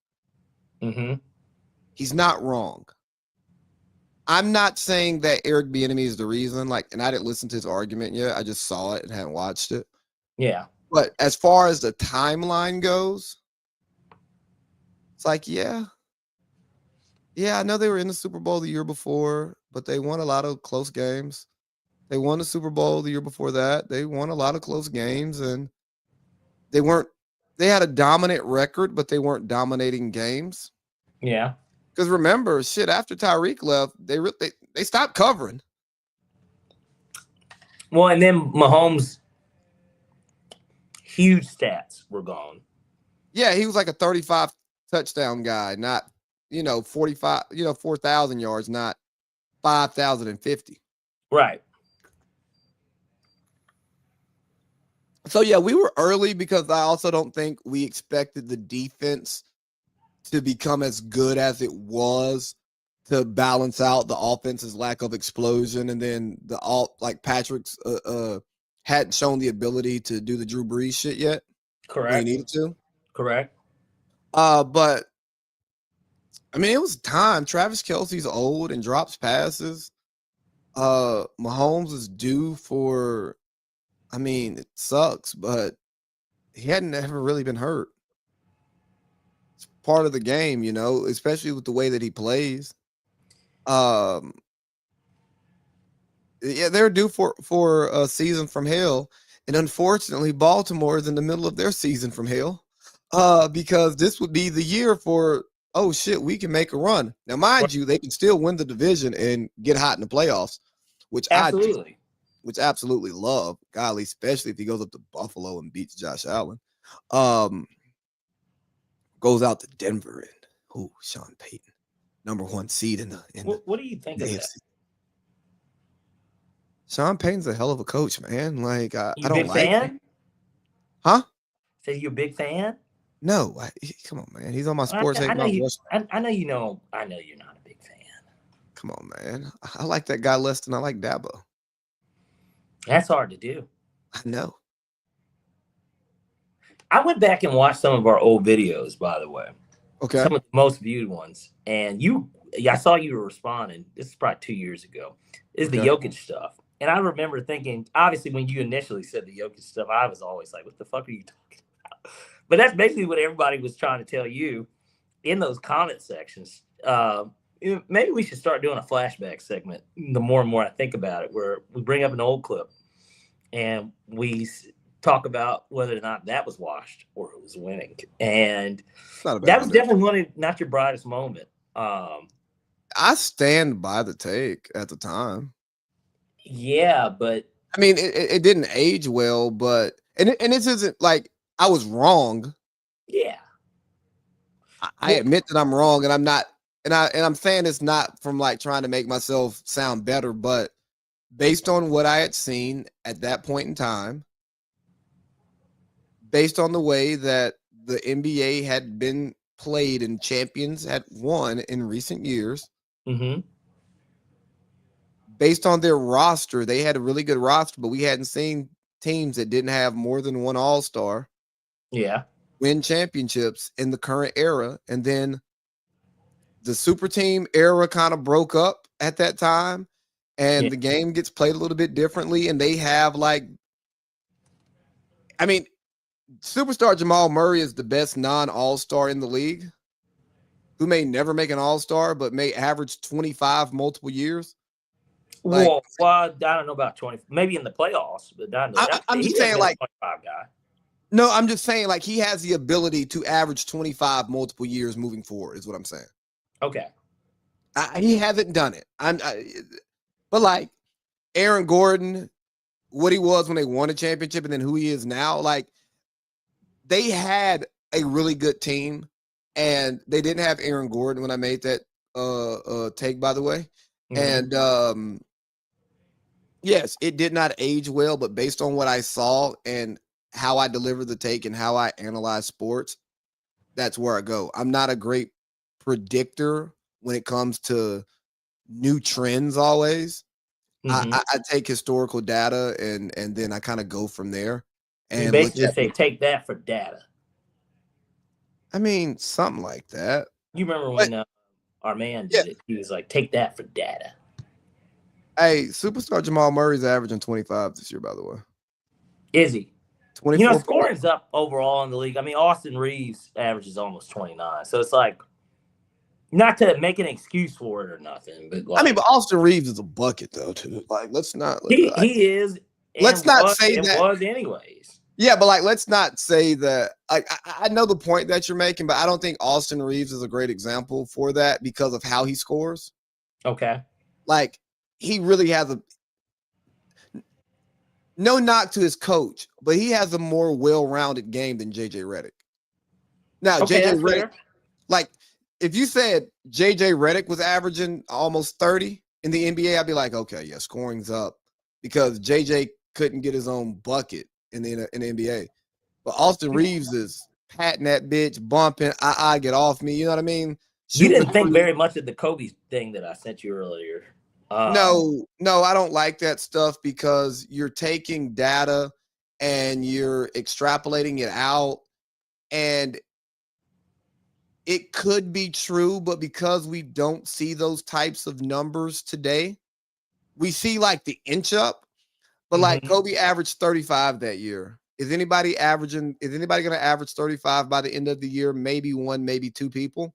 Mm-hmm. He's not wrong. I'm not saying that Eric Bieniemy is the reason. And I didn't listen to his argument yet. I just saw it and hadn't watched it. Yeah. But as far as the timeline goes, it's like, yeah, I know they were in the Super Bowl the year before, but they won a lot of close games. They won the Super Bowl the year before that. They won a lot of close games, and they weren't they had a dominant record, but they weren't dominating games. Yeah. Because remember, shit, after Tyreek left, they stopped covering. Well, and then Mahomes' huge stats were gone. Yeah, he was like a 35 touchdown guy, not 45, 4,000 yards, not 5,050. Right. So yeah, we were early because I also don't think we expected the defense to become as good as it was to balance out the offense's lack of explosion, and then Patrick's hadn't shown the ability to do the Drew Brees shit yet. Correct. When he needed to. Correct. But I mean, it was time. Travis Kelce's old and drops passes. Mahomes is due for. I mean, it sucks, but he hadn't ever really been hurt. It's part of the game, especially with the way that he plays. Yeah, they're due for a season from hell, and unfortunately, Baltimore is in the middle of their season from hell, because this would be the year for we can make a run. Now, mind you, they can still win the division and get hot in the playoffs, which absolutely. Which absolutely love, golly, especially if he goes up to Buffalo and beats Josh Allen. Goes out to Denver and Sean Payton, #1 seed in the. What do you think of that? Sean Payton's a hell of a coach, man. Like I don't like fan? him. Huh? Say you're a big fan? No, come on, man. He's on my sports. I know you know. I know you're not a big fan. Come on, man. I like that guy less than I like Dabo. That's hard to do. I know. I went back and watched some of our old videos, by the way. Okay. Some of the most viewed ones. And I saw you were responding. This is probably 2 years ago. This is the Jokic stuff. And I remember thinking, obviously, when you initially said the Jokic stuff, I was always like, what the fuck are you talking about? But that's basically what everybody was trying to tell you in those comment sections. Maybe we should start doing a flashback segment the more and more I think about it, where we bring up an old clip and we talk about whether or not that was washed or it was winning. And that was definitely not your brightest moment. I stand by the take at the time. Yeah, but I mean, it didn't age well, but and this isn't like I was wrong. Yeah, I admit that I'm wrong, and I'm not, and I'm saying it's not from like trying to make myself sound better, but based on what I had seen at that point in time, based on the way that the NBA had been played and champions had won in recent years. Mm-hmm. Based on their roster, they had a really good roster, but we hadn't seen teams that didn't have more than one all-star win championships in the current era. And then the super team era kind of broke up at that time, and the game gets played a little bit differently. And they have superstar Jamal Murray is the best non-all-star in the league, who may never make an all-star, but may average 25 multiple years. Well, I don't know about 20, maybe in the playoffs, but I'm just saying, like, 25 guy. No, I'm just saying, like, he has the ability to average 25 multiple years moving forward, is what I'm saying. Okay. He hasn't done it. But like Aaron Gordon, what he was when they won a championship, and then who he is now, like, they had a really good team, and they didn't have Aaron Gordon when I made that take, by the way. Mm-hmm. And yes, it did not age well, but based on what I saw and how I deliver the take and how I analyze sports, that's where I go. I'm not a great predictor when it comes to new trends always. Mm-hmm. I take historical data and then I kind of go from there. And you basically say take that for data. I mean, something like that. You remember when our man did it? He was like, take that for data. Hey, superstar Jamal Murray's averaging 25 this year, by the way. Is he? 24. Scoring's up overall in the league. I mean, Austin Reeves averages almost 29. So it's like, not to make an excuse for it or nothing, but like, but Austin Reeves is a bucket though, too. Like, let's not. He is. Let's not say that. It was anyways. Yeah, but like, let's not say that. Like, I know the point that you're making, but I don't think Austin Reeves is a great example for that because of how he scores. Okay. Like, he really has no knock to his coach, but he has a more well-rounded game than JJ Redick. Now, Okay, JJ that's Redick, fair. like, if you said JJ Redick was averaging almost 30 in the NBA, I'd be like, okay, yeah, scoring's up because JJ couldn't get his own bucket in the NBA. But Austin Reeves is patting that bitch, bumping, get off me. You know what I mean? You Shooting didn't think very much of the Kobe thing that I sent you earlier. No, I don't like that stuff because you're taking data and you're extrapolating it out, and it could be true, but because we don't see those types of numbers today, we see like the inch up, but like Kobe averaged 35 that year. Is anybody going to average 35 by the end of the year? Maybe one, maybe two people.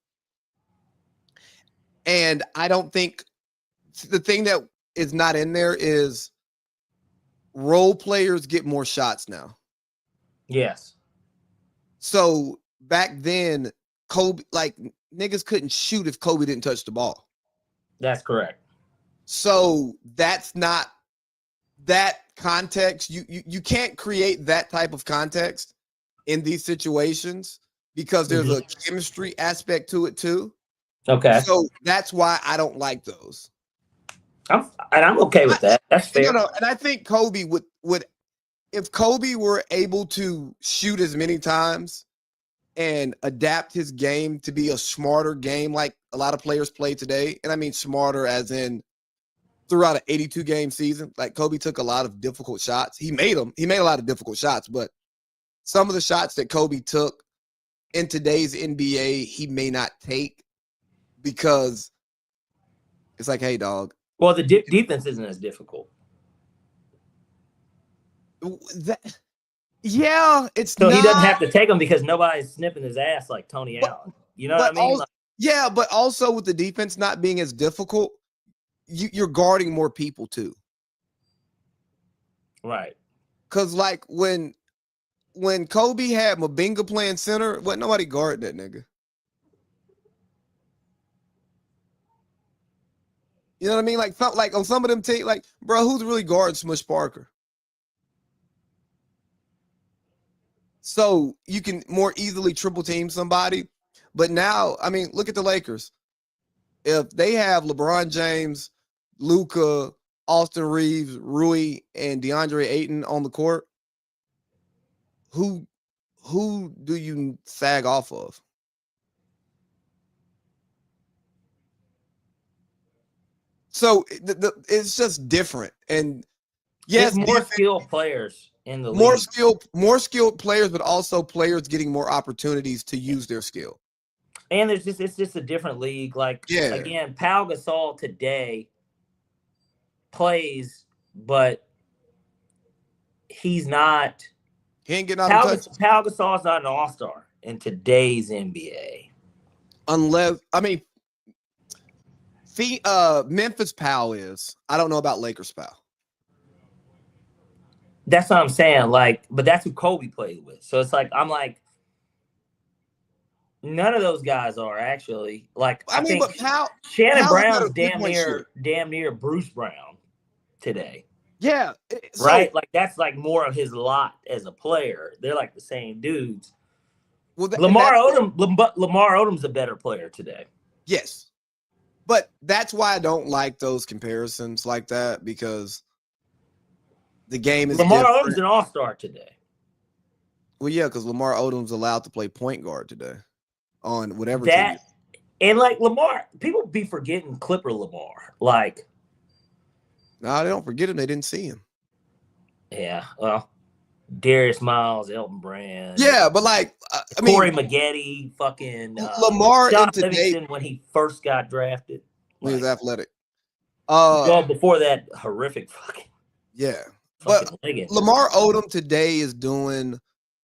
And I don't think the thing that is not in there is role players get more shots now. Yes. So back then, Kobe, like, niggas couldn't shoot if Kobe didn't touch the ball. That's correct. So that's not that context. You can't create that type of context in these situations because there's a chemistry aspect to it too. Okay. So that's why I don't like those. I'm okay with that. That's fair. No, and I think Kobe would if Kobe were able to shoot as many times and adapt his game to be a smarter game like a lot of players play today, and I mean smarter as in throughout an 82-game season, like Kobe took a lot of difficult shots. He made them. He made a lot of difficult shots, but some of the shots that Kobe took in today's NBA, he may not take because it's like, hey, dog. Well, the defense isn't as difficult. Yeah, it's so not. He doesn't have to take them because nobody's sniffing his ass like Tony Allen. You know what I mean? Yeah, but also with the defense not being as difficult, you're guarding more people too. Right. Because like when Kobe had Mabinga playing center, wasn't nobody guarding that nigga. You know what I mean? Like on some of them teams, like, bro, who's really guarding Smush Parker? So you can more easily triple team somebody. But now, I mean, look at the Lakers. If they have LeBron James, Luka, Austin Reeves, Rui, and DeAndre Ayton on the court, who do you sag off of? So it's just different. And yes, there's more skilled players in the league. More skilled players, but also players getting more opportunities to use their skill. And it's just a different league. Like, again, Pau Gasol today plays, but he's not. He ain't getting out of touch. Pau Gasol's not an all-star in today's NBA. Unless, I mean, Memphis Pau is. I don't know about Lakers Pau. That's what I'm saying. Like, but that's who Kobe played with. So it's like, I'm like, none of those guys are actually. Like, I mean, think but Shannon Brown's damn near Bruce Brown today. Yeah. Right? Like, that's like more of his lot as a player. They're like the same dudes. Well, Lamar Odom's a better player today. Yes. But that's why I don't like those comparisons like that, because the game is Lamar Odom's an all-star today. Well, yeah, because Lamar Odom's allowed to play point guard today on whatever team. And like Lamar, people be forgetting Clipper Lamar. Like, no, they don't forget him. They didn't see him. Yeah, well, Darius Miles, Elton Brand. Yeah, but like, Corey Maggette, fucking Lamar John in today, Livingston when he first got drafted. When he was athletic. Well, before that, horrific fucking. Yeah. But Lamar Odom today is doing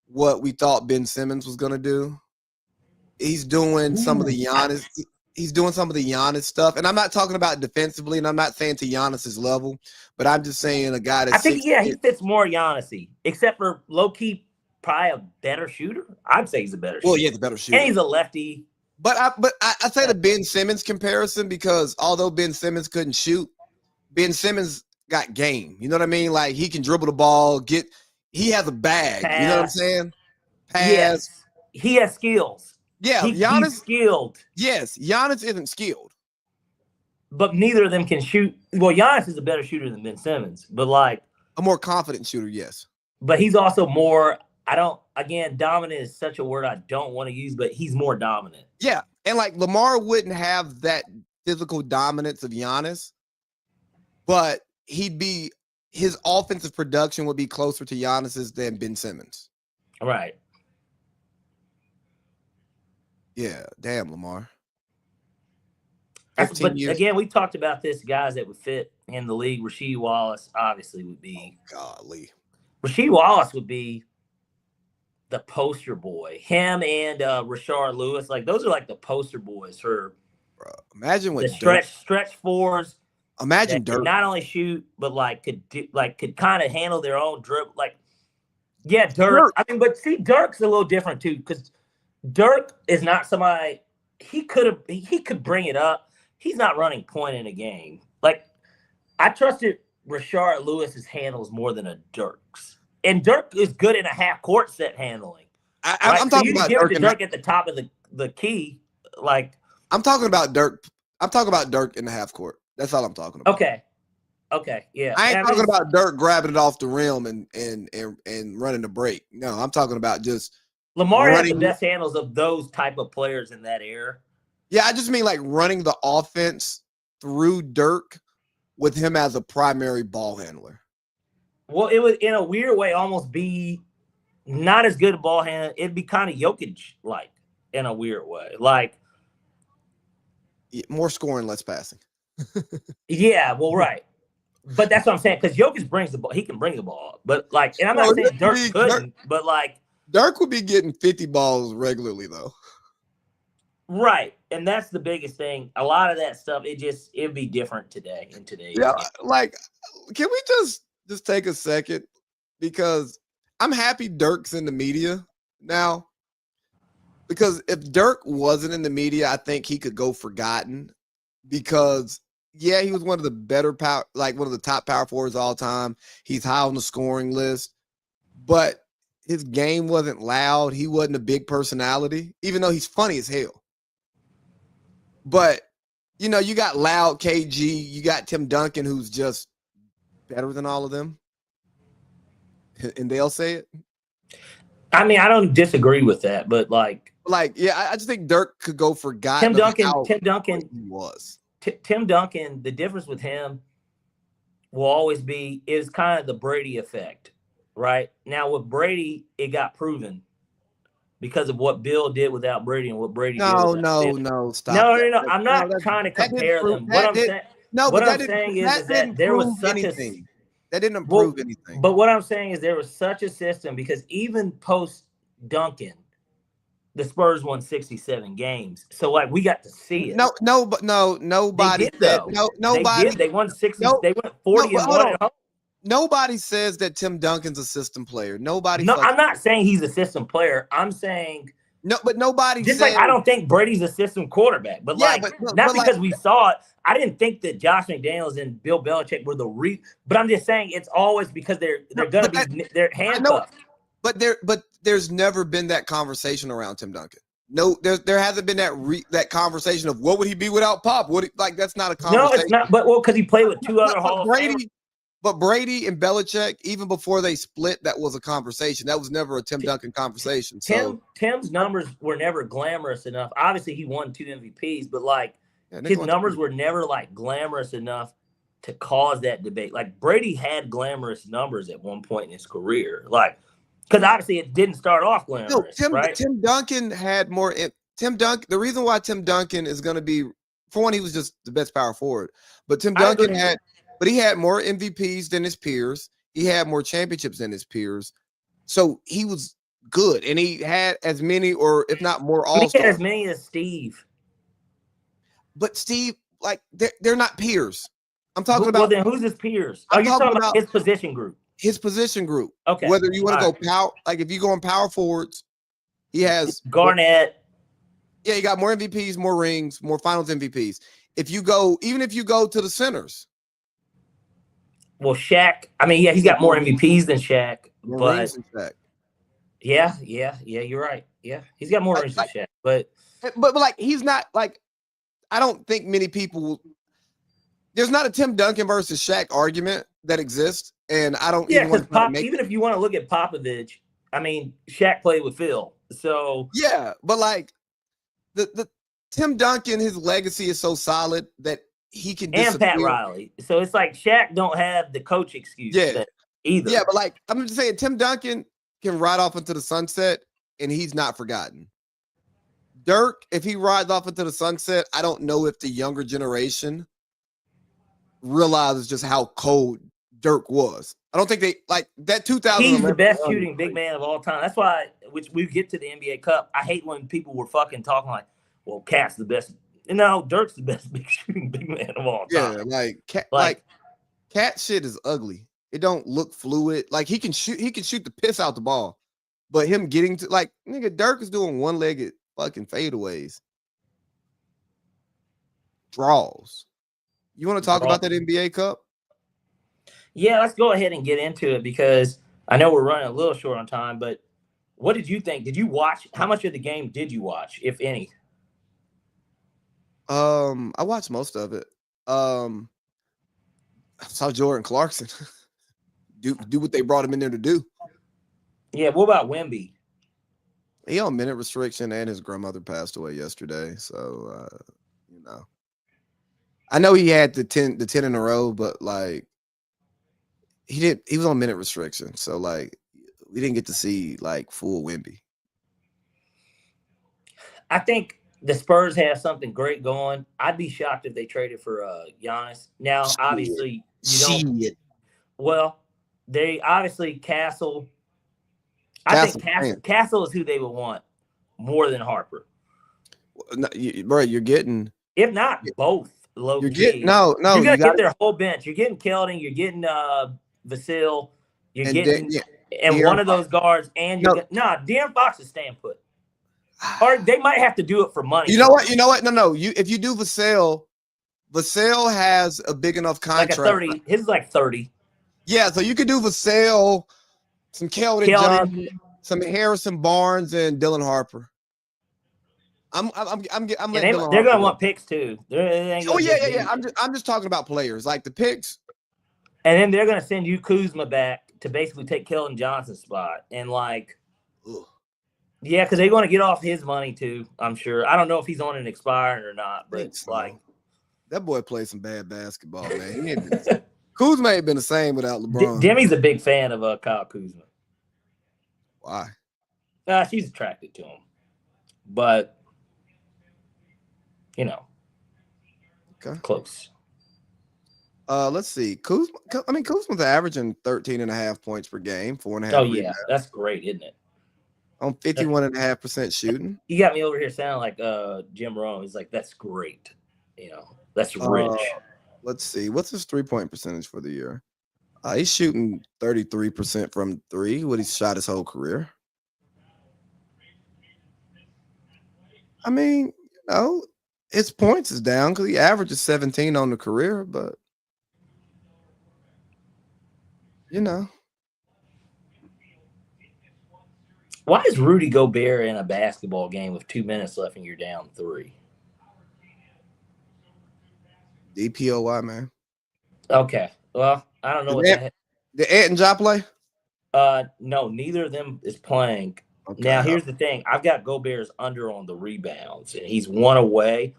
what we thought Ben Simmons was going to do. He's doing some of the Giannis. He's doing some of the Giannis stuff. And I'm not talking about defensively, and I'm not saying to Giannis's level, but I'm just saying a guy that's he fits more Giannis-y, except for low-key probably a better shooter. I'd say he's a better shooter. Well, yeah, the better shooter. And he's a lefty. But I say the Ben Simmons comparison because although Ben Simmons couldn't shoot, Ben Simmons got game. You know what I mean? Like he can dribble the ball, he has a bag. Pass. You know what I'm saying? Pass. Yes. He has skills. Yeah, Giannis, he's skilled. Yes, Giannis isn't skilled. But neither of them can shoot. Well, Giannis is a better shooter than Ben Simmons, but like a more confident shooter, yes. But he's also more, dominant is such a word I don't want to use, but he's more dominant. Yeah. And like Lamar wouldn't have that physical dominance of Giannis, but his offensive production would be closer to Giannis's than Ben Simmons. Right. Yeah. Damn, Lamar. But again, we talked about this, guys that would fit in the league. Rasheed Wallace obviously would be. Oh, golly. Rasheed Wallace would be the poster boy. Him and Rashard Lewis, like those are like the poster boys for. Bro, imagine what the stretch fours. Imagine Dirk not only shoot, but like could kind of handle their own dribble. Like, yeah, Dirk. I mean, but see, Dirk's a little different too because Dirk is not somebody. He could bring it up. He's not running point in a game. Like, I trusted Rashard Lewis's handles more than a Dirk's. And Dirk is good in a half-court set handling. I'm talking about Dirk at the top of the key. Like, I'm talking about Dirk. I'm talking about Dirk in the half court. That's all I'm talking about. Okay, yeah. I ain't talking about Dirk grabbing it off the rim and running the break. No, I'm talking about just Lamar has the best handles of those type of players in that era. Yeah, I just mean like running the offense through Dirk with him as a primary ball handler. Well, it would, in a weird way, almost be not as good a ball handler. It'd be kind of Jokic-like in a weird way. Like, more scoring, less passing. Yeah, well, right. But that's what I'm saying, because Jokic brings the ball. He can bring the ball. But, like, and I'm not saying Dirk couldn't, but, like. Dirk would be getting 50 balls regularly, though. Right. And that's the biggest thing. A lot of that stuff, it'd be different today in today's game. Like, can we just take a second? Because I'm happy Dirk's in the media now. Because if Dirk wasn't in the media, I think he could go forgotten. Because, yeah, he was one of the top power forwards of all time. He's high on the scoring list. But his game wasn't loud. He wasn't a big personality, even though he's funny as hell. But, you know, you got loud KG, you got Tim Duncan, who's just better than all of them. And they'll say it. I mean, I don't disagree with that, but yeah, I just think Dirk could go forgotten. Tim Duncan he was. Tim Duncan, the difference with him will always be is kind of the Brady effect, right? Now with Brady, it got proven because of what Bill did without Brady and what Brady did. No, stop. No. I'm not trying to compare them. What I'm saying is that there was such anything. That didn't improve anything. But what I'm saying is there was such a system because even post Duncan, the Spurs won 67 games. So like we got to see it. Nobody did, though. Nobody they won 60. They went 40 and 1 at home. Nobody says that Tim Duncan's a system player. Nobody. No, I'm not saying he's a system player. I'm saying but nobody. Just like I don't think Brady's a system quarterback, but because we saw it. I didn't think that Josh McDaniels and Bill Belichick were but I'm just saying it's always because they're they're handcuffed. But there's never been that conversation around Tim Duncan. No, there hasn't been that conversation of what would he be without Pop? That's not a conversation. No, it's not. But because he played with two other Hall of Famers. But Brady and Belichick, even before they split, that was a conversation. That was never a Tim Duncan conversation. Tim's numbers were never glamorous enough. Obviously, he won 2 MVPs, but his numbers were never glamorous enough to cause that debate. Like Brady had glamorous numbers at one point in his career, because obviously it didn't start off glamorous. Right? Tim Duncan had more. The reason why Tim Duncan is going to be, for one, he was just the best power forward. But Tim Duncan he had more MVPs than his peers. He had more championships than his peers. So he was good, and he had as many, or if not more, all-stars. He had as many as Steve. But Steve, they're not peers. I'm talking about. Well, then who's his peers? You're talking about his position group. his position group. Okay. Whether you want to go power, like if you go in power forwards, he has Garnett. Yeah, he got more MVPs, more rings, more Finals MVPs. Even if you go to the centers. Well, Shaq. I mean, yeah, he's got more MVPs than Shaq, more rings than Shaq. Yeah, you're right. Yeah, he's got more rings than Shaq, but like he's not like. I don't think many people. There's not a Tim Duncan versus Shaq argument that exists, and I don't even want to make. Even if you want to look at Popovich, I mean, Shaq played with Phil, so yeah, but like the Tim Duncan, his legacy is so solid that he can disappear. And Pat Riley, so it's like Shaq don't have the coach excuse. Either. Yeah, but like I'm just saying, Tim Duncan can ride off into the sunset, and he's not forgotten. Dirk, if he rides off into the sunset, I don't know if the younger generation realizes just how cold Dirk was. I don't think they like that 2000. He's the best shooting big man of all time. That's why, which we get to the NBA Cup. I hate when people were fucking talking like, "Well, Cat's the best." No, Dirk's the best shooting big man of all time. Yeah, like Cat shit is ugly. It don't look fluid. Like he can shoot the piss out the ball, but him getting to like nigga Dirk is doing one-legged fucking fadeaways, draws. You want to talk about that NBA Cup? Yeah, let's go ahead and get into it because I know we're running a little short on time. But what did you think? Did you watch? How much of the game did you watch, if any? I watched most of it. I saw Jordan Clarkson do what they brought him in there to do. Yeah, what about Wemby? He on minute restriction, and his grandmother passed away yesterday. So, I know he had the 10 in a row, but like he was on minute restriction. So like we didn't get to see like full Wemby. I think the Spurs have something great going. I'd be shocked if they traded for Giannis. Now, obviously, you don't. Well, they obviously Castle. I think Castle is who they would want more than Harper. No, bro, you're getting. If not both, low key. No. You're gonna get their whole bench. You're getting Keldon. You're getting Vasil. You're getting one of those guards. And you're De'Aaron Fox is staying put. Or they might have to do it for money. You know what? No. If you do Vasil has a big enough contract. Like a 30. His is like 30. Yeah, so you could do Vasil, some Keldon Johnson, some Harrison Barnes, and Dylan Harper. I'm they're gonna want picks too. Yeah. I'm just talking about players like the picks. And then they're gonna send you Kuzma back to basically take Keldon Johnson's spot. And like, yeah, because they're gonna get off his money too. I'm sure. I don't know if he's on an expiring or not, but it's like that boy played some bad basketball, man. Kuzma ain't been the same without LeBron. Demi's a big fan of Kyle Kuzma. Why? She's attracted to him, but close. Let's see. Kuzma's averaging 13.5 points per game, 4.5. Oh yeah, that's great, isn't it? On 51.5% shooting. You got me over here sounding like Jim Rome. He's like, that's great. That's rich. Let's see. What's his 3-point percentage for the year? He's shooting 33% from three, what he's shot his whole career. I mean, his points is down because he averages 17 on the career, but Why is Rudy Gobert in a basketball game with 2 minutes left and you're down 3? DPOY, man. Okay. Well, I don't know what that. Did Ant and Ja play? No, neither of them is playing. Okay. Now, here's the thing. I've got Gobert's under on the rebounds, and he's 1 away.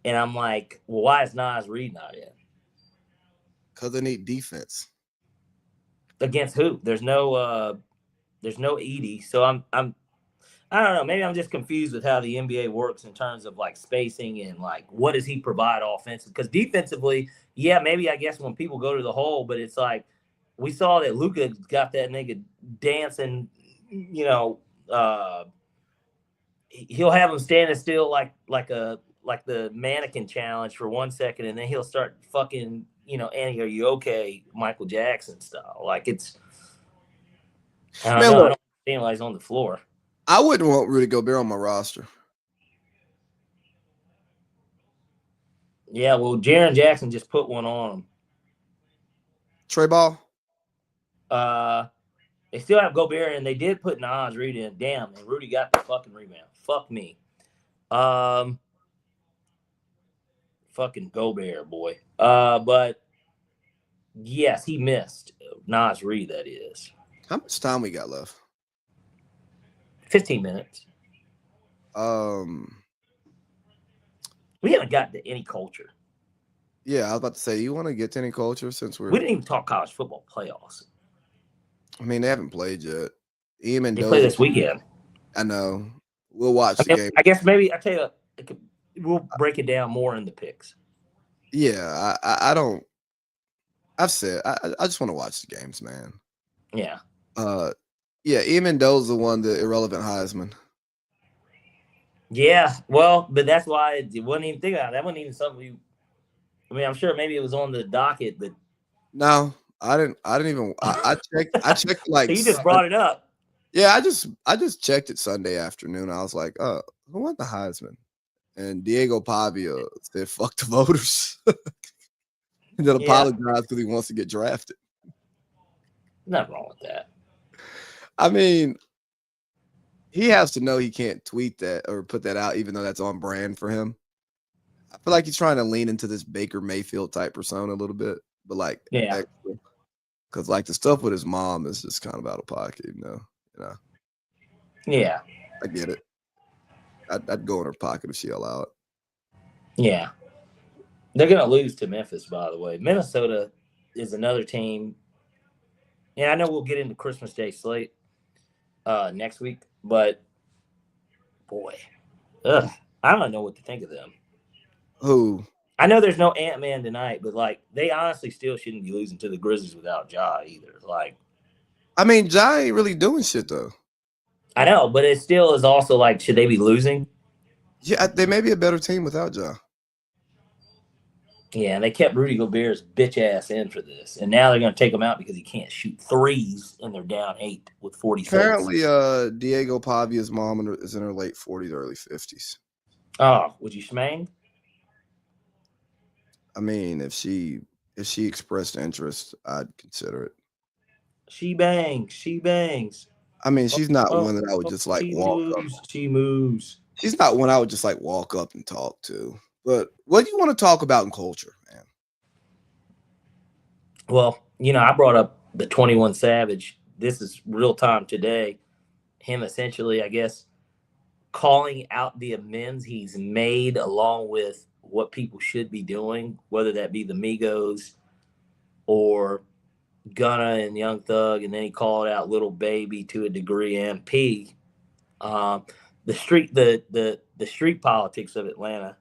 And I'm like, well, why is Nas Reed not in? Because they need defense. Against who? There's no Edie. So I don't know. Maybe I'm just confused with how the NBA works in terms of like spacing and like what does he provide offensively? Because defensively, yeah, maybe I guess when people go to the hole, but it's like we saw that Luka got that nigga dancing. He'll have him standing still like the mannequin challenge for 1 second, and then he'll start fucking Annie, are you okay? Michael Jackson style. Like it's I don't Man, know. I look, don't understand why he's on the floor. I wouldn't want Rudy Gobert on my roster. Yeah, well, Jaren Jackson just put one on him. Trey Ball? They still have Gobert, and they did put Nas Reed in. Damn, and Rudy got the fucking rebound. Fuck me. Fucking Gobert, boy. But yes, he missed Nas Reed. That is. How much time we got left? 15 minutes. We haven't gotten to any culture. Yeah, I was about to say, you want to get to any culture since We didn't even talk college football playoffs. I mean, they haven't played yet. They play this weekend. I know. We'll watch the game. I guess maybe I tell you, we'll break it down more in the picks. Yeah, I don't. I've said I just want to watch the games, man. Yeah. Yeah, Eamon Doe's the one, the irrelevant Heisman. Yeah, well, but that's why it wasn't even think about it. That wasn't even something we. I mean, I'm sure maybe it was on the docket, but no, I didn't even. I checked like. So you just brought it up. Yeah, I just checked it Sunday afternoon. I was like, who won the Heisman? And Diego Pavia said, "Fuck the voters," and then apologized because he wants to get drafted. Nothing wrong with that. I mean, he has to know he can't tweet that or put that out, even though that's on brand for him. I feel like he's trying to lean into this Baker Mayfield type persona a little bit, but like, because like the stuff with his mom is just kind of out of pocket, you know. Yeah, I get it. I'd go in her pocket if she allowed it. Yeah, they're gonna lose to Memphis, by the way. Minnesota is another team. Yeah, I know we'll get into Christmas Day slate next week, but boy, I don't know what to think of them. Who? I know there's no Ant-Man tonight, but like they honestly still shouldn't be losing to the Grizzlies without Ja either. Like, I mean, Ja ain't really doing shit though. I know, but it still is also like, should they be losing? Yeah, they may be a better team without Ja. Yeah, and they kept Rudy Gobert's bitch ass in for this, and now they're going to take him out because he can't shoot threes, and they're down 8 with 40 seconds. Apparently, Diego Pavia's mom is in her late 40s, early 50s. Oh, would you smang? I mean, if she expressed interest, I'd consider it. She bangs. I mean, she's not one that I would just like walk up. She moves. She's not one I would just like walk up and talk to. But what do you want to talk about in culture, man? Well, I brought up the 21 Savage. This is real time today. Him essentially, I guess, calling out the amends he's made along with what people should be doing, whether that be the Migos or Gunna and Young Thug, and then he called out Little Baby to a degree, and P. The street politics of Atlanta.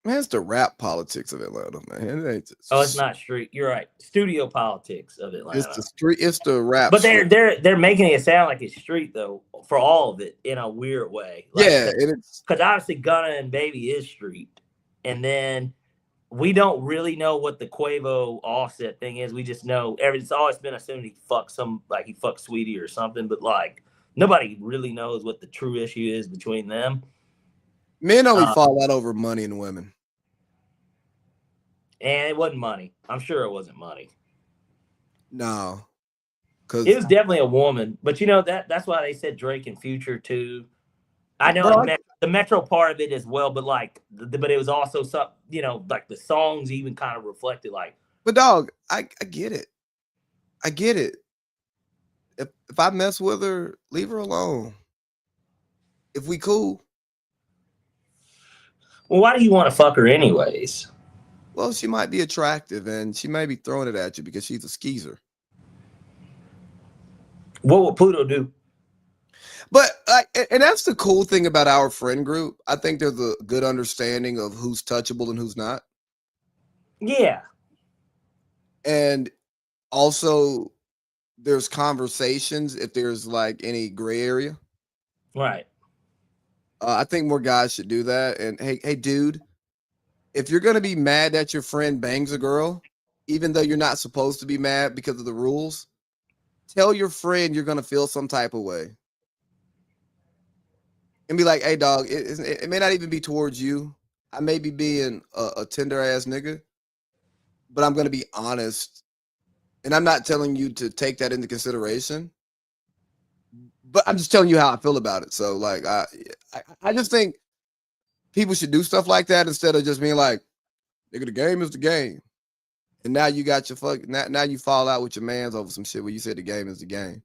It's the rap politics of Atlanta, man. It's not street. You're right. Studio politics of Atlanta. It's the street. It's the rap. But they're making it sound like it's street though, for all of it in a weird way. Like, yeah, it's because obviously Gunna and Baby is street, and then we don't really know what the Quavo Offset thing is. We just know it's always been assumed he fucked Sweetie or something, but like nobody really knows what the true issue is between them. Men only fall out over money and women. And it wasn't money. I'm sure it wasn't money. No. It was definitely a woman. But that's why they said Drake and Future too. I know the Metro part of it as well, but but it was also some, like the songs even kind of reflected like. But dog, I get it. I get it. If I mess with her, leave her alone. If we cool. Well, why do you want to fuck her anyways? Well, she might be attractive and she may be throwing it at you because she's a skeezer. What would Pluto do? But and that's the cool thing about our friend group. I think there's a good understanding of who's touchable and who's not. Yeah. And also there's conversations if there's like any gray area. Right. I think more guys should do that. And hey, dude, if you're going to be mad that your friend bangs a girl, even though you're not supposed to be mad because of the rules, tell your friend you're gonna feel some type of way, and be like, "Hey, dog, it may not even be towards you. I may be being a tender ass nigga, but I'm gonna be honest, and I'm not telling you to take that into consideration. But I'm just telling you how I feel about it. So, like, I just think people should do stuff like that instead of just being like, nigga, the game is the game. And now you got your now you fall out with your mans over some shit where you said the game is the game.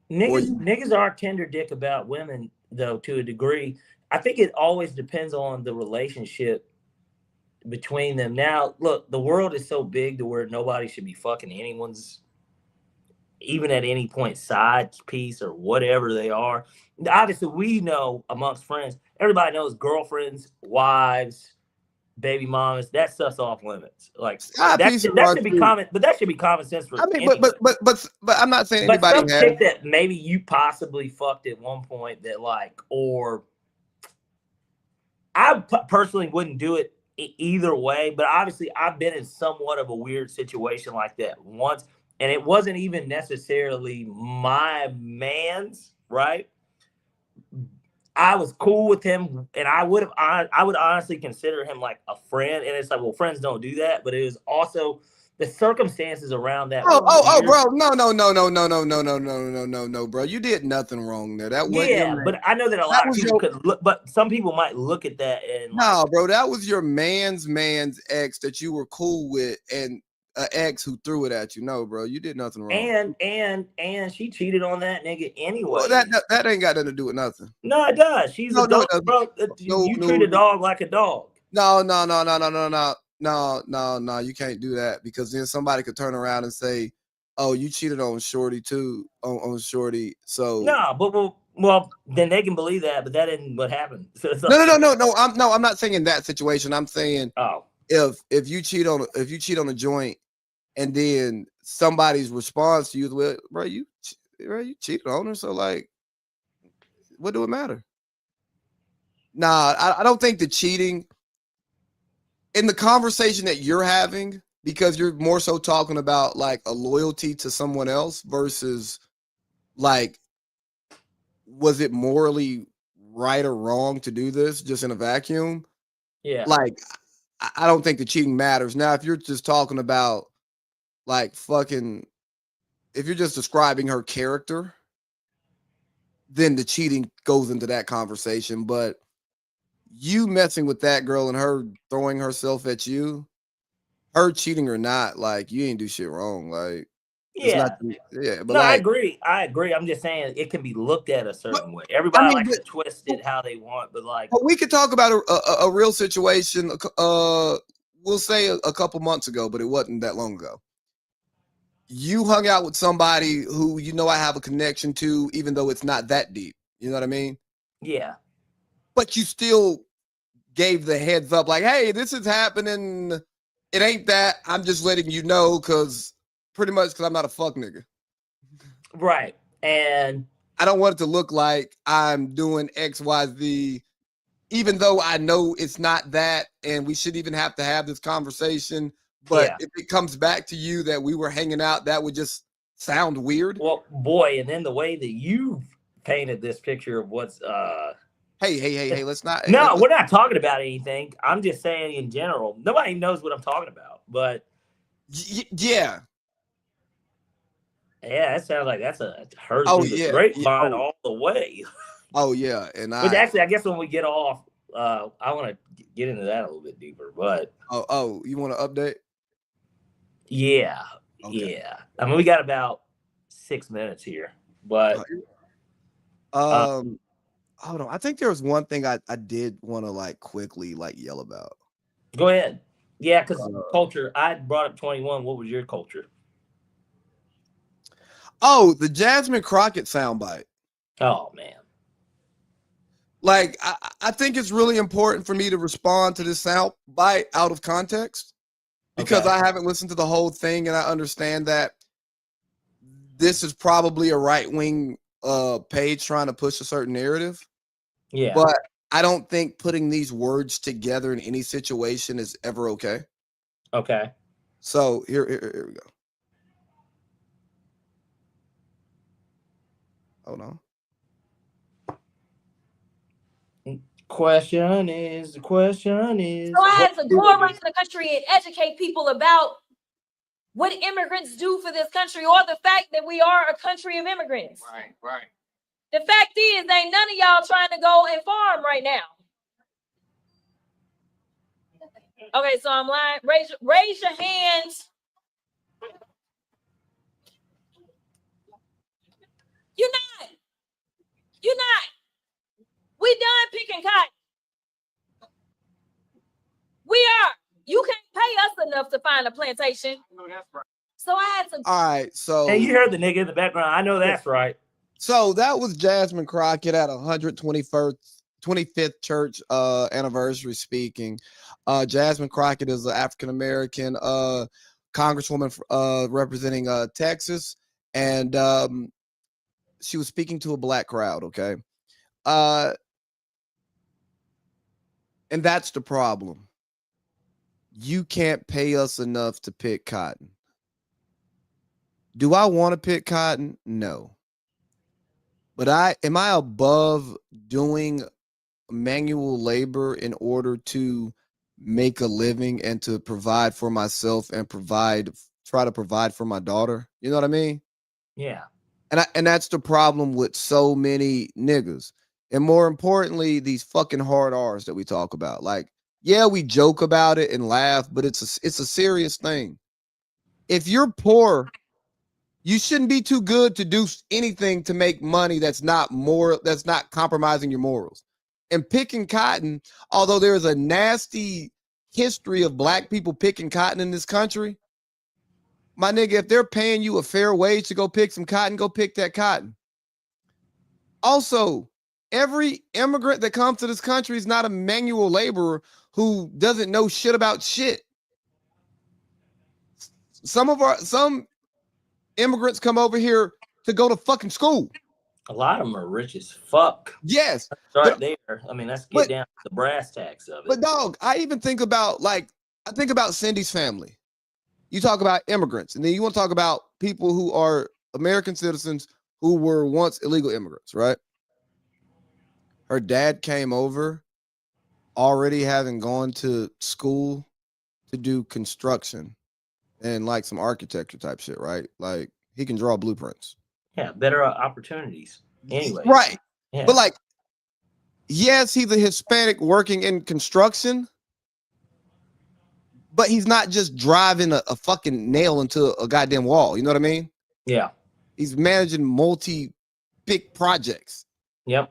Niggas are tender dick about women though, to a degree. I think it always depends on the relationship between them. Now, look, the world is so big to where nobody should be fucking anyone's, even at any point, side piece or whatever they are. Obviously, we know amongst friends, everybody knows girlfriends, wives, baby mamas, that stuff's off limits. Like that should be common, but that should be common sense for. I mean, but I'm not saying anybody some chick that maybe you possibly fucked at one point that like, or I personally wouldn't do it either way. But obviously, I've been in somewhat of a weird situation like that once, and it wasn't even necessarily my man's, right? I was cool with him, and I would honestly consider him like a friend. And it's like, well, friends don't do that, but it was also the circumstances around that. Bro, no, bro. You did nothing wrong there. That wasn't your man. But I know that a lot of people could look, but some people might look at that and no, bro, that was your man's ex that you were cool with, and an ex who threw it at you. No, bro, you did nothing wrong. And she cheated on that nigga anyway. Well, that ain't got nothing to do with nothing. No, it does. She's a dog, bro. You treat a dog like a dog. No. You can't do that, because then somebody could turn around and say, "Oh, you cheated on Shorty too, on Shorty." So no, but well, then they can believe that, but that isn't what happened. So no. I'm not saying in that situation. I'm saying, if you cheat on a joint, and then somebody's response to you is, well, bro, you cheated on her, so like, what do it matter? Nah, I don't think the cheating in the conversation that you're having, because you're more so talking about like a loyalty to someone else versus like, was it morally right or wrong to do this just in a vacuum? Yeah. Like, I don't think the cheating matters. Now, if you're just talking about like fucking, if you're just describing her character, then the cheating goes into that conversation. But you messing with that girl and her throwing herself at you, her cheating or not, like, you ain't do shit wrong. Like, but no, like, I agree. I'm just saying it can be looked at a certain way. Everybody likes to twist it how they want, but like, we could talk about a real situation. We'll say a couple months ago, but it wasn't that long ago. You hung out with somebody who I have a connection to, even though it's not that deep. You know what I mean? Yeah. But you still gave the heads up, like, hey, this is happening. It ain't that. I'm just letting you know, because I'm not a fuck nigga. Right. And I don't want it to look like I'm doing X, Y, Z, even though I know it's not that, and we shouldn't even have to have this conversation. But if it comes back to you that we were hanging out, that would just sound weird. Well, boy, and then the way that you painted this picture of what's Hey, let's not. No, we're not talking about anything. I'm just saying in general. Nobody knows what I'm talking about, but yeah. Yeah, that sounds like that's heard through the grapevine all the way. Oh yeah, and actually, I guess when we get off, I want to get into that a little bit deeper. But you want to update? Yeah, yeah. I mean, we got about 6 minutes here, but hold on. I think there was one thing I did want to like quickly like yell about. Go ahead. Yeah, because culture. I brought up 21. What was your culture? Oh, the Jasmine Crockett soundbite. Oh man. Like, I think it's really important for me to respond to this soundbite out of context, because I haven't listened to the whole thing, and I understand that this is probably a right-wing page trying to push a certain narrative. Yeah. But I don't think putting these words together in any situation is ever okay. Okay. So here we go. Hold on. The question is. So I had to go around the country and educate people about what immigrants do for this country, or the fact that we are a country of immigrants. Right. The fact is, ain't none of y'all trying to go and farm right now. Okay, so I'm lying. Raise your hands. You're not. We done picking cotton. We are. You can't pay us enough to find a plantation. No, that's right. So I had to. All right, so Hey, you heard the nigga in the background. I know that's right. So that was Jasmine Crockett at 125th church anniversary speaking. Jasmine Crockett is an African American congresswoman representing Texas, and she was speaking to a black crowd. Okay, and that's the problem. You can't pay us enough to pick cotton. Do I want to pick cotton? No. But am I above doing manual labor in order to make a living and to provide for myself and try to provide for my daughter? You know what I mean? Yeah. And that's the problem with so many niggas. And more importantly, these fucking hard R's that we talk about. Like, yeah, we joke about it and laugh, but it's a serious thing. If you're poor, you shouldn't be too good to do anything to make money that's not compromising your morals. And picking cotton, although there's a nasty history of black people picking cotton in this country, my nigga, if they're paying you a fair wage to go pick some cotton, go pick that cotton. Also, every immigrant that comes to this country is not a manual laborer who doesn't know shit about shit. Some immigrants come over here to go to fucking school. A lot of them are rich as fuck. Yes. Right there. I mean, let's get down to the brass tacks of it. But dog, I think about Cindy's family. You talk about immigrants, and then you want to talk about people who are American citizens who were once illegal immigrants, right? Her dad came over already having gone to school to do construction and like some architecture type shit, right? Like he can draw blueprints. Yeah, better opportunities. Anyway. Right. Yeah. But like, yes, he's a Hispanic working in construction, but he's not just driving a fucking nail into a goddamn wall. You know what I mean? Yeah. He's managing big projects. Yep.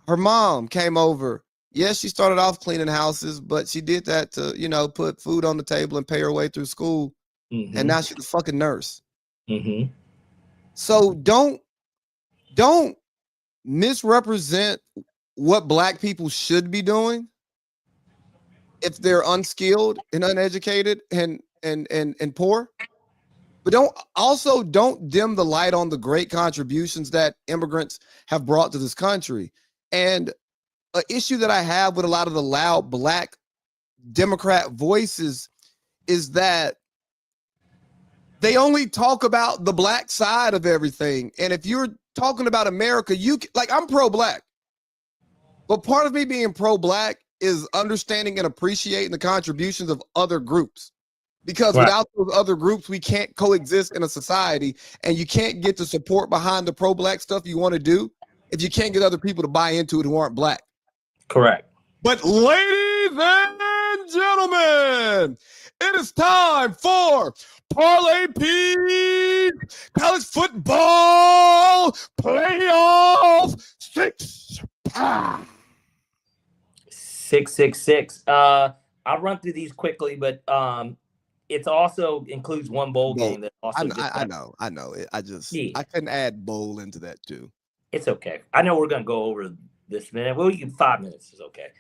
Her mom came over. Yes, she started off cleaning houses, but she did that to, put food on the table and pay her way through school. Mm-hmm. And now she's a fucking nurse. Mm-hmm. So don't misrepresent what black people should be doing if they're unskilled and uneducated and poor. But don't dim the light on the great contributions that immigrants have brought to this country. And an issue that I have with a lot of the loud black Democrat voices is that they only talk about the black side of everything. And if you're talking about America, I'm pro-black. But part of me being pro-black is understanding and appreciating the contributions of other groups. Because without those other groups, we can't coexist in a society, and you can't get the support behind the pro-black stuff you want to do if you can't get other people to buy into it who aren't black. Correct. But ladies and gentlemen, it is time for Parlay Pete College Football Playoff 666. I'll run through these quickly, but it also includes one bowl game that also. I know. I couldn't add bowl into that too. It's okay. I know we're gonna go over this minute. Well, 5 minutes is okay.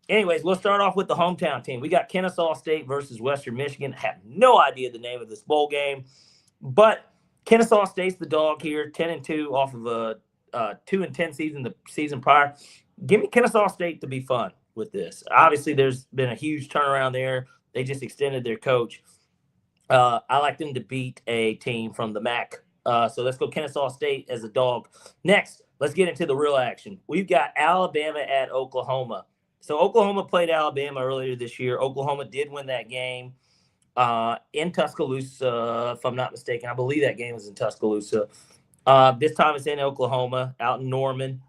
Anyways, we'll start off with the hometown team. We got Kennesaw State versus Western Michigan. I have no idea the name of this bowl game, but Kennesaw State's the dog here, 10-2 off of a 2-10 season the season prior. Give me Kennesaw State to be fun with this. Obviously, there's been a huge turnaround there. They just extended their coach. I like them to beat a team from the MAC So let's go Kennesaw State as a dog. Next, let's get into the real action. We've got Alabama at Oklahoma. So Oklahoma played Alabama earlier this year. Oklahoma did win that game in Tuscaloosa, if I'm not mistaken. I believe that game was in Tuscaloosa. This time it's in Oklahoma, out in Norman.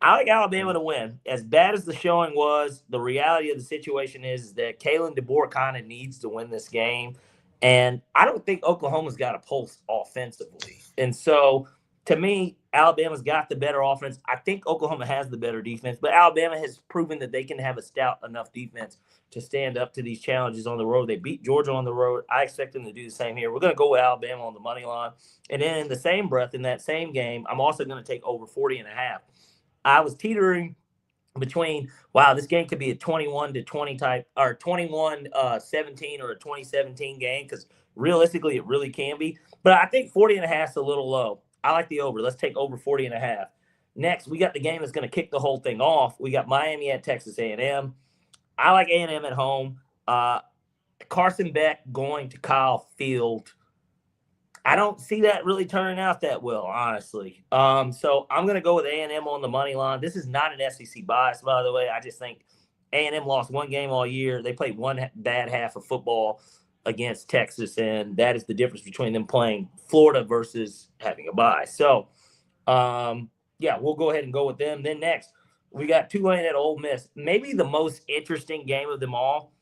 I like Alabama to win. As bad as the showing was, the reality of the situation is that Kalen DeBoer kind of needs to win this game. And I don't think Oklahoma's got a pulse offensively. And so, to me, Alabama's got the better offense. I think Oklahoma has the better defense, but Alabama has proven that they can have a stout enough defense to stand up to these challenges on the road. They beat Georgia on the road. I expect them to do the same here. We're going to go with Alabama on the money line. And then in the same breath, in that same game, I'm also going to take over 40.5. I was teetering between, wow, this game could be a 21-20 type, or 21-17 or a 2017 game, because realistically it really can be. But I think 40.5 is a little low. I like the over. Let's take over 40.5. Next, we got the game that's going to kick the whole thing off. We got Miami at Texas A&M. I like A&M at home. Carson Beck going to Kyle Field. I don't see that really turning out that well, honestly. So I'm going to go with A&M on the money line. This is not an SEC bias, by the way. I just think A&M lost one game all year. They played one bad half of football against Texas, and that is the difference between them playing Florida versus having a bye. So, yeah, we'll go ahead and go with them. Then next, we got Tulane at Ole Miss. Maybe the most interesting game of them all.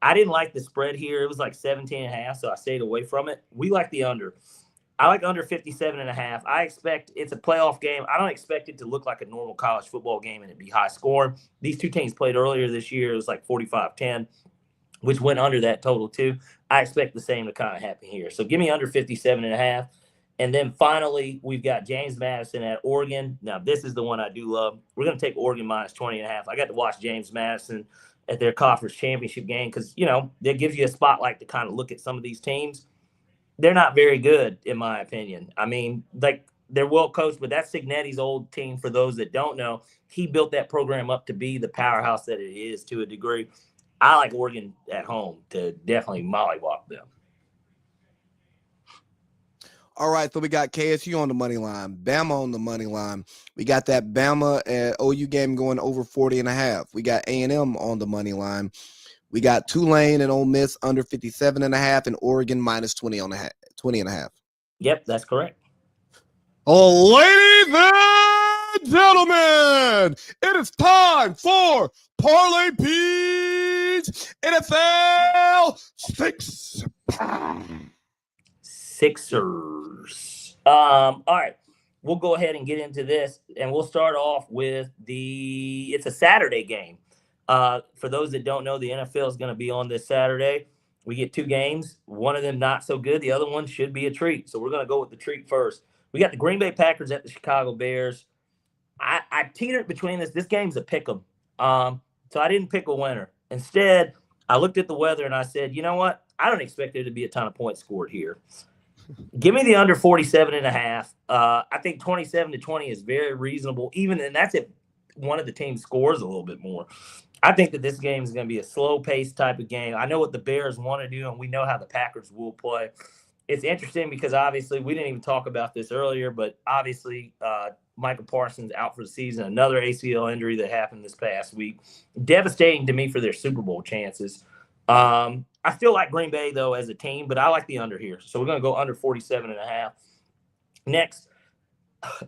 I didn't like the spread here. It was like 17.5, so I stayed away from it. We like the under. I like under 57.5. I expect it's a playoff game. I don't expect it to look like a normal college football game and it be high scoring. These two teams played earlier this year. It was like 45-10, which went under that total too. I expect the same to kind of happen here. So give me under 57.5. And then finally, we've got James Madison at Oregon. Now, this is the one I do love. We're going to take Oregon minus 20.5. I got to watch James Madison at their conference championship game because, you know, that gives you a spotlight to kind of look at some of these teams. They're not very good, in my opinion. I mean, like, they're well coached, but that's Signetti's old team. For those that don't know, he built that program up to be the powerhouse that it is to a degree. I like Oregon at home to definitely mollywop them. All right, so we got KSU on the money line, Bama on the money line. We got that Bama OU game going over 40.5. We got A&M on the money line. We got Tulane and Ole Miss under 57.5 and Oregon minus 20.5. Yep, that's correct. Oh, ladies and gentlemen, it is time for Parlay Pete's NFL Sixers. All right, we'll go ahead and get into this, and we'll start off with it's a Saturday game. For those that don't know, the NFL is going to be on this Saturday. We get two games. One of them not so good. The other one should be a treat. So we're going to go with the treat first. We got the Green Bay Packers at the Chicago Bears. I teetered between this. This game's a pick 'em. So I didn't pick a winner. Instead, I looked at the weather and I said, you know what? I don't expect there to be a ton of points scored here. Give me the under 47.5. I think 27-20 is very reasonable, and that's if one of the teams scores a little bit more. I think that this game is going to be a slow-paced type of game. I know what the Bears want to do, and we know how the Packers will play. It's interesting because obviously we didn't even talk about this earlier, but obviously Michael Parsons out for the season, another ACL injury that happened this past week. Devastating to me for their Super Bowl chances. I still like Green Bay, though, as a team, but I like the under here. So we're going to go under 47.5. Next,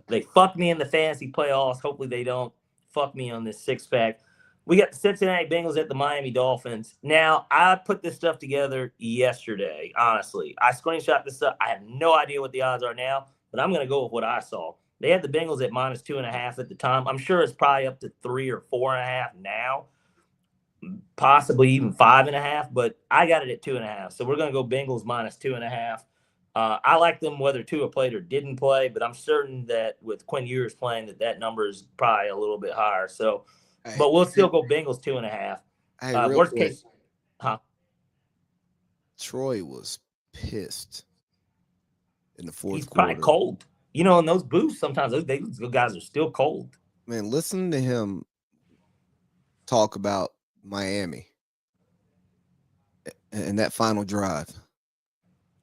they fucked me in the fantasy playoffs. Hopefully they don't fuck me on this six-pack. We got the Cincinnati Bengals at the Miami Dolphins. Now, I put this stuff together yesterday, honestly. I screenshot this stuff. I have no idea what the odds are now, but I'm going to go with what I saw. They had the Bengals at minus 2.5 at the time. I'm sure it's probably up to 3 or 4.5 now. Possibly even 5.5, but I got it at 2.5. So we're going to go Bengals minus 2.5. I like them whether Tua played or didn't play, but I'm certain that with Quinn Ewers playing that number is probably a little bit higher. So, but we'll still go Bengals 2.5. Hey, worst case, Troy was pissed in the fourth quarter. He's probably cold. You know, in those booths, sometimes those guys are still cold. Man, listen to him talk about Miami and that final drive.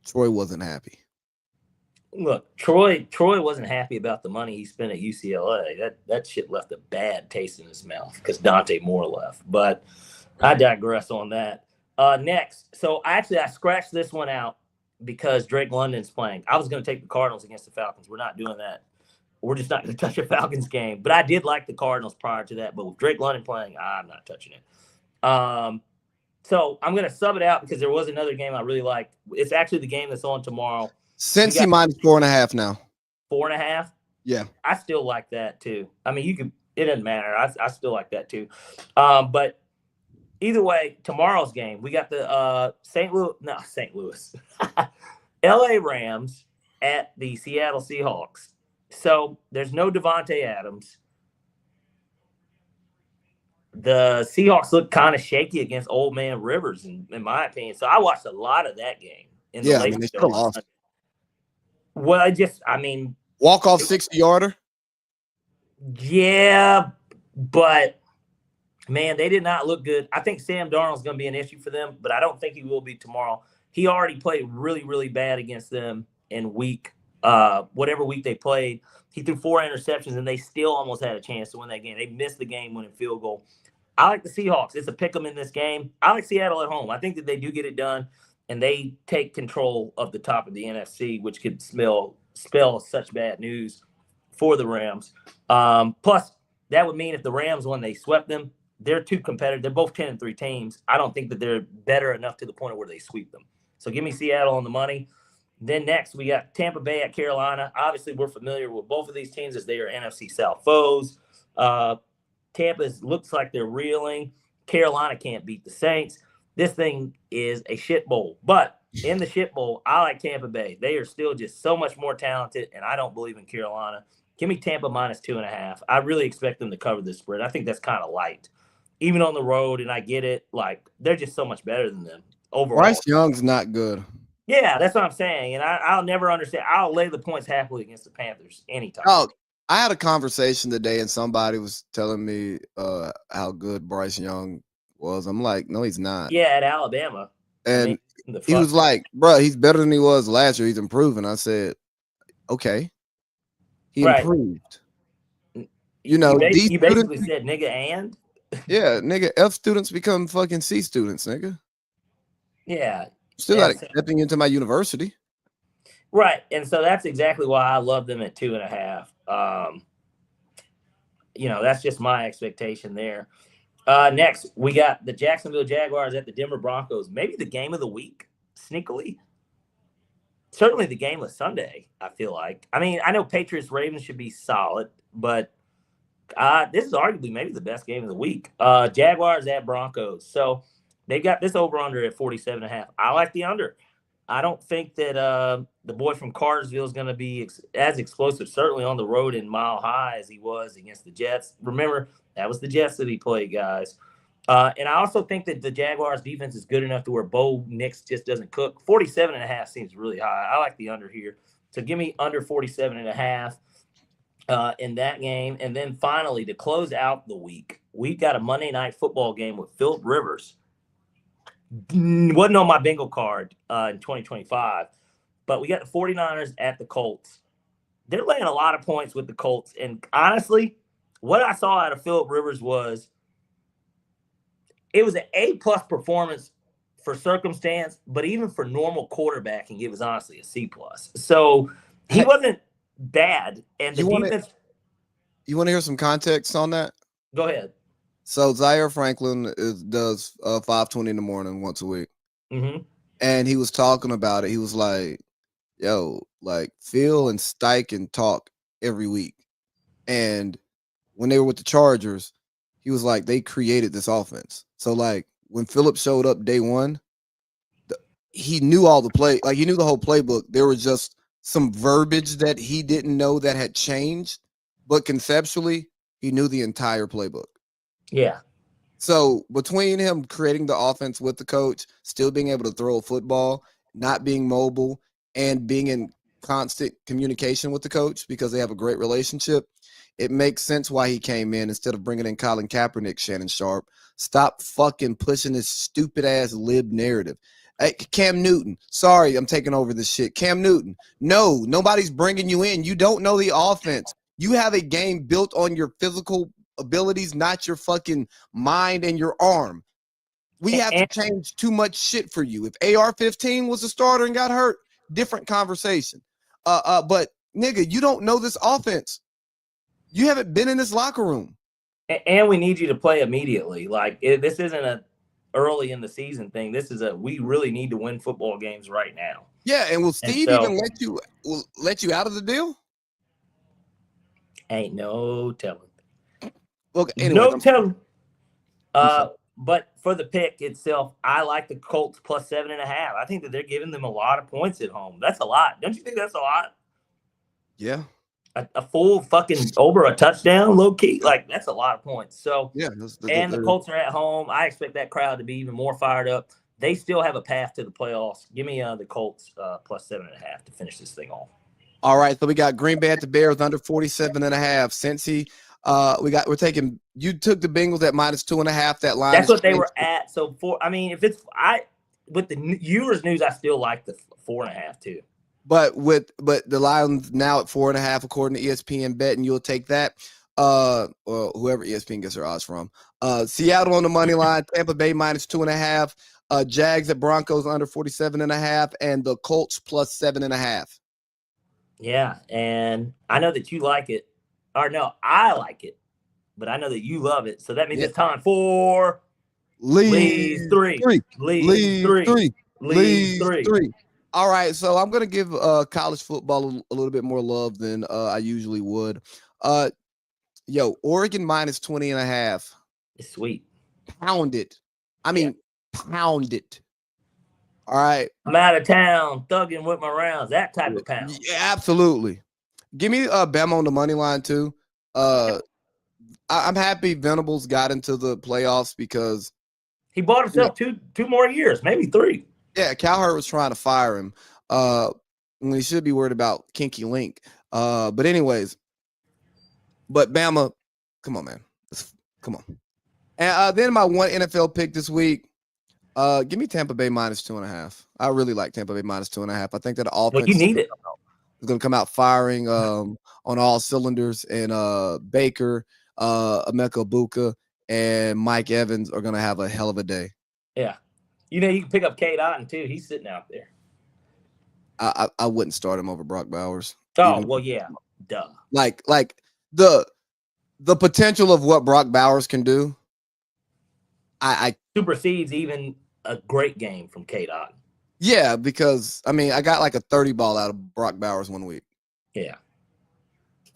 Troy wasn't happy. Look, Troy wasn't happy about the money he spent at UCLA. That shit left a bad taste in his mouth because Dante Moore left. But I digress on that. Next, so I scratched this one out because Drake London's playing. I was going to take the Cardinals against the Falcons. We're not doing that. We're just not going to touch a Falcons game. But I did like the Cardinals prior to that. But with Drake London playing, I'm not touching it. So I'm going to sub it out because there was another game I really liked. It's actually the game that's on tomorrow. Cincy minus 4.5 now. 4.5? Yeah. I still like that too. I mean, it doesn't matter. I still like that too. But either way, tomorrow's game, we got the St. Louis. LA Rams at the Seattle Seahawks. So there's no Devontae Adams. The Seahawks look kind of shaky against Old Man Rivers, in my opinion. So I watched a lot of that game. Yeah, I mean, they still lost. Well, walk-off 60-yarder? Yeah, but, man, they did not look good. I think Sam Darnold's going to be an issue for them, but I don't think he will be tomorrow. He already played really, really bad against them in whatever week they played. He threw 4 interceptions, and they still almost had a chance to win that game. They missed the game-winning field goal. I like the Seahawks. It's a pick 'em in this game. I like Seattle at home. I think that they do get it done. And they take control of the top of the NFC, which could spell such bad news for the Rams. Plus, that would mean if the Rams won, they swept them. They're too competitive. They're both 10-3 teams. I don't think that they're better enough to the point where they sweep them. So give me Seattle on the money. Then next, we got Tampa Bay at Carolina. Obviously, we're familiar with both of these teams as they are NFC South foes. Tampa looks like they're reeling. Carolina can't beat the Saints. This thing is a shit bowl. But in the shit bowl, I like Tampa Bay. They are still just so much more talented, and I don't believe in Carolina. Give me Tampa minus 2.5. I really expect them to cover this spread. I think that's kind of light. Even on the road, and I get it. Like, they're just so much better than them overall. Bryce Young's not good. Yeah, that's what I'm saying. And I'll never understand. I'll lay the points happily against the Panthers anytime. Oh, I had a conversation today, and somebody was telling me how good Bryce Young was. I'm like, no, he's not. Yeah, at Alabama. And he was like, bro, he's better than he was last year. He's improving. I said, okay. He improved. You know, you basically said nigga and? Yeah, nigga, F students become fucking C students, nigga. Yeah. Still not accepting into my university. Right. And so that's exactly why I love them at 2.5. That's just my expectation there. Next, we got the Jacksonville Jaguars at the Denver Broncos. Maybe the game of the week, sneakily. Certainly the game of Sunday, I feel like. I mean, I know Patriots-Ravens should be solid, but this is arguably maybe the best game of the week. Jaguars at Broncos. So they got this over-under at 47.5. I like the under. I don't think that the boy from Cartersville is going to be as explosive, certainly on the road in Mile High as he was against the Jets. Remember, that was the Jets that he played, guys. And I also think that the Jaguars' defense is good enough to where Bo Nix just doesn't cook. 47.5 seems really high. I like the under here. So give me under 47.5 in that game. And then finally, to close out the week, we've got a Monday Night Football game with Phillip Rivers. Wasn't on my bingo card in 2025, but we got the 49ers at the Colts. They're laying a lot of points with the Colts. And honestly, what I saw out of Phillip Rivers was it was an A-plus performance for circumstance, but even for normal quarterbacking, it was honestly a C+. So he wasn't bad. And the defense. You want to hear some context on that? Go ahead. So Zaire Franklin does 5:20 in the morning once a week. Mm-hmm. And he was talking about it. He was like, yo, like Phil and Steichen talk every week. And when they were with the Chargers, he was like, they created this offense. So like when Phillip showed up day one, he knew all the play, like he knew the whole playbook. There was just some verbiage that he didn't know that had changed, but conceptually, he knew the entire playbook. Yeah. So between him creating the offense with the coach, still being able to throw a football, not being mobile, and being in constant communication with the coach because they have a great relationship, it makes sense why he came in instead of bringing in Colin Kaepernick, Shannon Sharp. Stop fucking pushing this stupid-ass lib narrative. Hey, Cam Newton. Sorry, I'm taking over this shit. Cam Newton. No, nobody's bringing you in. You don't know the offense. You have a game built on your physical abilities, not your fucking mind and your arm. We have to change too much shit for you. If AR-15 was a starter and got hurt, different conversation. But nigga, you don't know this offense. You haven't been in this locker room. And we need you to play immediately. Like this isn't a early in the season thing. This is we really need to win football games right now. Yeah, and will Steve even let you out of the deal? Ain't no telling. Well, anyway, no telling. But for the pick itself, I like the Colts plus 7.5. I think that they're giving them a lot of points at home. That's a lot. Don't you think that's a lot? Yeah. A full fucking over a touchdown, low key, like that's a lot of points. So yeah, the Colts are at home. I expect that crowd to be even more fired up. They still have a path to the playoffs. Give me the Colts plus 7.5 to finish this thing off. All right, so we got Green Bay at the Bears under 47.5. Cincy, we're taking. You took the Bengals at -2.5. That line. That's what they were at. So with the Ewers news, I still like the 4.5 too. But the Lions now at 4.5 according to ESPN Bet, and you'll take that. Or whoever ESPN gets their odds from. Seattle on the money line, Tampa Bay -2.5, Jags at Broncos under 47.5, and the Colts plus 7.5. Yeah, and I know that you like it. Or no, I like it, but I know that you love it. So that means it's time for Lee's 3. Lee's 3. All right, so I'm gonna give college football a little bit more love than I usually would. Oregon -20.5. It's sweet. Pound it. I mean, pound it. All right. I'm out of town, thugging with my rounds. That type of pound. Yeah, absolutely. Give me Bama on the money line too. I'm happy Venables got into the playoffs because he bought himself two more years, maybe 3. Yeah, Cowherd was trying to fire him when he should be worried about Kinky Link. But anyways, Bama, come on, man. Come on. And then my one NFL pick this week, give me Tampa Bay -2.5. I really like Tampa Bay -2.5. I think that the offense well, you need it. is going to come out firing on all cylinders. And Baker, Emeka Egbuka, and Mike Evans are going to have a hell of a day. Yeah. You can pick up Cade Otton, too. He's sitting out there. I wouldn't start him over Brock Bowers. Oh, yeah. Duh. Like the potential of what Brock Bowers can do, I supersedes even a great game from Cade Otton. Yeah, because I got like a 30 ball out of Brock Bowers one week. Yeah.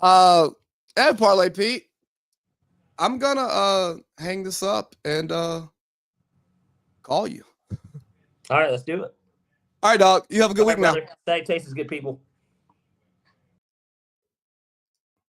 And Parlay Pete, I'm gonna hang this up and call you. All right, let's do it. All right, dog. You have a good week now. Salutations, good people.